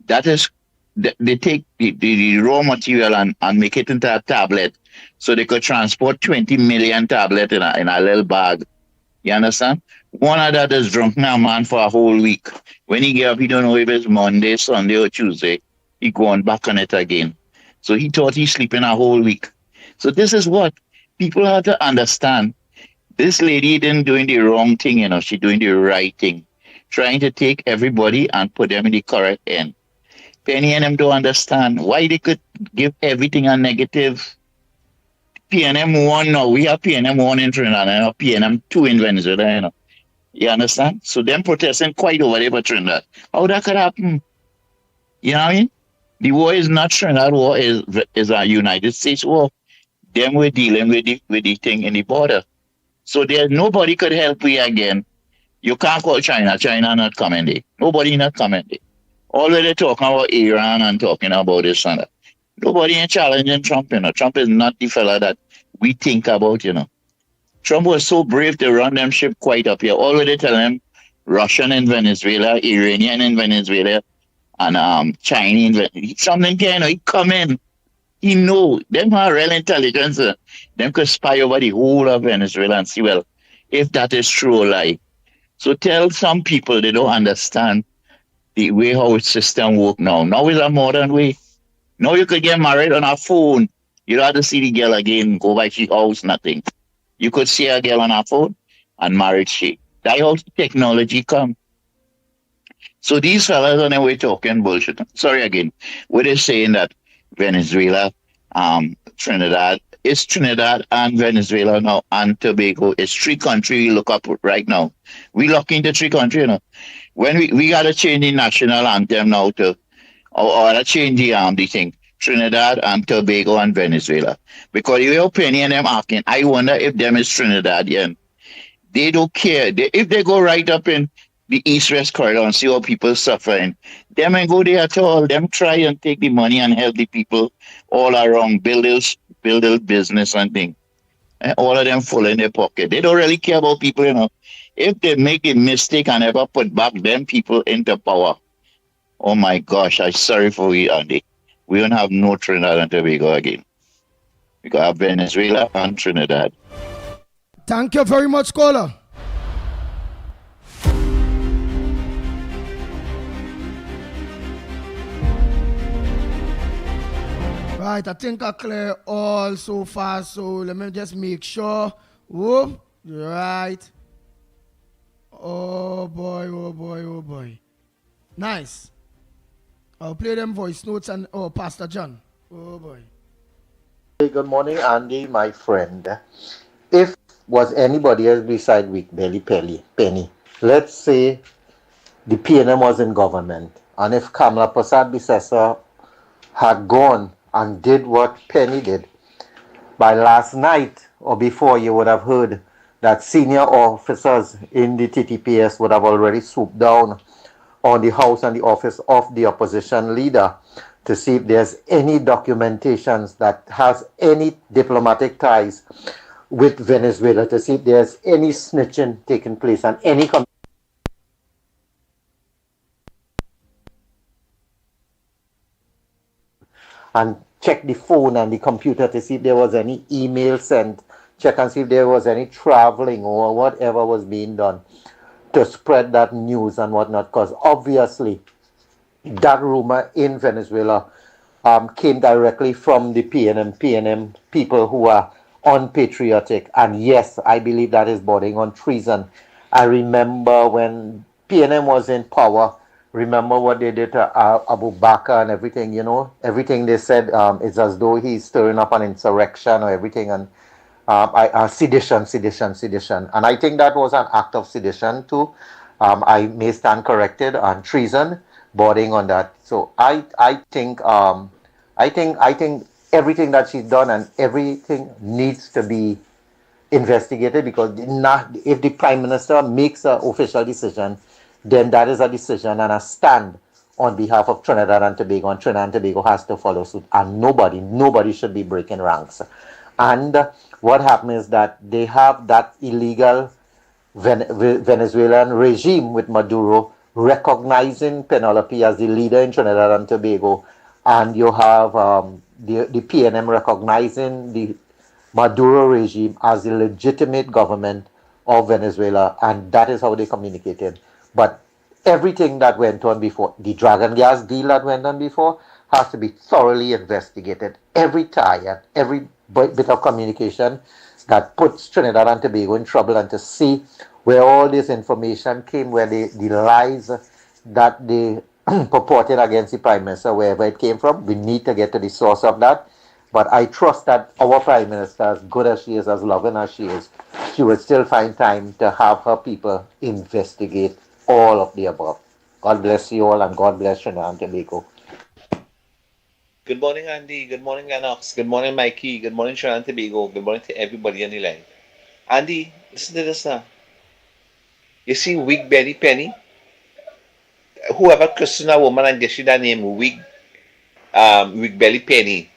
that is, they take the raw material and make it into a tablet so they could transport 20 million tablets in a little bag. You understand? One of that is drunk now, man, for a whole week. When he get up, he don't know if it's Monday, Sunday, or Tuesday. He going back on it again. So he thought he's sleeping a whole week. So this is what people have to understand. This lady didn't doing the wrong thing, she doing the right thing. Trying to take everybody and put them in the correct end. Penny and them don't understand why they could give everything a negative. PNM 1 now, we have PNM 1 in Trinidad and PNM 2 in Venezuela, You understand? So them protesting quite over there for Trinidad. How that could happen? You know what I mean? The war is not Trinidad war, is a United States war. Them we're dealing with the thing in the border. So nobody could help we again. You can't call China. China not coming there. Nobody not coming there. All they talking about Iran and talking about this and that. Nobody ain't challenging Trump, you know. Trump is not the fella that we think about, you know. Trump was so brave to run them ship quite up here. All they tell him Russian in Venezuela, Iranian in Venezuela, and Chinese. Something kind of he come in. He know them are real intelligence. Them could spy over the whole of Venezuela and see well if that is true or lie. So tell some people they don't understand the way how its system work now. Now is a modern way. Now you could get married on a phone. You don't have to see the girl again, go by she house, nothing. You could see a girl on her phone and married she. That how technology come. So these fellas on their way talking bullshit. Sorry again. What is saying that Venezuela, Trinidad, it's Trinidad and Venezuela now and Tobago. It's three countries we look up right now. We look into three countries, you know. When we gotta change the national anthem now to or change the thing. Trinidad and Tobago and Venezuela. Because your opinion them asking, I wonder if them is Trinidadian. They don't care. If they go right up in the east-west corridor and see how people suffering, them ain't go there at all. Them try and take the money and help the people all around, build a business and thing. And all of them full in their pocket. They don't really care about people, you know. If they make a mistake and ever put back them people into power, oh my gosh, I'm sorry for you, Andy. We don't have no Trinidad and Tobago again. We got Venezuela and Trinidad. Thank you very much, caller. Right, I think I clear all so far, so let me just make sure. Whoop, right. Oh boy, oh boy, oh boy. Nice. I'll play them voice notes and Pastor John. Oh boy. Hey, good morning, Andy, my friend. If was anybody else beside Weak Belly Penny, let's say the PNM was in government, and if Kamala Prasad Bisesa had gone and did what Penny did, by last night or before you would have heard that senior officers in the TTPS would have already swooped down on the house and the office of the opposition leader to see if there's any documentations that has any diplomatic ties with Venezuela, to see if there's any snitching taking place and any and check the phone and the computer to see if there was any email sent, check and see if there was any traveling or whatever was being done to spread that news and whatnot, because obviously that rumor in Venezuela came directly from the PNM people who are unpatriotic, and yes, I believe that is bordering on treason. I remember when PNM was in power, remember what they did to Abu Bakr and everything, you know, everything they said is as though he's stirring up an insurrection or everything, and sedition. And I think that was an act of sedition too. I may stand corrected on treason, bordering on that. So I think everything that she's done and everything needs to be investigated, because if the Prime Minister makes an official decision, then that is a decision and a stand on behalf of Trinidad and Tobago, and Trinidad and Tobago has to follow suit, and nobody should be breaking ranks. And what happened is that they have that illegal Venezuelan regime with Maduro recognizing Penelope as the leader in Trinidad and Tobago, and you have the PNM recognizing the Maduro regime as the legitimate government of Venezuela, and that is how they communicated. But everything that went on before, the dragon gas deal that went on before, has to be thoroughly investigated. Every tie and every bit of communication that puts Trinidad and Tobago in trouble, and to see where all this information came, where the lies that they purported against the Prime Minister, wherever it came from, we need to get to the source of that. But I trust that our Prime Minister, as good as she is, as loving as she is, she will still find time to have her people investigate all of the above. God bless you all, and God bless Trinidad and Tobago. Good morning, Andy. Good morning, Lennox. Good morning, Mikey. Good morning, Trinidad and Tobago. Good morning to everybody on the line. Andy, listen to this now. You see, Wig Belly Penny, whoever christened a woman and gave you that name, Wig Belly Penny,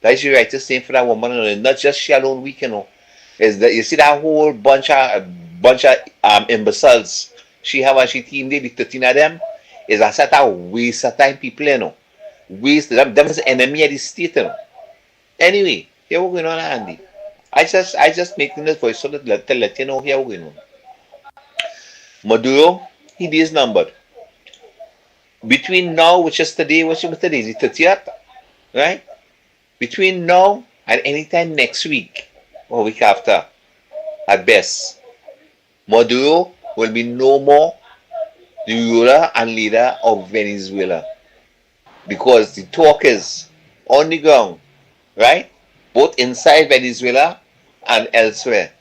that's the rightest name for that woman, and not just she alone weak, Is that you see that whole bunch of imbeciles she have and she team the 13 of them is a set of waste of time people, Waste them is the enemy of the state, Anyway, here we're going on, Andy. I just making this voice so that to let you know here we're going on. Maduro, he is numbered. Between now, which is today, which is today, the 30th, right? Between now and anytime next week or week after, at best, Maduro will be no more the ruler and leader of Venezuela. Because the talk is on the ground, right? Both inside Venezuela and elsewhere.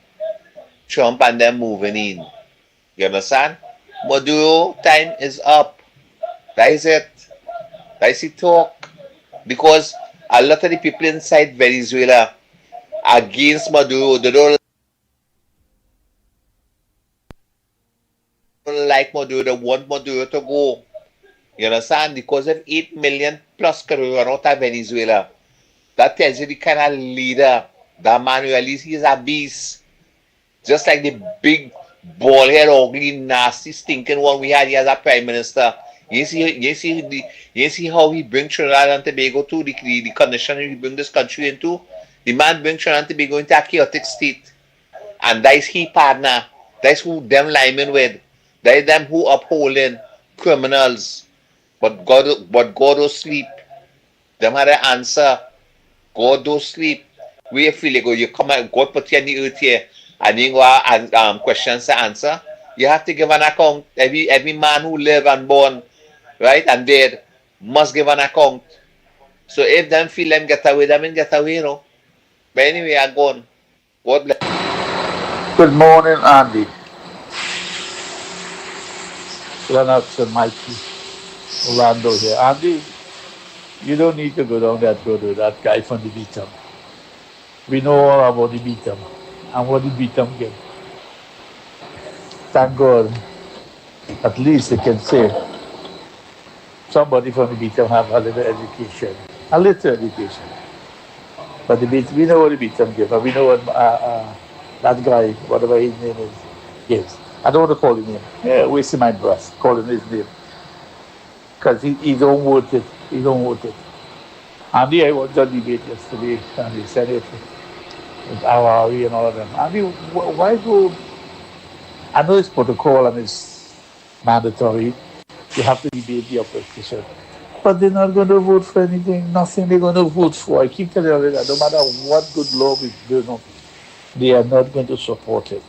Trump and them moving in. You understand? Maduro time is up. That is it. That is the talk. Because a lot of the people inside Venezuela are against Maduro. They don't like Maduro. They want Maduro to go. You understand? Because of 8 million plus could run out of Venezuela. That tells you the kind of leader that Manuel is. He's a beast. Just like the big, bald-head, ugly, nasty, stinking one we had here as a prime minister. You see how he brings Trinidad and Tobago to the condition he brings this country into? The man brings Trinidad and Tobago into a chaotic state. And that is his partner. That is who them liming with. That is them who upholding criminals. But God don't sleep. Them had an answer. God don't sleep. Where you feel like you come and God put you on the earth here and you go questions to answer. You have to give an account. Every man who live and born, right, and dead must give an account. So if them feel them get away, But anyway, I'm gone. God bless. Good morning, Andy. Lennox and Mickie. Orlando here. Andy, you don't need to go down that road with that guy from the beat-em. We know all about the beat-em and what the beat-em get. Thank God, at least they can say somebody from the beat-em have a little education. A little education. But the beat, we know what the beat-em give, and we know what that guy, whatever his name is, gives. I don't want to call his name. Yeah, wasting my breath calling his name. Because he don't want it. He don't want it. Andy, I watched that debate yesterday, and he said it with Awari and all of them. Andy, why go? I know it's protocol and it's mandatory. You have to debate the opposition. But they're not going to vote for anything, nothing they're going to vote for. I keep telling you that no matter what good law we do, they are not going to support it.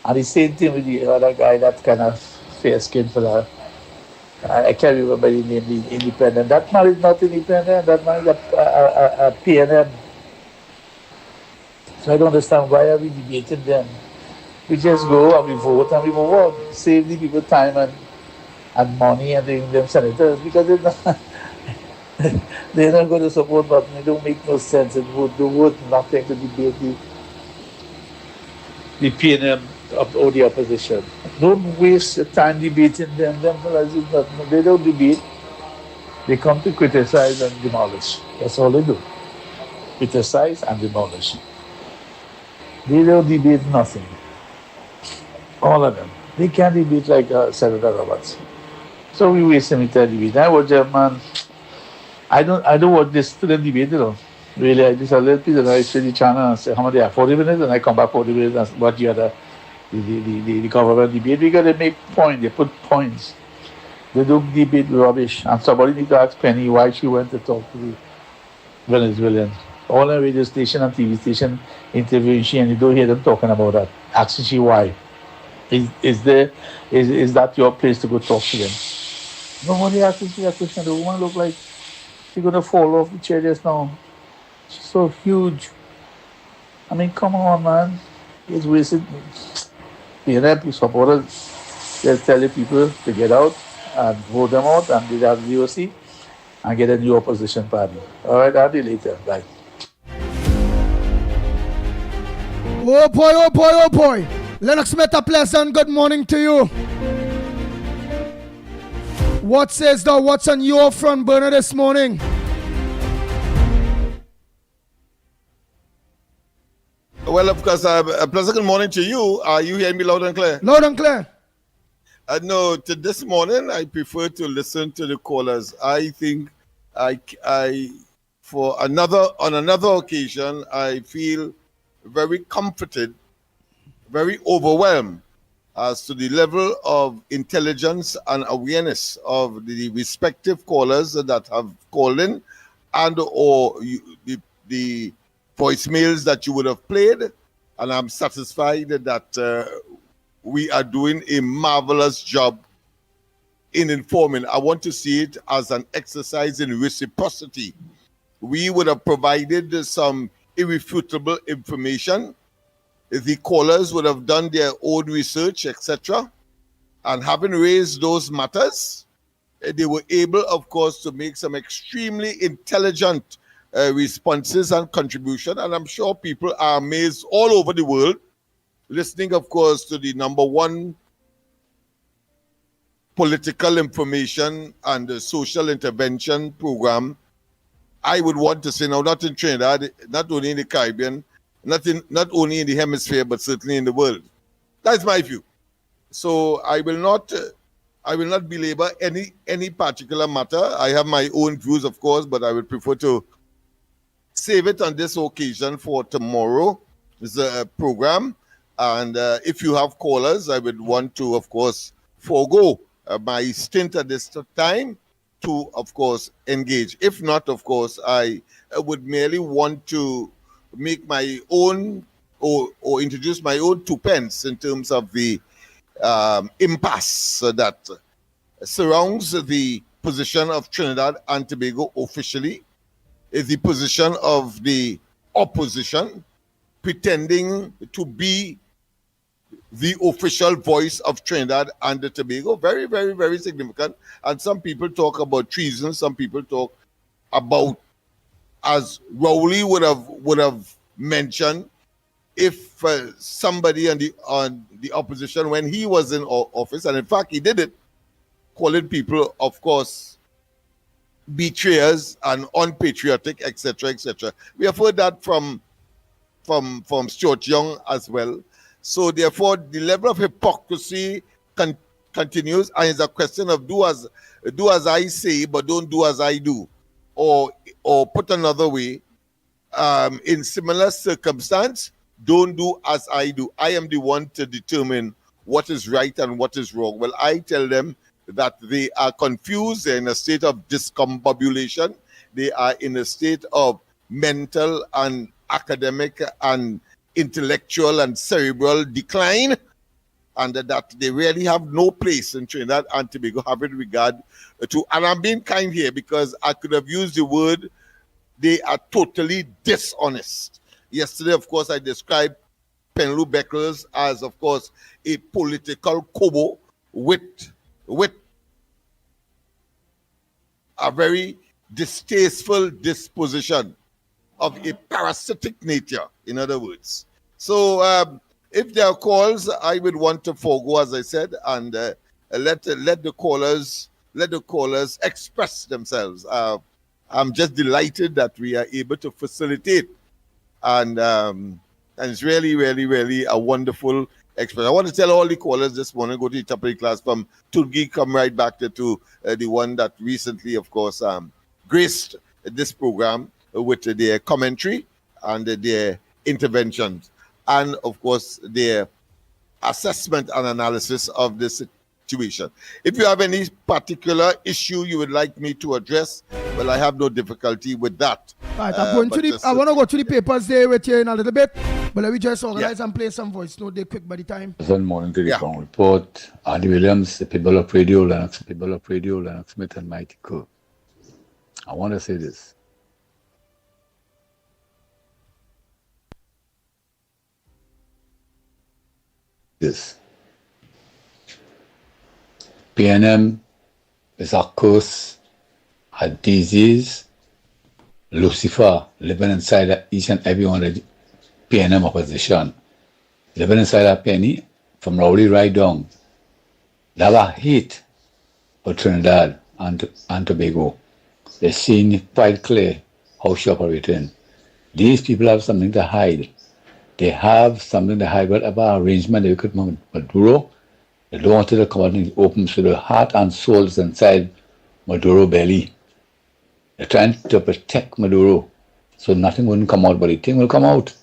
And the same thing with the other guy, that kind of fair skin for that. I can't remember the name, the independent. That man is not independent, that man is a PNM. So I don't understand why are we debating them. We just go and we vote and we move on. Save the people time and money and them senators because they're not going to support nothing. It don't make no sense. It would do nothing to debate the PNM or the opposition. Don't waste your time debating them. They don't debate. They come to criticize and demolish. That's all they do. Criticize and demolish. They don't debate nothing. All of them. They can't debate like Senator Roberts. So we waste them time debate. I watch them, man. I don't watch this student debate, Really, I just a little piece and I see the channel and say how much they have 40 minutes and I come back 40 minutes and watch the government debate because they make points, they put points. They don't debate rubbish. And somebody need to ask Penny why she went to talk to the Venezuelans. All the radio station and TV station interviewing she and you don't hear them talking about that. Asking she why. Is that your place to go talk to them? Nobody asks me that question. The woman look like she's gonna fall off the chair just now. She's so huge. I mean, come on, man. It's wasted. PNP supporters, they'll tell the people to get out and vote them out and they have the OC and get a new opposition party. All right, I'll be later. Bye. Oh boy, oh boy, oh boy. Lennox Smith, a pleasant good morning to you. What says thou? What's on your front burner this morning? Well, of course, a pleasant good morning to you. Are you hearing me loud and clear? Loud and clear. No, to this morning, I prefer to listen to the callers. I think on another occasion, I feel very comforted, very overwhelmed as to the level of intelligence and awareness of the respective callers that have called in and or the voicemails that you would have played. And I'm satisfied that we are doing a marvelous job in informing. I want to see it as an exercise in reciprocity. We would have provided some irrefutable information. The callers would have done their own research, etc. And having raised those matters, they were able, of course, to make some extremely intelligent responses and contribution. And I'm sure people are amazed all over the world, listening, of course, to the number one political information and the social intervention program. I would want to say now, not in Trinidad, not only in the Caribbean, not only in the hemisphere, but certainly in the world. That's my view. So I will not belabor any particular matter. I have my own views, of course, but I would prefer to save it on this occasion for tomorrow. It's a program. And if you have callers, I would want to, of course, forego my stint at this time to, of course, engage. If not, of course, I would merely want to make my own or introduce my own 2 pence in terms of the impasse that surrounds the position of Trinidad and Tobago officially, is the position of the opposition pretending to be the official voice of Trinidad and Tobago. Very, very, very significant. And some people talk about treason. Some people talk about, as Rowley would have mentioned, if somebody on the opposition, when he was in office, and in fact he did it, calling people, of course, betrayers and unpatriotic, etc., etc. We have heard that from Stuart Young as well. So therefore, the level of hypocrisy continues, and it's a question of do as I say, but don't do as I do, or put another way, in similar circumstance, don't do as I do. I am the one to determine what is right and what is wrong. Well, I tell them that they are confused, they're in a state of discombobulation, they are in a state of mental and academic and intellectual and cerebral decline, and that they really have no place in Trinidad and Tobago, having regard to, and I'm being kind here because I could have used the word, they are totally dishonest. Yesterday, of course, I described Penlu Beckles as, of course, a political kobo with a very distasteful disposition of a parasitic nature, in other words. So if there are calls, I would want to forego, as I said, and let the callers express themselves. I'm just delighted that we are able to facilitate, and it's really, really, really a wonderful experience. I want to tell all the callers this morning, go to the top of the class from Turkey, come right back to the one that recently, of course, graced this program with their commentary and their interventions, and of course their assessment and analysis of the situation. If you have any particular issue you would like me to address, well, I have no difficulty with that. Right, I want to go to the papers there with you in a little bit, but let me just organize and play some voice note there quick by the time. Good morning to the Ground Report. Andy Williams, the Pitbull of Radio, Lennox Smith, and Mickie Kerr. I want to say this. PNM is a curse, a disease. Lucifer living inside each and every one of the PNM opposition, living inside that penny from Rowley right down, they have a hate for Trinidad and Tobago. They're seeing it quite clear how she operating. These people have something to hide. They have something to hide. Whatever arrangement they could make Maduro, they don't want it to come out in the open, so the heart and soul is inside Maduro belly. They're trying to protect Maduro, so nothing wouldn't come out, but the thing will come out.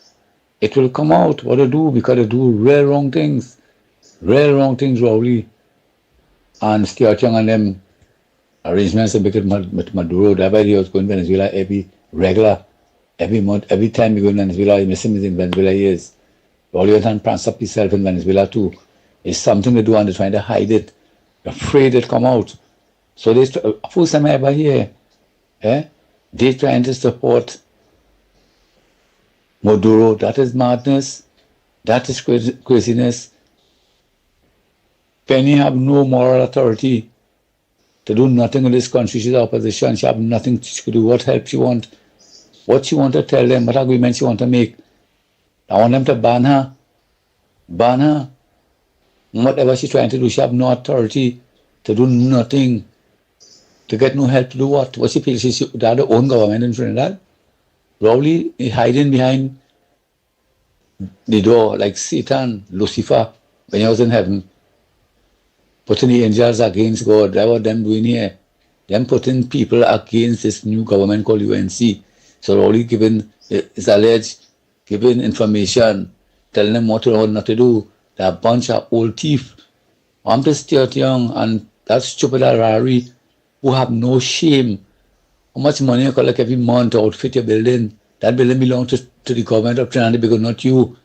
It will come out. What they do, because they do real wrong things. Real wrong things, Rowley. And Stuart Young and them arrangements with Maduro. That's why he was going to Venezuela every month, every time you go to Venezuela, you miss him in Venezuela years. All you can prance up yourself in Venezuela too. It's something to do and they're trying to hide it. They're afraid it come out. So they first time I ever hear, they're trying to support Maduro. That is madness. That is craziness. Penny have no moral authority to do nothing in this country. She's opposition. She have nothing she could do. What help she want? What she want to tell them? What agreement she want to make? I want them to ban her. Ban her. Whatever she's trying to do, she have no authority to do nothing. To get no help to do what? What she feels she's the own government in Trinidad? Rowley is hiding behind the door like Satan, Lucifer, when he was in heaven. Putting the angels against God. That's what them doing here. Them putting people against this new government called UNC. So Rowley is alleged, giving information, telling them what to do, what not to do. They're a bunch of old thief. I'm just still young and that stupid Harari who have no shame. How much money you collect every month to outfit your building? That building belongs to the government of Trinidad because not you.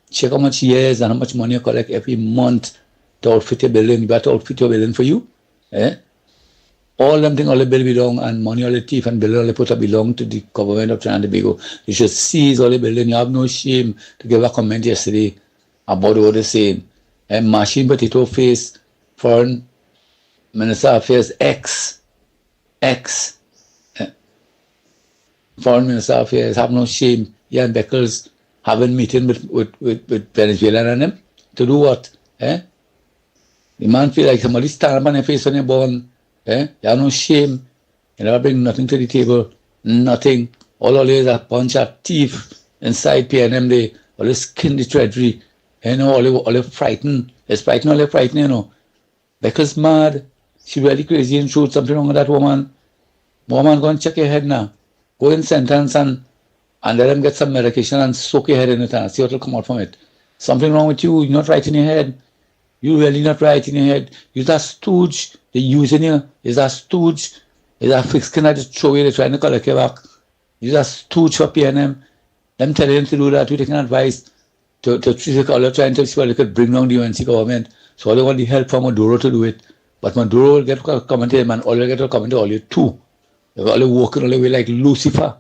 Check how much years and how much money you collect every month to outfit your building. You better outfit your building for you. All them things, all the bill belong and money, all the thief and building, all the put belong to the government of Trinidad and Tobago. You should seize all the building. You have no shame to give a comment yesterday about what they're saying. Machine potato face, foreign minister of affairs, foreign minister of affairs, have no shame. Ian Beckles having meeting with Venezuela and them to do what? The man feel like somebody stand up on their face when you're born. You have no shame. You never bring nothing to the table. Nothing. All is a bunch of thief inside PNM. They all skin the treasury. All frightened. It's frightened, all frightened, you know. Becca's mad. She really crazy and shoot something wrong with that woman. Woman, go and check your head now. Go in sentence and let them get some medication and soak your head in it and see what will come out from it. Something wrong with you. You're not right in your head. You're really not right in your head. You're that stooge. They're using you. You're that stooge. You're that fixing that just throw you. They're trying to collect you back. You're that stooge for PNM. Them telling them to do that. You're taking advice to trying to see what they could bring down the UNC government. So they want the help from Maduro to do it. But Maduro will get comment to him and all will get a comment to all you too. They're all walking all the way like Lucifer.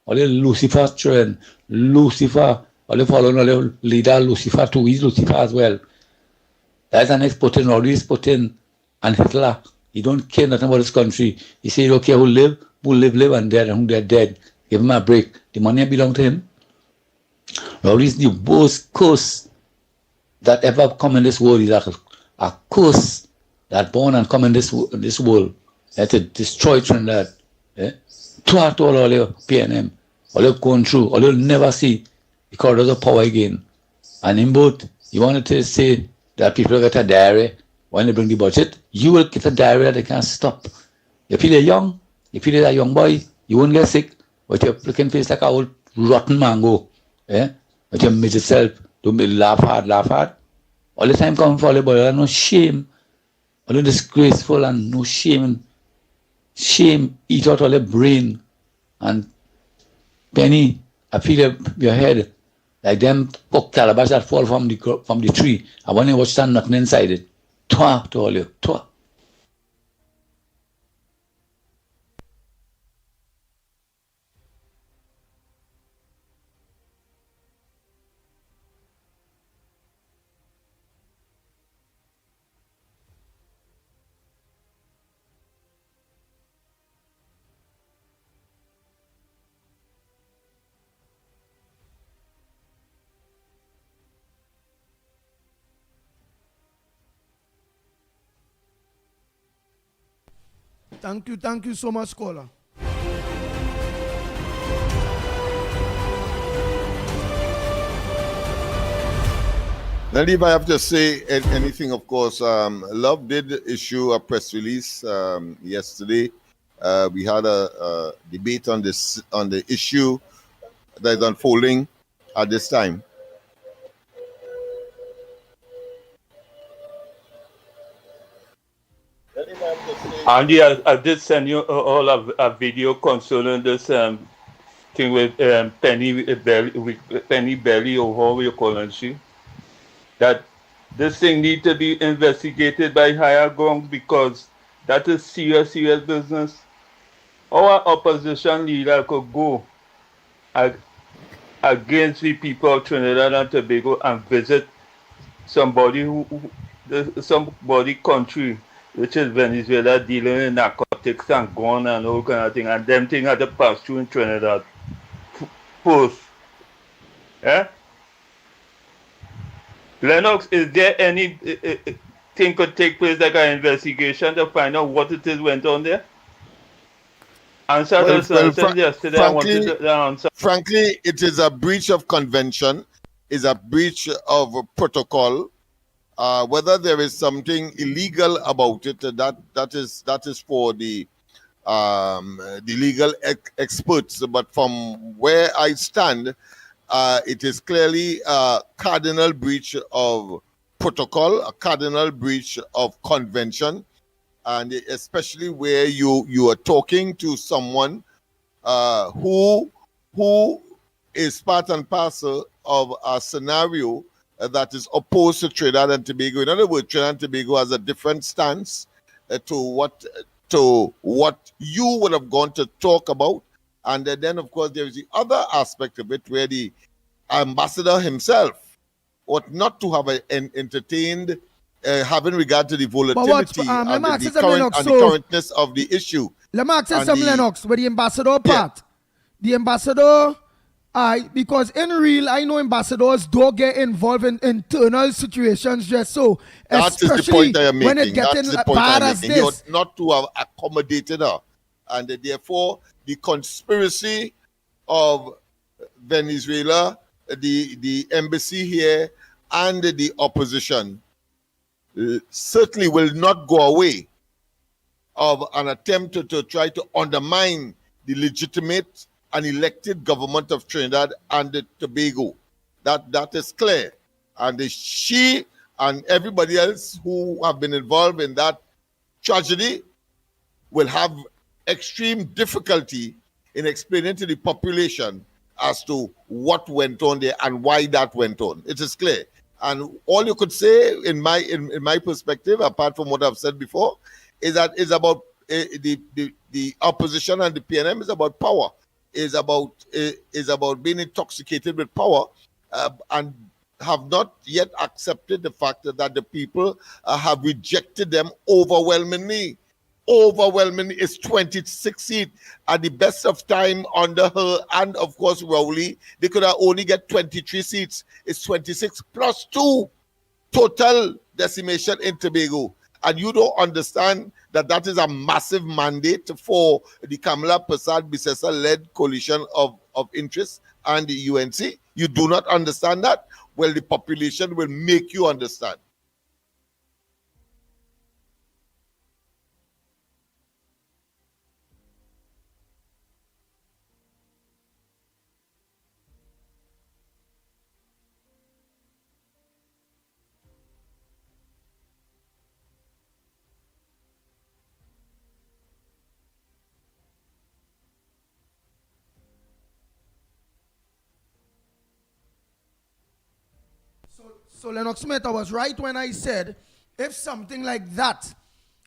All the Lucifer children. Lucifer. All the following all the leader Lucifer too. He's Lucifer as well. That's an ex-Putin, Rowley's Putin and Hitler. He don't care nothing about his country. He say he don't care who live, and dead, and who they're dead. Give him a break. The money belong to him. Rowley's the worst curse that ever come in this world. Is a curse that born and come in this world. That to destroy Trinidad. Throughout all your PNM. All you're going through. All you'll never see the corridors of power again. And in both, you wanted to say that people get a diarrhea when they bring the budget, you will get a diarrhea that they can't stop. You feel you're young, you feel you're a young boy, you won't get sick, but you're looking face like a old rotten mango. But you made yourself to laugh hard. All the time coming for all the boy, no shame. All the disgraceful and no shame. Shame eat out all the brain. And Penny, I feel your head like them cooked calabash that fall from the tree. And when you watch that, nothing inside it. Twa to all you. Twa. Thank you so much, caller. Then if I have to say anything, of course, Love did issue a press release yesterday. We had a debate on the issue that is unfolding at this time. Andy, I did send you all a video concerning this thing with Penny Belly, or how you call it, she. That this thing need to be investigated by higher ground, because that is serious business. Our opposition leader could go against the people of Trinidad and Tobago and visit somebody somebody country, which is Venezuela, dealing in narcotics and gun and all kind of thing, and them thing had to pass through in Trinidad first. Eh? Lennox, is there any thing could take place, like an investigation to find out what it is went on there? Answer this yesterday. I wanted the answer. Frankly, it is a breach of convention, is a breach of protocol. Whether there is something illegal about it, that is for the legal experts. But from where I stand, it is clearly a cardinal breach of protocol, a cardinal breach of convention, and especially where you are talking to someone who is part and parcel of a scenario that is opposed to Trinidad and Tobago. In other words, Trinidad and Tobago has a different stance to what you would have gone to talk about. And then, of course, there is the other aspect of it where the ambassador himself ought not to have entertained having regard to the volatility and the currentness of the issue. Let me ask you some, Lennox, with the ambassador part. The ambassador, because in real, I know ambassadors don't get involved in internal situations just so. That is the point I am making. When it gets bad as this. He ought not to have accommodated her. And therefore, the conspiracy of Venezuela, the embassy here, and the opposition certainly will not go away of an attempt to try to undermine the legitimate and elected government of Trinidad and Tobago. That is clear. And she and everybody else who have been involved in that tragedy will have extreme difficulty in explaining to the population as to what went on there and why that went on. It is clear. And all you could say, in my perspective, apart from what I've said before, is that it's about the opposition and the PNM is about power, is about being intoxicated with power, and have not yet accepted the fact that the people have rejected them overwhelmingly. Overwhelmingly, is 26 seats. At the best of time under her and, of course, Rowley, they could have only get 23 seats. It's 26 plus 2 total decimation in Tobago. And you don't understand that is a massive mandate for the Kamala Persad-Bissessa-led coalition of interests and the UNC. You do not understand that? Well, the population will make you understand. So Lennox Smith, I was right when I said, if something like that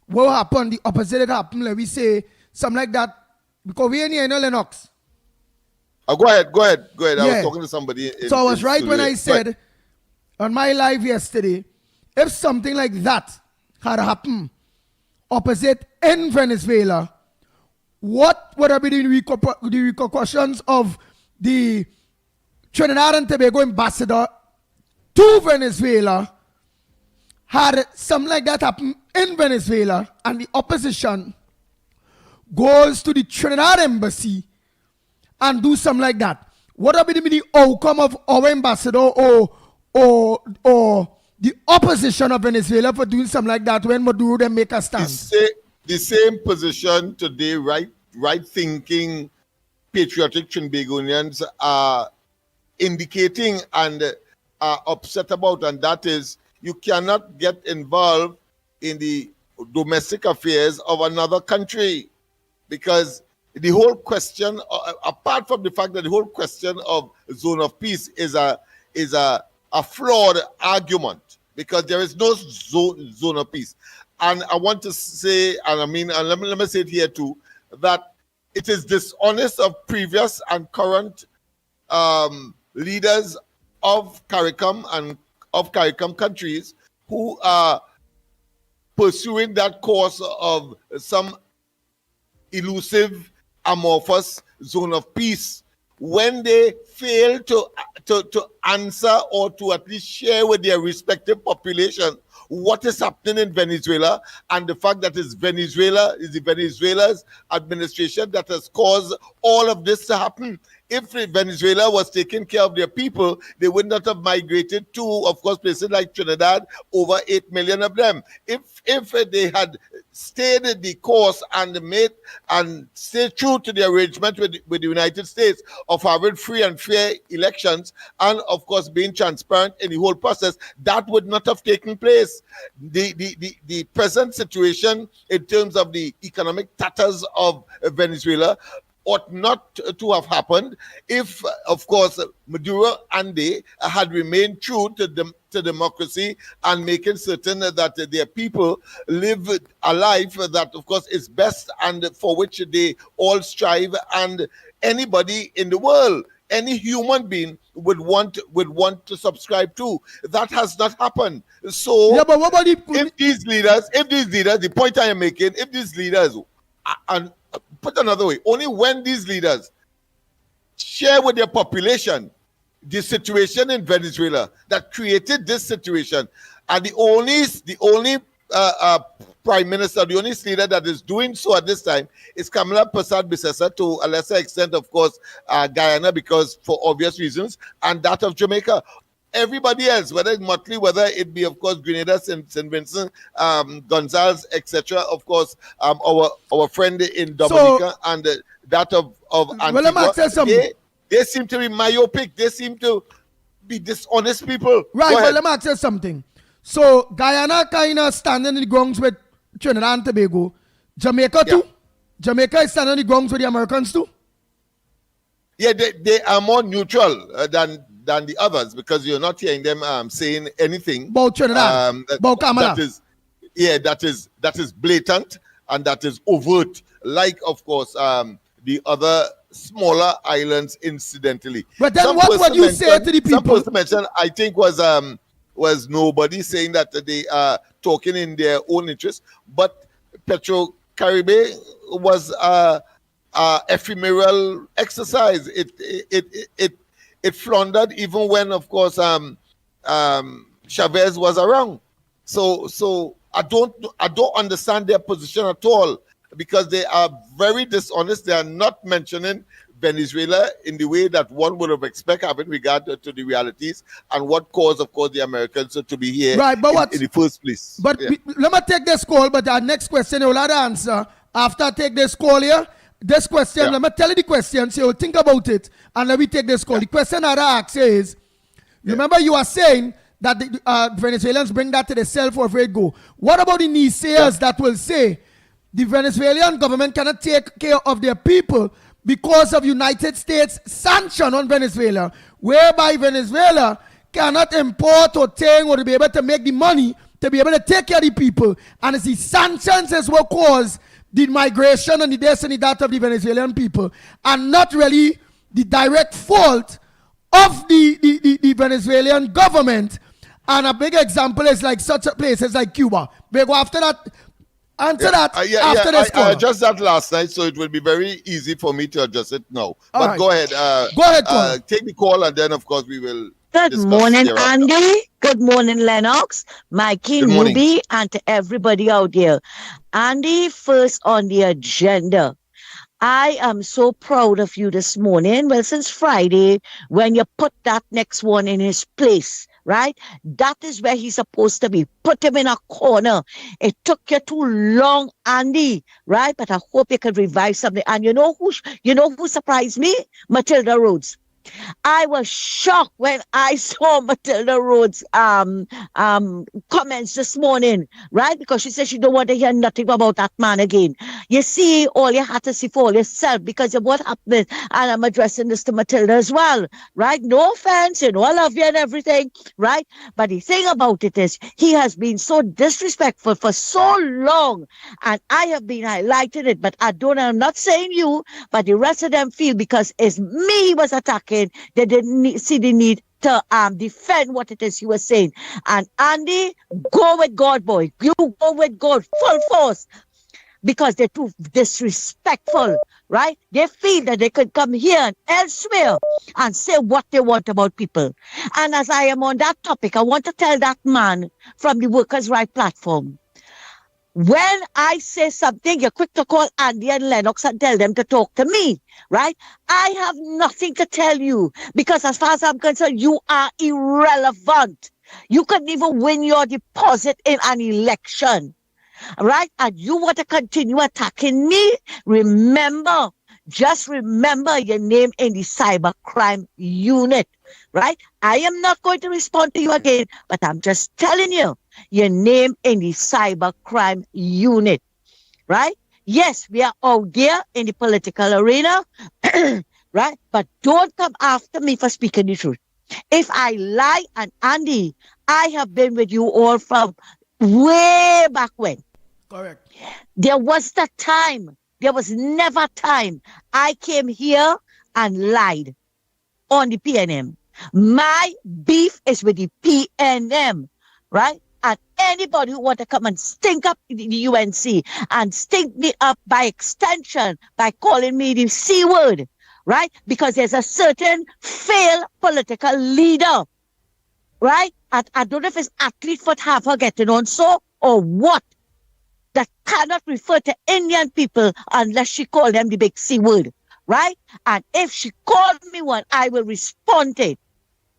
will happen, the opposite happen, let me say, something like that, because we ain't here, no, Lennox. Go ahead. Yeah. I was talking to somebody. So I was right when I said on my live yesterday, if something like that had happened opposite in Venezuela, what would have been the repercussions of the Trinidad and Tobago ambassador to Venezuela had something like that happen in Venezuela and the opposition goes to the Trinidad embassy and do something like that, what will be the outcome of our ambassador or the opposition of Venezuela for doing something like that when Maduro then make a stand? The same position today, right thinking patriotic Trinbagonians are indicating and are upset about, and that is you cannot get involved in the domestic affairs of another country, because the whole question, apart from the fact that the whole question of zone of peace is a flawed argument, because there is no zone of peace. And I want to say, and let me say it here too, that it is dishonest of previous and current leaders of CARICOM and of CARICOM countries who are pursuing that course of some elusive, amorphous zone of peace, when they fail to answer or to at least share with their respective population what is happening in Venezuela, and the fact that it's Venezuela's administration that has caused all of this to happen. If Venezuela was taking care of their people, they would not have migrated to, of course, places like Trinidad, over 8 million of them. If they had stayed the course and stayed true to the arrangement with the United States of having free and fair elections and, of course, being transparent in the whole process, that would not have taken place. The present situation in terms of the economic tatters of Venezuela ought not to have happened if, of course, Maduro and they had remained true to democracy and making certain that their people live a life that, of course, is best and for which they all strive, and anybody in the world, any human being would want to subscribe to. That has not happened. So yeah, but what about if these leaders, the point I am making, if these leaders, and put another way, only when these leaders share with their population the situation in Venezuela that created this situation, and the only prime minister, the only leader that is doing so at this time is Kamala Persad-Bissessar, to a lesser extent, of course, Guyana, because for obvious reasons, and that of Jamaica. Everybody else, whether it's Motley, whether it be, of course, Grenada, St. Vincent, Gonzales, etc., of course, our friend in Dominica, and that of Antigua, they seem to be myopic. They seem to be dishonest people. Right, but let me ask you something. So, Guyana kind of standing in the grounds with Trinidad and Tobago. Jamaica too? Jamaica is standing in the grounds with the Americans too? Yeah, they are more neutral than the others, because you're not hearing them saying anything about Trinidad, about Kamala. That is blatant and that is overt, like, of course, the other smaller islands incidentally. But then what would you say to the people? Some person mentioned, I think, was nobody saying that they are talking in their own interest, but Petro Caribe was a ephemeral exercise. It floundered even when, of course, Chavez was around. So I don't understand their position at all, because they are very dishonest. They are not mentioning Venezuela in the way that one would have expected, having regard to the realities and what caused, of course, the Americans to be here, right, but in the first place. But let me take this call, but our next question, you'll have to answer after I take this call here. This question, let me tell you the question, so you'll think about it, and let me take this call. The question I ask is, remember you are saying that the Venezuelans bring that to the cell for a go. What about the naysayers that will say the Venezuelan government cannot take care of their people because of United States sanction on Venezuela, whereby Venezuela cannot import or take or to be able to make the money to be able to take care of the people, and it's the sanctions as what cause the migration and the destiny that of the Venezuelan people, and not really the direct fault of the Venezuelan government. And a big example is like such a places like Cuba. We go after that. Answer that after this call. I adjusted that last night, so it will be very easy for me to adjust it now. All but right. go ahead. Go ahead, take the call, and then, of course, we will. Good morning, Andy. Good morning, Lennox, Mikey, Good morning. Newbie, and to everybody out there. Andy, first on the agenda I am so proud of you this morning. Well, since Friday, when you put that next one in his place, right? That is where he's supposed to be. Put him in a corner. It took you too long, Andy, right? But I hope you can revive something. And you know who surprised me? Matilda Rhodes. I was shocked when I saw Matilda Rhodes' comments this morning, right? Because she said she don't want to hear nothing about that man again. You see, all you have to see for yourself because of what happened. And I'm addressing this to Matilda as well, right? No offense, I love you and everything, right? But the thing about it is, he has been so disrespectful for so long, and I have been highlighting it, but I'm not saying you, but the rest of them feel because it's me he was attacking, they didn't see the need to defend what it is he was saying. And Andy, go with God, boy. You go with God full force because they're too disrespectful, right? They feel that they could come here and elsewhere and say what they want about people. And as I am on that topic, I want to tell that man from the Workers' Right platform, when I say something, you're quick to call Andy and Lennox and tell them to talk to me, right? I have nothing to tell you because as far as I'm concerned, you are irrelevant. You couldn't even win your deposit in an election, right? And you want to continue attacking me? Just remember your name in the cybercrime unit, right? I am not going to respond to you again, but I'm just telling you, your name in the cybercrime unit, right? Yes, we are out there in the political arena, right? But don't come after me for speaking the truth. If I lie, and Andy, I have been with you all from way back when. Correct. There was the time. There was never time I came here and lied on the PNM. My beef is with the PNM, right? And anybody who want to come and stink up the UNC and stink me up by extension by calling me the C word, right? Because there's a certain failed political leader, right? I don't know if it's athlete foot half her getting on so or what, that cannot refer to Indian people unless she call them the big C word, right? And if she called me one, I will respond to it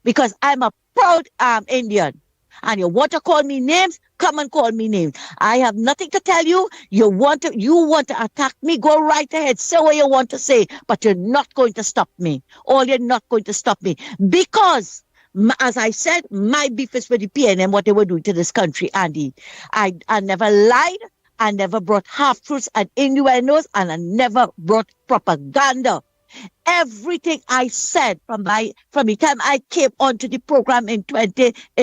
because I'm a proud Indian. And you want to call me names, come and call me names. I have nothing to tell you. You want to attack me, go right ahead. Say what you want to say, but you're not going to stop me. Or you're not going to stop me. Because, as I said, my beef is with the PNM, what they were doing to this country, Andy. I never lied. I never brought half-truths and innuendos, and I never brought propaganda. Everything I said from the time I came onto the program in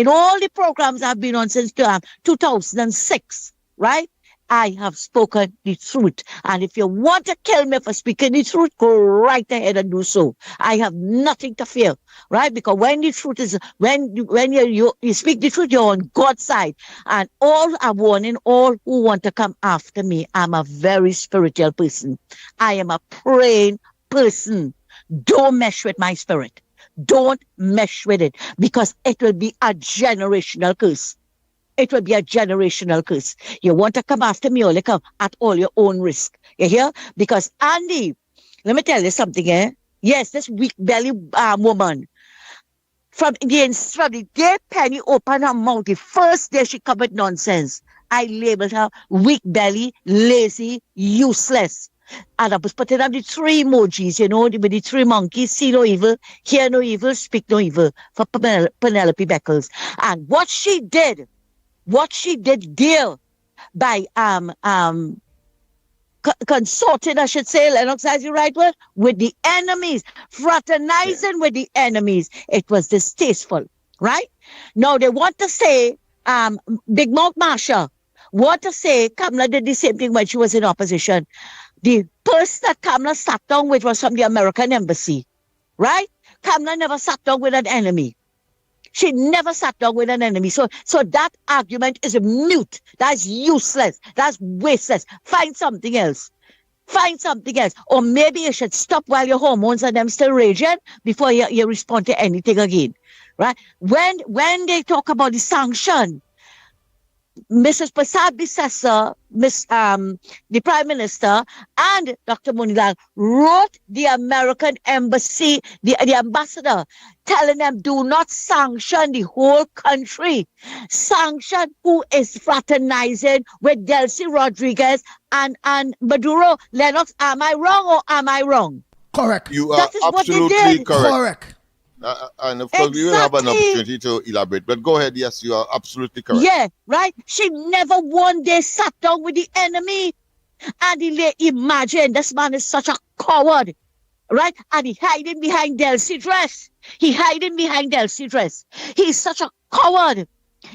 all the programs I've been on since 2006, right? I have spoken the truth. And if you want to kill me for speaking the truth, go right ahead and do so. I have nothing to fear, right? Because when the truth is, when you speak the truth, you're on God's side. And all I'm warning all who want to come after me, I'm a very spiritual person. I am a praying person. Don't mesh with my spirit. Don't mesh with it because it will be a generational curse. It will be a generational curse. You want to come after me, only come at all your own risk. You hear? Because Andy, let me tell you something, eh? Yes, this weak belly woman, from the day Penny opened her mouth, the first day she covered nonsense, I labeled her weak belly, lazy, useless. And I was putting up the three emojis, with the three monkeys, see no evil, hear no evil, speak no evil, for Penelope Beckles. And what she did there by consorting, I should say, Lennox has the right word, with the enemies, fraternizing with the enemies. It was distasteful, right? Now they want to say, Big Mouth Marsha, want to say Kamala did the same thing when she was in opposition. The person that Kamala sat down with was from the American embassy, right? Kamala never sat down with an enemy. She never sat down with an enemy. So that argument is mute. That's useless. That's wasteless. Find something else. Find something else. Or maybe you should stop while your hormones are them still raging before you respond to anything again, right? When they talk about the sanction, Mrs. Prasad Bisasa, the Prime Minister, and Dr. Munilal wrote the American embassy, the ambassador, telling them do not sanction the whole country. Sanction who is fraternizing with Delcy Rodriguez and Maduro. Lennox, am I wrong or am I wrong? Correct. You are That is what they absolutely did. correct. And of course, we will have an Exactly. opportunity to elaborate. But go ahead. Yes, you are absolutely correct. Yeah, right? She never one day sat down with the enemy. And imagine this man is such a coward, right? And he hiding behind Delcy dress. He's such a coward.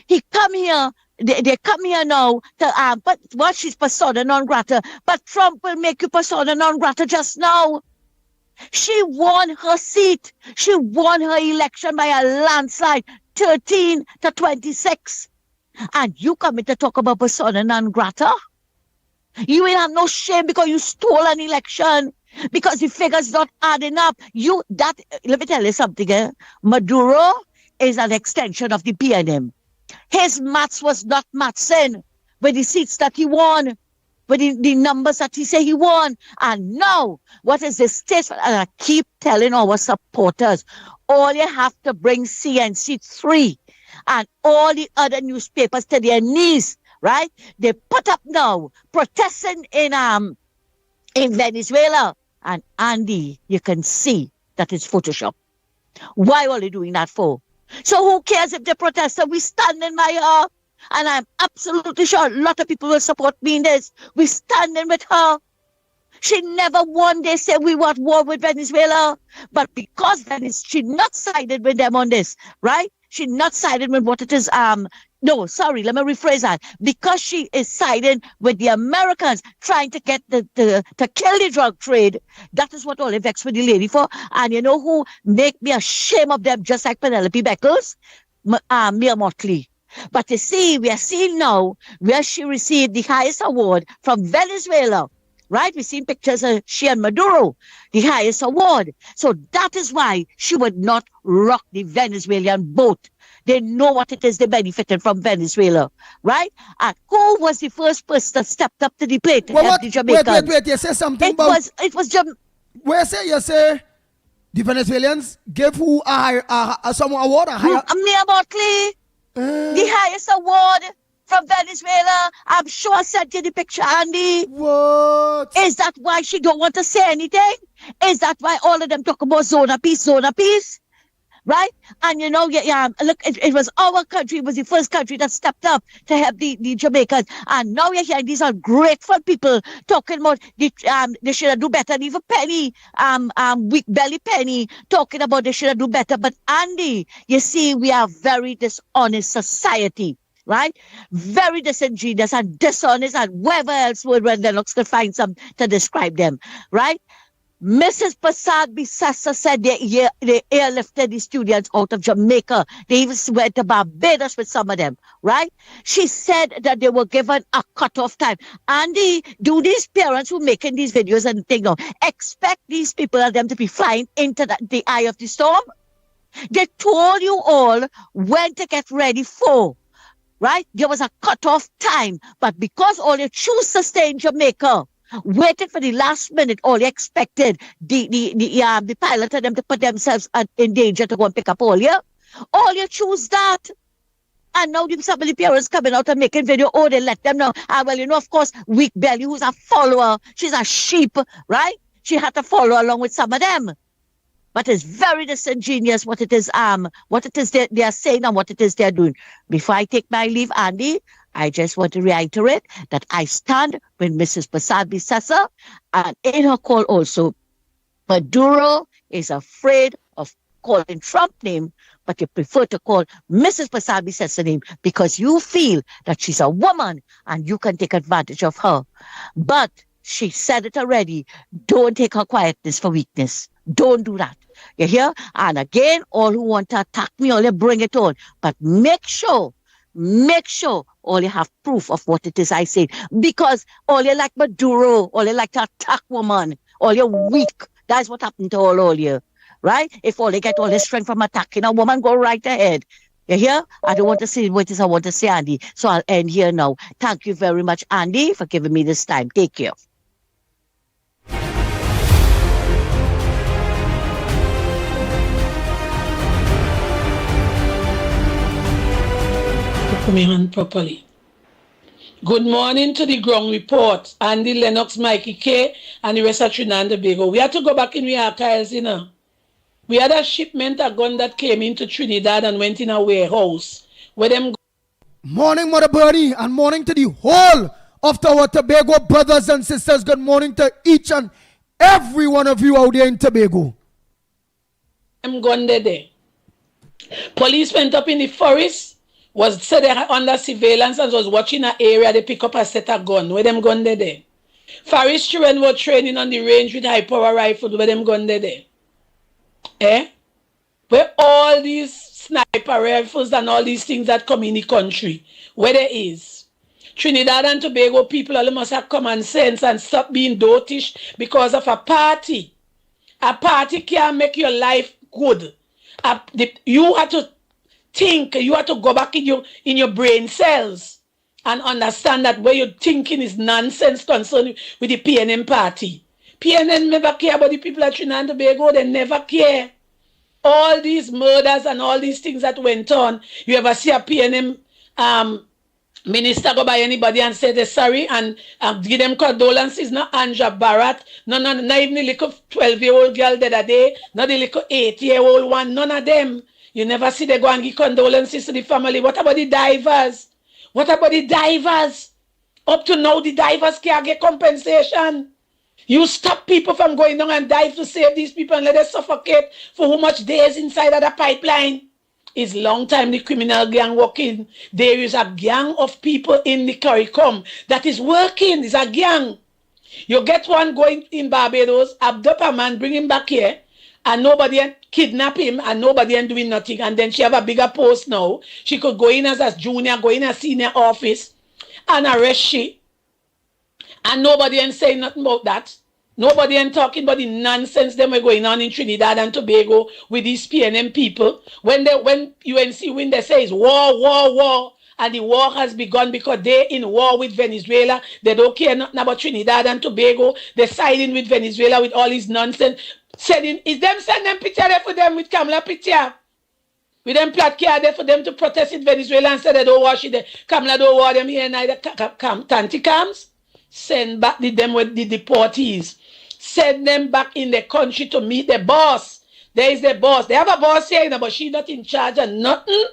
He come here. They come here now to but what she's persona non grata. But Trump will make you persona non grata just now. She won her seat. She won her election by a landslide, 13-26. And you come in to talk about persona non grata? You ain't have no shame because you stole an election, because the figures not adding up. Let me tell you something. Maduro is an extension of the PNM. His maths was not mathsing with the seats that he won, with the numbers that he said he won. And now, what is the state? And I keep telling our supporters, all you have to bring CNC3 and all the other newspapers to their knees, right? They put up now protesting in Venezuela. And Andy, you can see that it's Photoshop. Why are they doing that for? So who cares if they protest? We standing by her. And I'm absolutely sure a lot of people will support me in this. We're standing with her. She never one day said we want war with Venezuela. But because she not sided with them on this, right? She not sided with what it is. No, sorry, let me rephrase that. Because she is siding with the Americans trying to get to kill the drug trade. That is what all vexed with the lady for. And you know who make me ashamed of them, just like Penelope Beckles? Mia Motley. But you see, we are seeing now where she received the highest award from Venezuela, right? We've seen pictures of she and Maduro, the highest award. So that is why she would not rock the Venezuelan boat. They know what it is they benefited from Venezuela, right? And who was the first person that stepped up to the plate to help the Jamaicans? Wait, you say something about... It was Where you say the Venezuelans gave who some award? Mia Motley. The highest award from Venezuela. I'm sure I sent you the picture, Andy. What? Is that why she don't want to say anything? Is that why all of them talk about zona peace? Right? And you know, look, it was our country, it was the first country that stepped up to help the Jamaicans. And now you're hearing these are grateful people talking about they should do better. And even Penny, weak belly Penny, talking about they should do better. But Andy, you see, we are a very dishonest society. Right? Very disingenuous and dishonest, and whoever else would when Lennox could find some to describe them. Right? Mrs. Prasad Bisasa said they airlifted the students out of Jamaica. They even went to Barbados with some of them, right? She said that they were given a cutoff time. Andy, do these parents who making these videos and things now expect these people and them to be flying into the eye of the storm? They told you all when to get ready for, right? There was a cutoff time, but because all you choose to stay in Jamaica, waited for the last minute, all you expected the pilot and them to put themselves in danger to go and pick up all you. All you choose that. And now some of the parents coming out and making video, they let them know. Well, you know, of course, Weak Belly, who's a follower, she's a sheep, right? She had to follow along with some of them. But it's very disingenuous what it is they are saying and what it is they're doing. Before I take my leave, Andy, I just want to reiterate that I stand with Mrs. Prasad Bisasa, and in her call also, Maduro is afraid of calling Trump name, but you prefer to call Mrs. Prasad Bisasa name because you feel that she's a woman and you can take advantage of her. But she said it already. Don't take her quietness for weakness. Don't do that. You hear? And again, all who want to attack me, all you bring it on. But make sure all you have proof of what it is I say. Because all you like Maduro, all you like to attack woman, all you weak. That's what happened to all you. Right? If all they get all the strength from attacking a woman, go right ahead. You hear? I don't want to say what is I want to say, Andy. So I'll end here now. Thank you very much, Andy, for giving me this time. Take care. Put my hand properly. Good morning to the ground report. Andy, Lennox, Mickie K, and the rest of Trinidad and Tobago. We had to go back in the archives, you know. We had a shipment of gun that came into Trinidad and went in a warehouse. Where them Morning, Mother Bernie, and morning to the whole of our Tobago brothers and sisters. Good morning to each and every one of you out there in Tobago. them gun there. Police went up in the forest. Said they were under surveillance and was watching an area. They pick up a set of gun. Where them gun there? Forest children were training on the range with high power rifles. Where them gun there? Eh? Where all these sniper rifles and all these things that come in the country, where there is. Trinidad and Tobago people all must have common sense and stop being dotish because of a party. A party can't make your life good. You have to think, you have to go back in your brain cells and understand that what you're thinking is nonsense concerning with the PNM party. PNM never care about the people at Trinidad and Tobago. They never care. All these murders and all these things that went on, you ever see a PNM minister go by anybody and say they're sorry and give them condolences? Not Anja Barrett, not even the little 12-year-old girl the other day, not the little 8-year-old one, none of them. You never see they go and give condolences to the family. What about the divers? What about the divers? Up to now, the divers can't get compensation. You stop people from going down and dive to save these people and let them suffocate for how much days inside of the pipeline. It's long time the criminal gang working. There is a gang of people in the CARICOM that is working. It's a gang. You get one going in Barbados, abduct a man, bring him back here, and nobody kidnap him, and nobody ain't doing nothing. And then she have a bigger post now. She could go in as a junior, go in a senior office, and arrest she. And nobody ain't saying nothing about that. Nobody ain't talking about the nonsense that we're going on in Trinidad and Tobago with these PNM people. When UNC win, they say it's war, war, war. And the war has begun because they're in war with Venezuela. They don't care nothing about Trinidad and Tobago. They're siding with Venezuela with all this nonsense. Is them send them picture there for them with Kamala picture? With them plot care there for them to protest in Venezuela and say they don't wash it. Kamala don't want them here neither. Tanti comes. Send back them with the deportees. Send them back in the country to meet the boss. There is the boss. They have a boss here, but she's not in charge of nothing.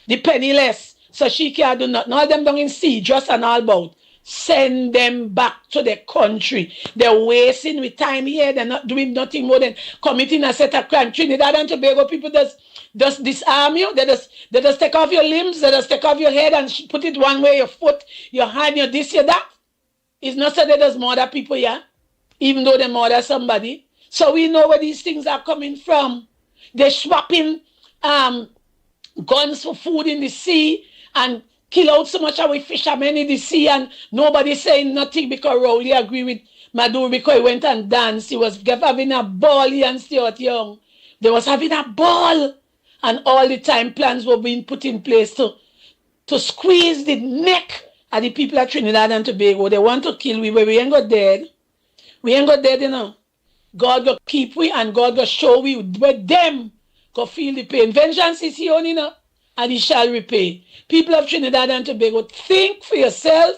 The penniless. So she can't do nothing. All them down in sea, just and all about. Send them back to the country. They're wasting with time here. They're not doing nothing more than committing a set of crime. Trinidad and Tobago people just disarm you. They just take off your limbs. They just take off your head and put it one way, your foot, your hand, your this, your that. It's not so they just murder people, yeah? Even though they murder somebody. So we know where these things are coming from. They're swapping guns for food in the sea and kill out so much of we fishermen in the sea, and nobody saying nothing because Rowley agree with Maduro because he went and danced. He was having a ball, he and Stuart Young. They was having a ball. And all the time plans were being put in place to squeeze the neck of the people of Trinidad and Tobago. They want to kill we, but we ain't got dead. We ain't got dead, you know. God go keep we and God go show we where them go feel the pain. Vengeance is here, you know, and he shall repay. People of Trinidad and Tobago, think for yourself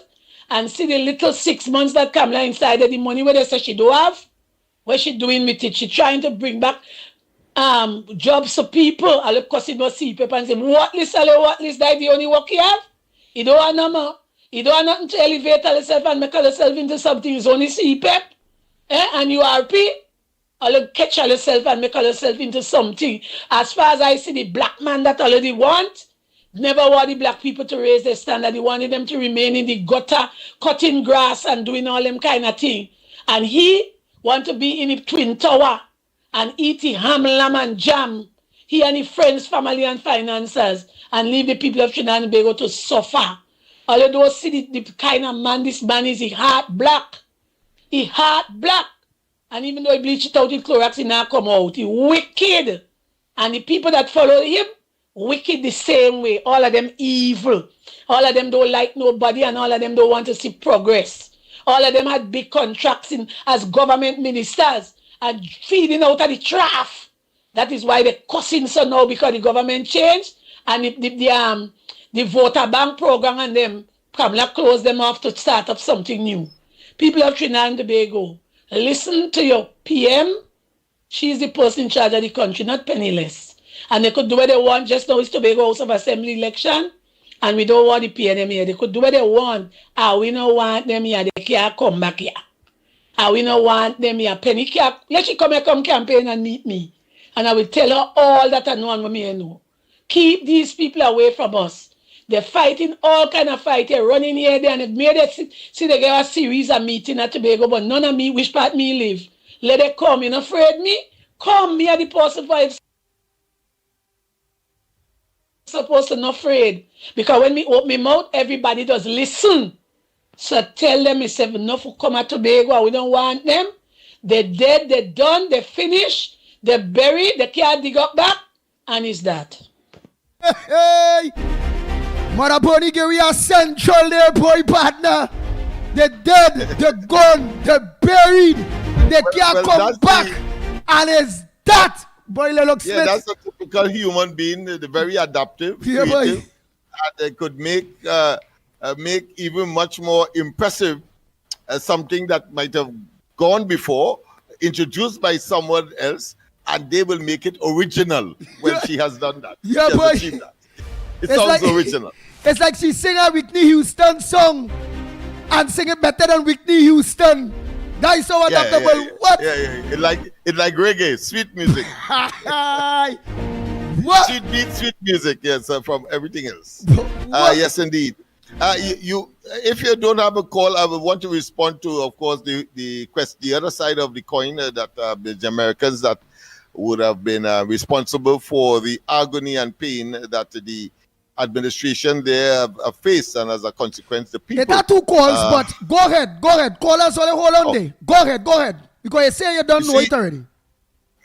and see the little 6 months that Kamala inside of the money where they say she do have. What she doing with it? She trying to bring back jobs to people. I look because he no see paper and say, what list, that the only work he have? He don't have no more. He don't have nothing to elevate herself and make herself into something. He's only CPEP. And URP. I look catch herself and make herself into something. As far as I see the black man that already want, never want the black people to raise their standard. He wanted them to remain in the gutter, cutting grass and doing all them kind of thing. And he want to be in the Twin Tower and eat the ham, lamb, and jam. He and his friends, family, and financiers, and leave the people of Trinidad and Tobago to suffer. Although see the kind of man this man is, he heart black. He heart black. And even though he bleach it out with Clorox, he now come out. He wicked. And the people that follow him, wicked the same way. All of them evil. All of them don't like nobody, and all of them don't want to see progress. All of them had big contracts in as government ministers and feeding out of the trough. That is why they're cussing so now, because the government changed and the voter bank program and them Kamala closed them off to start up something new. People of Trinidad and Tobago, listen to your PM. She's the person in charge of the country, not penniless. And they could do what they want. Just now it's Tobago House of Assembly election. And we don't want the PNM here. They could do what they want. We don't want them here. They can't come back here. We don't want them here. Penny can't. Let she come here, come campaign and meet me. And I will tell her all that I know and what me know. Keep these people away from us. They're fighting all kind of fight. They're running here, there, and it made it see they get a series of meeting at Tobago, but none of me, which part me live. Let it come. You not afraid me? Come, me are the person for it. Supposed to not afraid. Because when me open my mouth, everybody does listen. So tell them, if enough will come at Tobago, we don't want them. They're dead, they're done, they're finished, they're buried, they can't dig up back, and it's that. Hey! Maraboni give we a central there, boy partner. They're dead, they're gone, they're buried, they can't come back. And it's that. Boy, Lennox Smith. That's a typical human being, they're very adaptive, yeah, creative, and they could make even much more impressive something that might have gone before, introduced by someone else, and they will make it original when she has done that. Yeah, boy. It sounds original. It's like she sing a Whitney Houston song and sing it better than Whitney Houston. That is so adaptable. What? Yeah. It like reggae, sweet music. What? Sweet beat, sweet music. Yes, from everything else. Yes, indeed. If you don't have a call, I would want to respond to, of course, the other side of the coin that the Americans that would have been responsible for the agony and pain that the administration there have faced, and as a consequence, the people. There are two calls, but go ahead. Call us only hold on there. Go ahead. Because you say you don't know it already.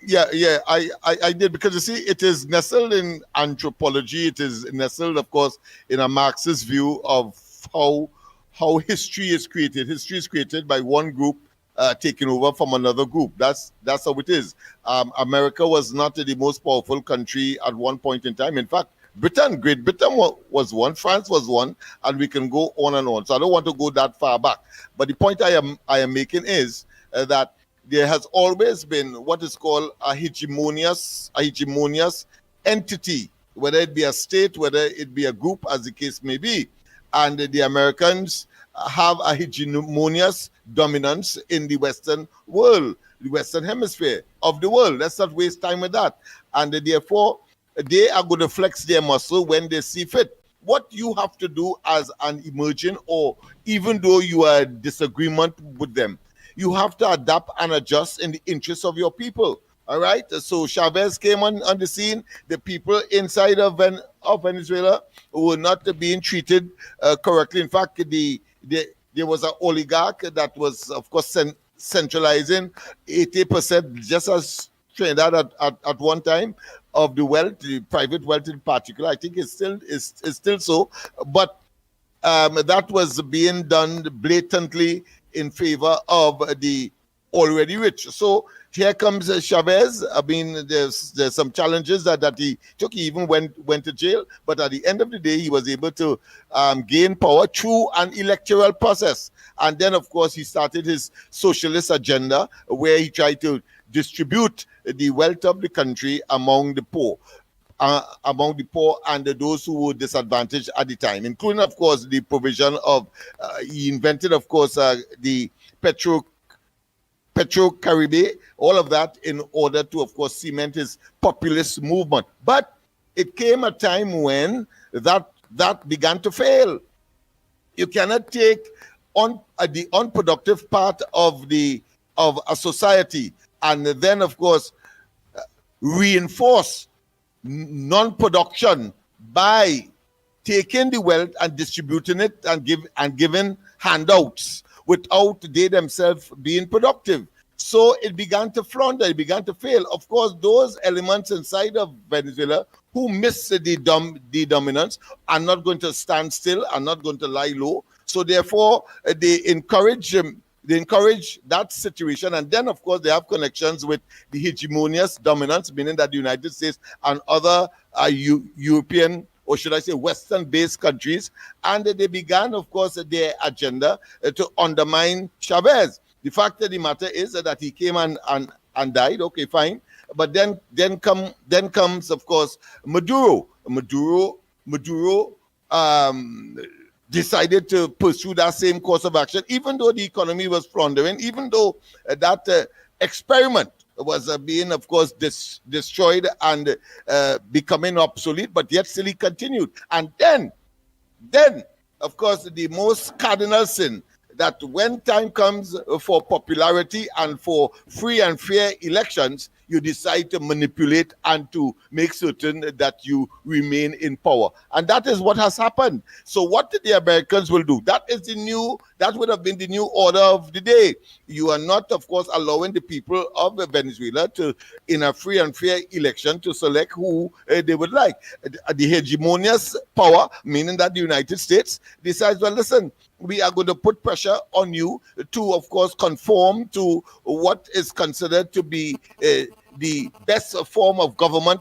Yeah, I did, because you see, it is nestled in anthropology. It is nestled, of course, in a Marxist view of how history is created. History is created by one group taking over from another group. That's how it is. America was not the most powerful country at one point in time. In fact, Great Britain was one, France was one, and we can go on and on. So I don't want to go that far back. But the point I am making is that there has always been what is called a hegemonious entity, whether it be a state, whether it be a group, as the case may be. And the Americans have a hegemonious dominance in the Western world, the Western hemisphere of the world. Let's not waste time with that. And therefore, they are going to flex their muscle when they see fit. What you have to do as an emerging, or even though you are in disagreement with them, you have to adapt and adjust in the interest of your people. All right? So Chavez came on the scene. The people inside of Venezuela were not being treated correctly. In fact, there was an oligarch that was, of course, centralizing 80%, just as Trinidad at one time, of the wealth, the private wealth in particular. I think it's still so, but that was being done blatantly in favor of the already rich. So here comes Chavez. I mean, there's some challenges that he took. He even went to jail, but at the end of the day, he was able to gain power through an electoral process. And then, of course, he started his socialist agenda, where he tried to distribute the wealth of the country among the poor and those who were disadvantaged at the time, including, of course, the provision of, he invented, of course, the Petro-Caribe, all of that in order to, of course, cement his populist movement. But it came a time when that began to fail. You cannot take on the unproductive part of a society and then, of course, reinforce non-production by taking the wealth and distributing it and giving handouts without they themselves being productive. So it began to flounder, it began to fail. Of course, those elements inside of Venezuela who miss the dominance are not going to stand still, are not going to lie low. So therefore, they encourage that situation. And then, of course, they have connections with the hegemonious dominance, meaning that the United States and other European, or should I say Western-based countries. And they began, of course, their agenda to undermine Chavez. The fact of the matter is that he came and died. Okay, fine. But then comes, of course, Maduro. Maduro decided to pursue that same course of action, even though the economy was floundering, even though that experiment was being, of course, destroyed and becoming obsolete, but yet still he continued. And then, of course, the most cardinal sin, that when time comes for popularity and for free and fair elections, you decide to manipulate and to make certain that you remain in power. And that is what has happened. So what the Americans will do, that would have been the new order of the day. You are not, of course, allowing the people of Venezuela to, in a free and fair election, to select who they would like. The hegemonious power, meaning that the United States decides, well, listen, we are going to put pressure on you to, of course, conform to what is considered to be the best form of government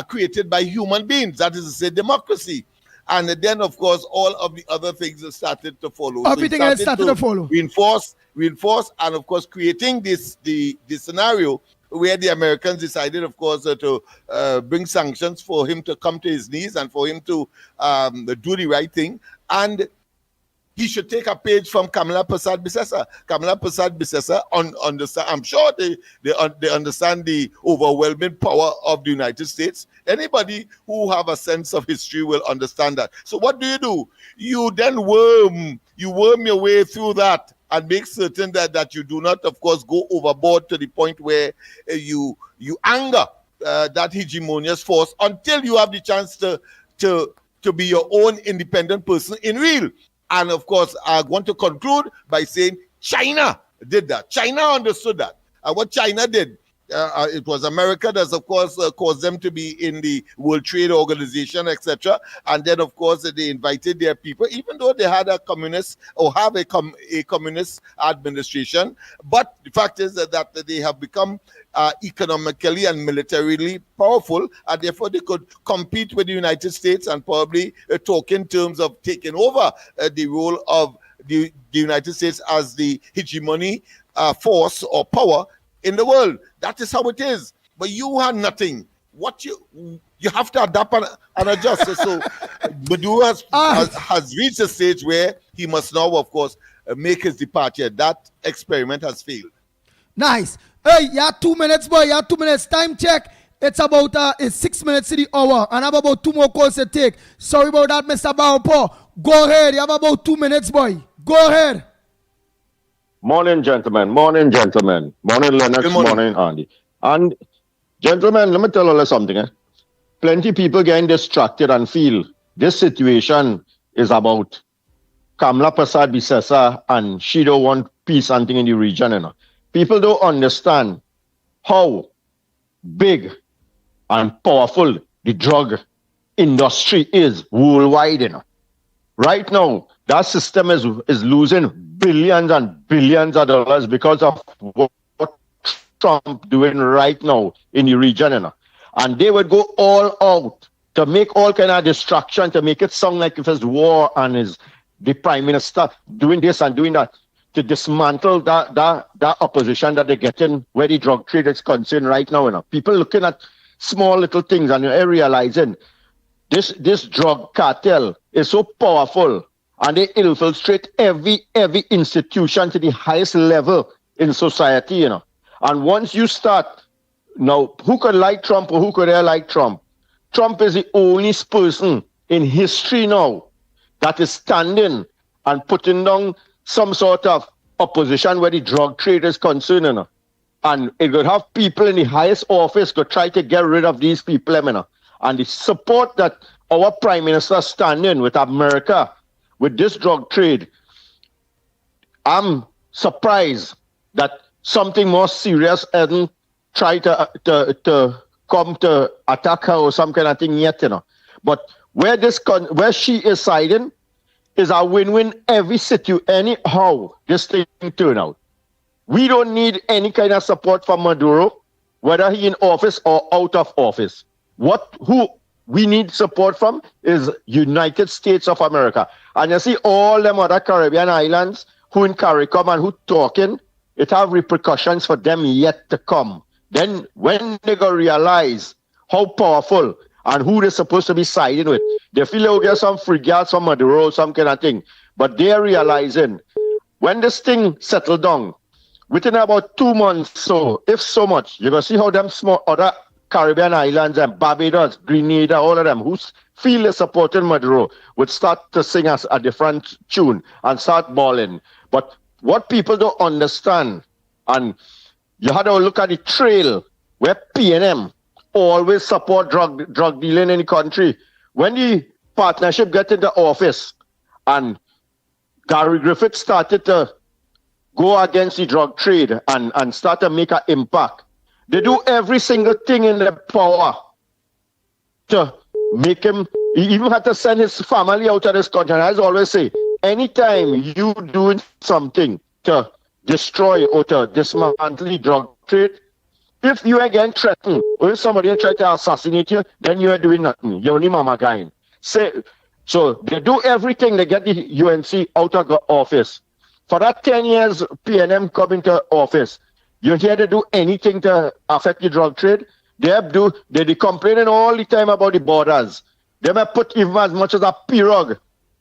created by human beings, that is to say, democracy. And then, of course, all of the other things started to follow. Everything else started to follow. Reinforce, and, of course, creating the scenario where the Americans decided, of course, to bring sanctions for him to come to his knees and for him to do the right thing. And he should take a page from Kamala Persad-Bissessar. Kamala Persad-Bissessar understand. I'm sure they understand the overwhelming power of the United States. Anybody who have a sense of history will understand that. So what do? You then worm your way through that and make certain that you do not, of course, go overboard to the point where you anger that hegemonious force until you have the chance to be your own independent person in real. And of course, I want to conclude by saying China did that. China understood that. And what China did, it was America that, of course, caused them to be in the World Trade Organization, etc. And then, of course, they invited their people, even though they had a communist or have a communist administration. But the fact is that they have become economically and militarily powerful, and therefore they could compete with the United States and probably talk in terms of taking over the role of the United States as the hegemony force or power in the world. That is how it is. But you had nothing. What you have to adapt and adjust. So Maduro has reached a stage where he must now, of course, make his departure. That experiment has failed. Nice. Hey, you have 2 minutes, boy. You have 2 minutes. Time check. It's about it's 6 minutes to the hour, and I have about 2 more calls to take. Sorry about that, Mr. Baupo. Go ahead. You have about 2 minutes, boy. Go ahead. Morning, gentlemen. Morning, Lennox. Morning, Andy. And gentlemen, let me tell you something. Plenty people getting distracted and feel this situation is about Kamala Persad-Bissessar and she don't want peace and thing in the region. People don't understand how big and powerful the drug industry is worldwide. Right now, that system is losing billions and billions of dollars because of what Trump doing right now in the region. And they would go all out to make all kind of distraction, to make it sound like if it's war and is the prime minister doing this and doing that, to dismantle that opposition that they're getting where the drug trade is concerned right now. People looking at small little things and they're realizing this drug cartel is so powerful and they infiltrate every institution to the highest level in society. And once you start, now, who could like Trump or who could like Trump? Trump is the only person in history now that is standing and putting down some sort of opposition where the drug trade is concerned. And it could have people in the highest office could try to get rid of these people. And the support that our prime minister standing with America, with this drug trade, I'm surprised that something more serious and try to come to attack her or some kind of thing yet, you know. But where she is siding is a win-win every anyhow this thing turn out. We don't need any kind of support from Maduro, whether he in office or out of office. Who we need support from is United States of America. And you see all them other Caribbean islands who in CARICOM and who talking, it have repercussions for them yet to come. Then when they go realize how powerful and who they're supposed to be siding with, they feel they'll get some frigates from Maduro, some kind of thing. But they're realizing when this thing settle down, within about 2 months, so if so much, you're going to see how them small other Caribbean islands and Barbados, Grenada, all of them who feel they're supporting Maduro would start to sing us a different tune and start bawling. But what people don't understand, and you had to look at the trail where PNM always support drug dealing in the country. When the partnership get into office and Gary Griffith started to go against the drug trade and start to make an impact, they do every single thing in their power to make him. He even had to send his family out of this country. And I always say, anytime you doing something to destroy or to dismantle the drug trade, if you again threatened, or if somebody try to assassinate you, then you are doing nothing. You're only mama guy. So they do everything to get the UNC out of the office. For that 10 years, PNM come into office. You hear they do anything to affect the drug trade? They complaining all the time about the borders. They may put even as much as a pirogue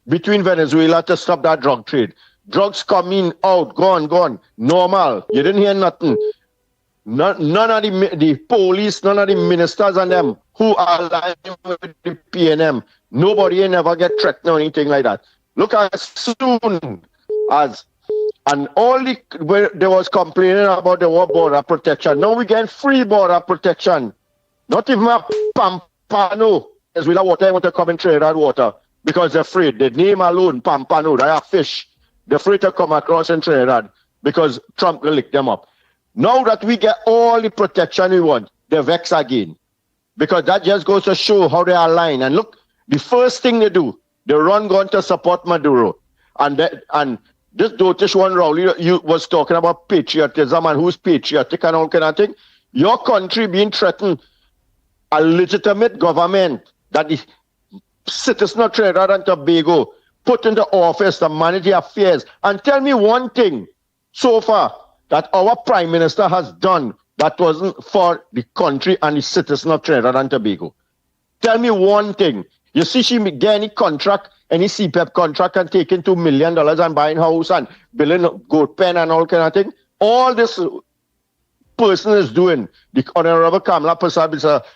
between Venezuela to stop that drug trade. Drugs coming out, gone, normal. You didn't hear nothing. None of the police, none of the ministers and them who are aligned with the PNM, nobody never get threatened or anything like that. Look as soon as, and where they was complaining about the border protection. Now we get free border protection. Not even a Pampano is without water, want to come and trade that water because they're afraid. The name alone, Pampano, they are fish. They're afraid to come across and trade that because Trump will lick them up. Now that we get all the protection we want, they vex again. Because that just goes to show how they are aligned. And look, the first thing they do, they run going to support Maduro. And this dotish one, Rowley, you was talking about patriotism and who's patriotic and all kind of thing. Your country being threatened, a legitimate government that the citizens of Trinidad and Tobago put into office to manage the affairs. And tell me one thing so far that our Prime Minister has done that wasn't for the country and the citizens of Trinidad and Tobago. Tell me one thing. You see she get any contract, any CPEP contract and taking $2 million and buying house and building goat pen and all kind of thing. All this person is doing, the Honorable Kamala Prasad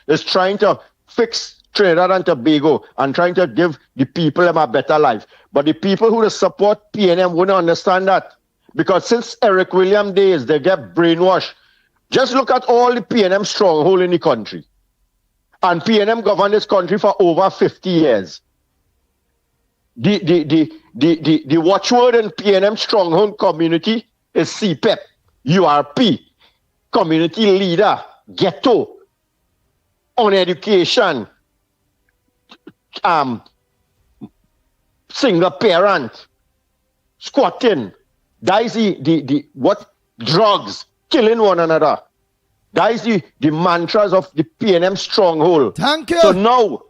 is trying to fix Trinidad and Tobago and trying to give the people a better life. But the people who support PNM wouldn't understand that. Because since Eric Williams days, they get brainwashed. Just look at all the PNM stronghold in the country. And PNM governed this country for over 50 years. The watchword in PNM stronghold community is CPEP, URP, community leader, ghetto, on education, single parent, squatting. That is what drugs, killing one another. That is the mantras of the PNM stronghold. Thank you. So now,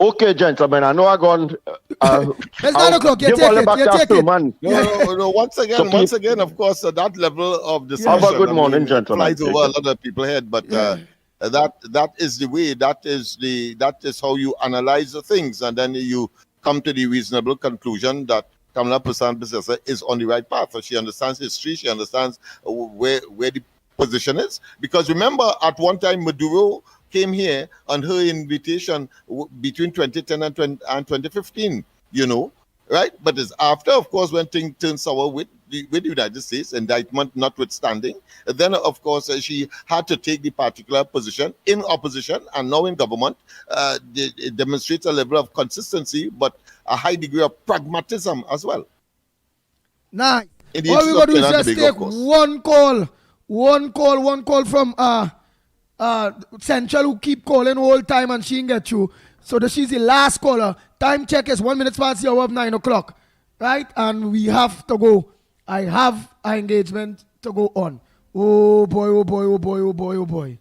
okay, gentlemen, I know I'm going. It's 9 o'clock. You take it. Man. No. Once again, of course, that level of discussion. Have a good morning, gentlemen. Flies over a lot of people's head, but that is the way. That is how you analyze the things, and then you come to the reasonable conclusion that Kamala Prasad is on the right path. So she understands history. She understands where the position is. Because remember, at one time, Maduro came here on her invitation between 2010 and 2015, right? But it's after, of course, when things turned sour with the United States, indictment notwithstanding, then, of course, she had to take the particular position in opposition and now in government. It demonstrates a level of consistency, but a high degree of pragmatism as well. Nice. in the All we interest gotta do of is Trinidad just and Tobago, take of course. one call from Central, who keep calling all time and she ain't get you. So she's the last caller. Time check is 1 minute past the hour of 9 o'clock. Right? And we have to go. I have an engagement to go on. Oh boy, oh boy, oh boy, oh boy, oh boy.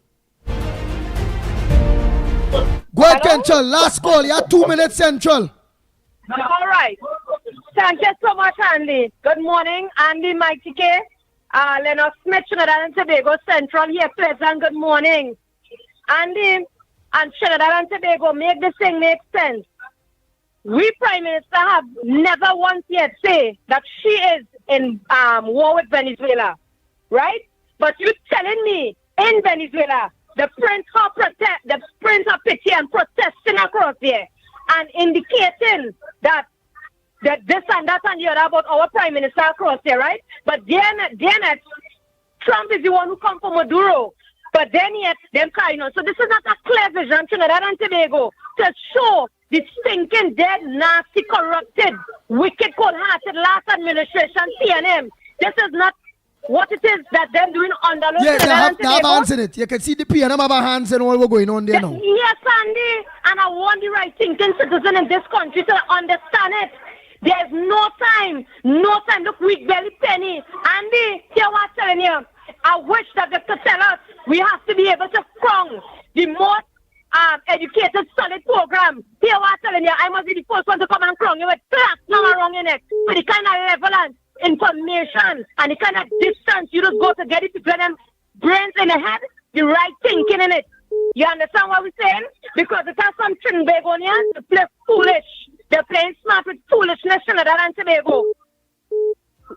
Go ahead, Central. Last call. You have 2 minutes, Central. All right. Thank you so much, Andy. Good morning, Andy, Mickie, Lennox Smith, Trinidad and Tobago Central here, Pleasant. Good morning. Andy and Trinidad and Tobago, make this thing make sense. We Prime Minister have never once yet say that she is in war with Venezuela, right? But you telling me in Venezuela, the Prince of Pity and protesting across there and indicating that this and that and the other about our Prime Minister across there, right? But then Trump is the one who come from Maduro. But then yet, them carrying on. So this is not a clear vision, Trinidad and Tobago, to show the stinking, dead, nasty, corrupted, wicked, cold-hearted last administration, PNM. This is not what it is that they're doing under Yeah, they have Tobago. hands in it. You can see the PNM have hands in all what's going on there now. Yes, Andy. And I want the right thinking citizen in this country to understand it. There's no time. Look, weak belly penny. Andy, hear what I'm telling you. I wish that they could tell us we have to be able to crown the most educated, solid program. Hear what I'm telling you. I must be the first one to come and crown you with class number wrong in it. For the kind of level and information and the kind of distance you just go to get it to get them brains in the head, the right thinking in it. You understand what we're saying? Because it has some Trinbagonians to play foolish. They're playing smart with foolishness, Trinidad and Tobago.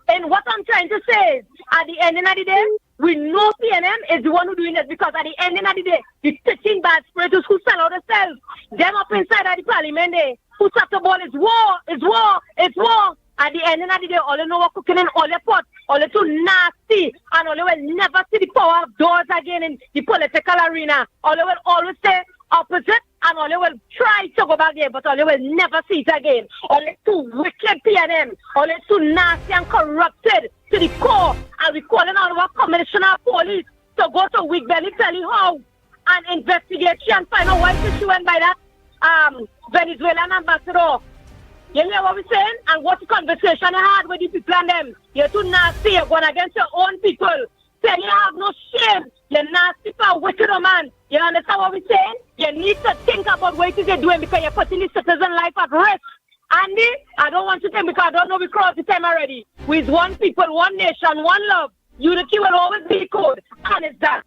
And what I'm trying to say is, at the end of the day, we know PNM is the one who doing it, because at the end of the day, the 13 bad spiriters who sell out themselves, them up inside of the parliament, who start the ball is war. At the end of the day, all you know what cooking in all your pot, all you too nasty, and all you will never see the power of doors again in the political arena. All you will always say opposite, and all you will try to go back there, but all you will never see it again. All you too wicked PNM, all you too nasty and corrupted to the core, and we calling on our commissioner of police to go to Weak Belly House and investigate and find out why she went by that Venezuelan ambassador. You hear what we're saying? And what conversation you had with the people and them. You're too nasty. You're going against your own people. Saying you have no shame. You're nasty for a wicked man. You understand what we're saying? You need to think about what it is you're doing, because you're putting the citizen life at risk. Andy, I don't want to think, because I don't know we crossed the time already. With one people, one nation, one love. Unity will always be code. And it's that.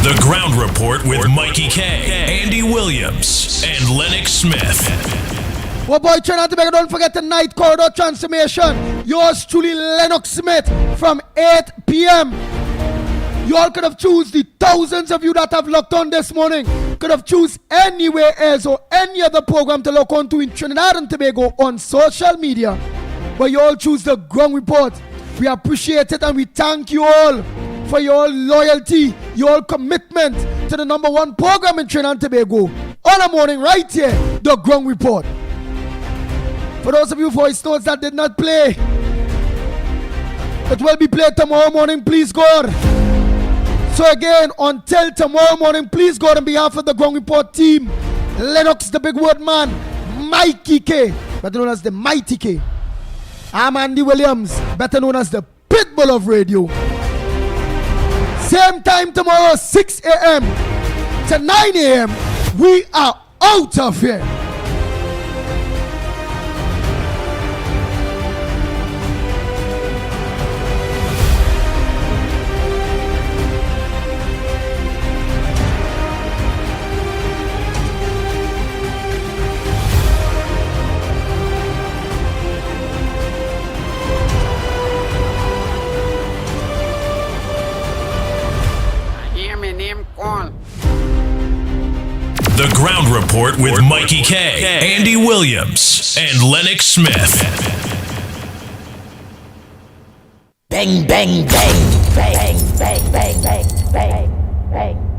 The Ground Report with Mickie K, Andy Williams, and Lennox Smith. Well, boy, Trinidad and Tobago, don't forget the night corridor transformation. Yours truly, Lennox Smith, from 8 p.m. You all could have choose the thousands of you that have looked on this morning. Could have choose anywhere else or any other program to look on to in Trinidad and Tobago on social media. But you all choose the Ground Report. We appreciate it and we thank you all for your loyalty, your commitment to the number one program in Trinidad and Tobago. On a morning right here, the Ground Report. For those of you voice notes that did not play, it will be played tomorrow morning, please God. So again, until tomorrow morning, please God, on behalf of the Ground Report team, Lennox the Big Word Man, Mickie K, better known as the Mighty K. I'm Andy Williams, better known as the Pitbull of Radio. Same time tomorrow, 6 a.m. to 9 a.m. We are out of here. The Ground Report with Mickie K, Andy Williams, and Lennox Smith. Bang, bang, bang, bang, bang, bang, bang. bang, bang.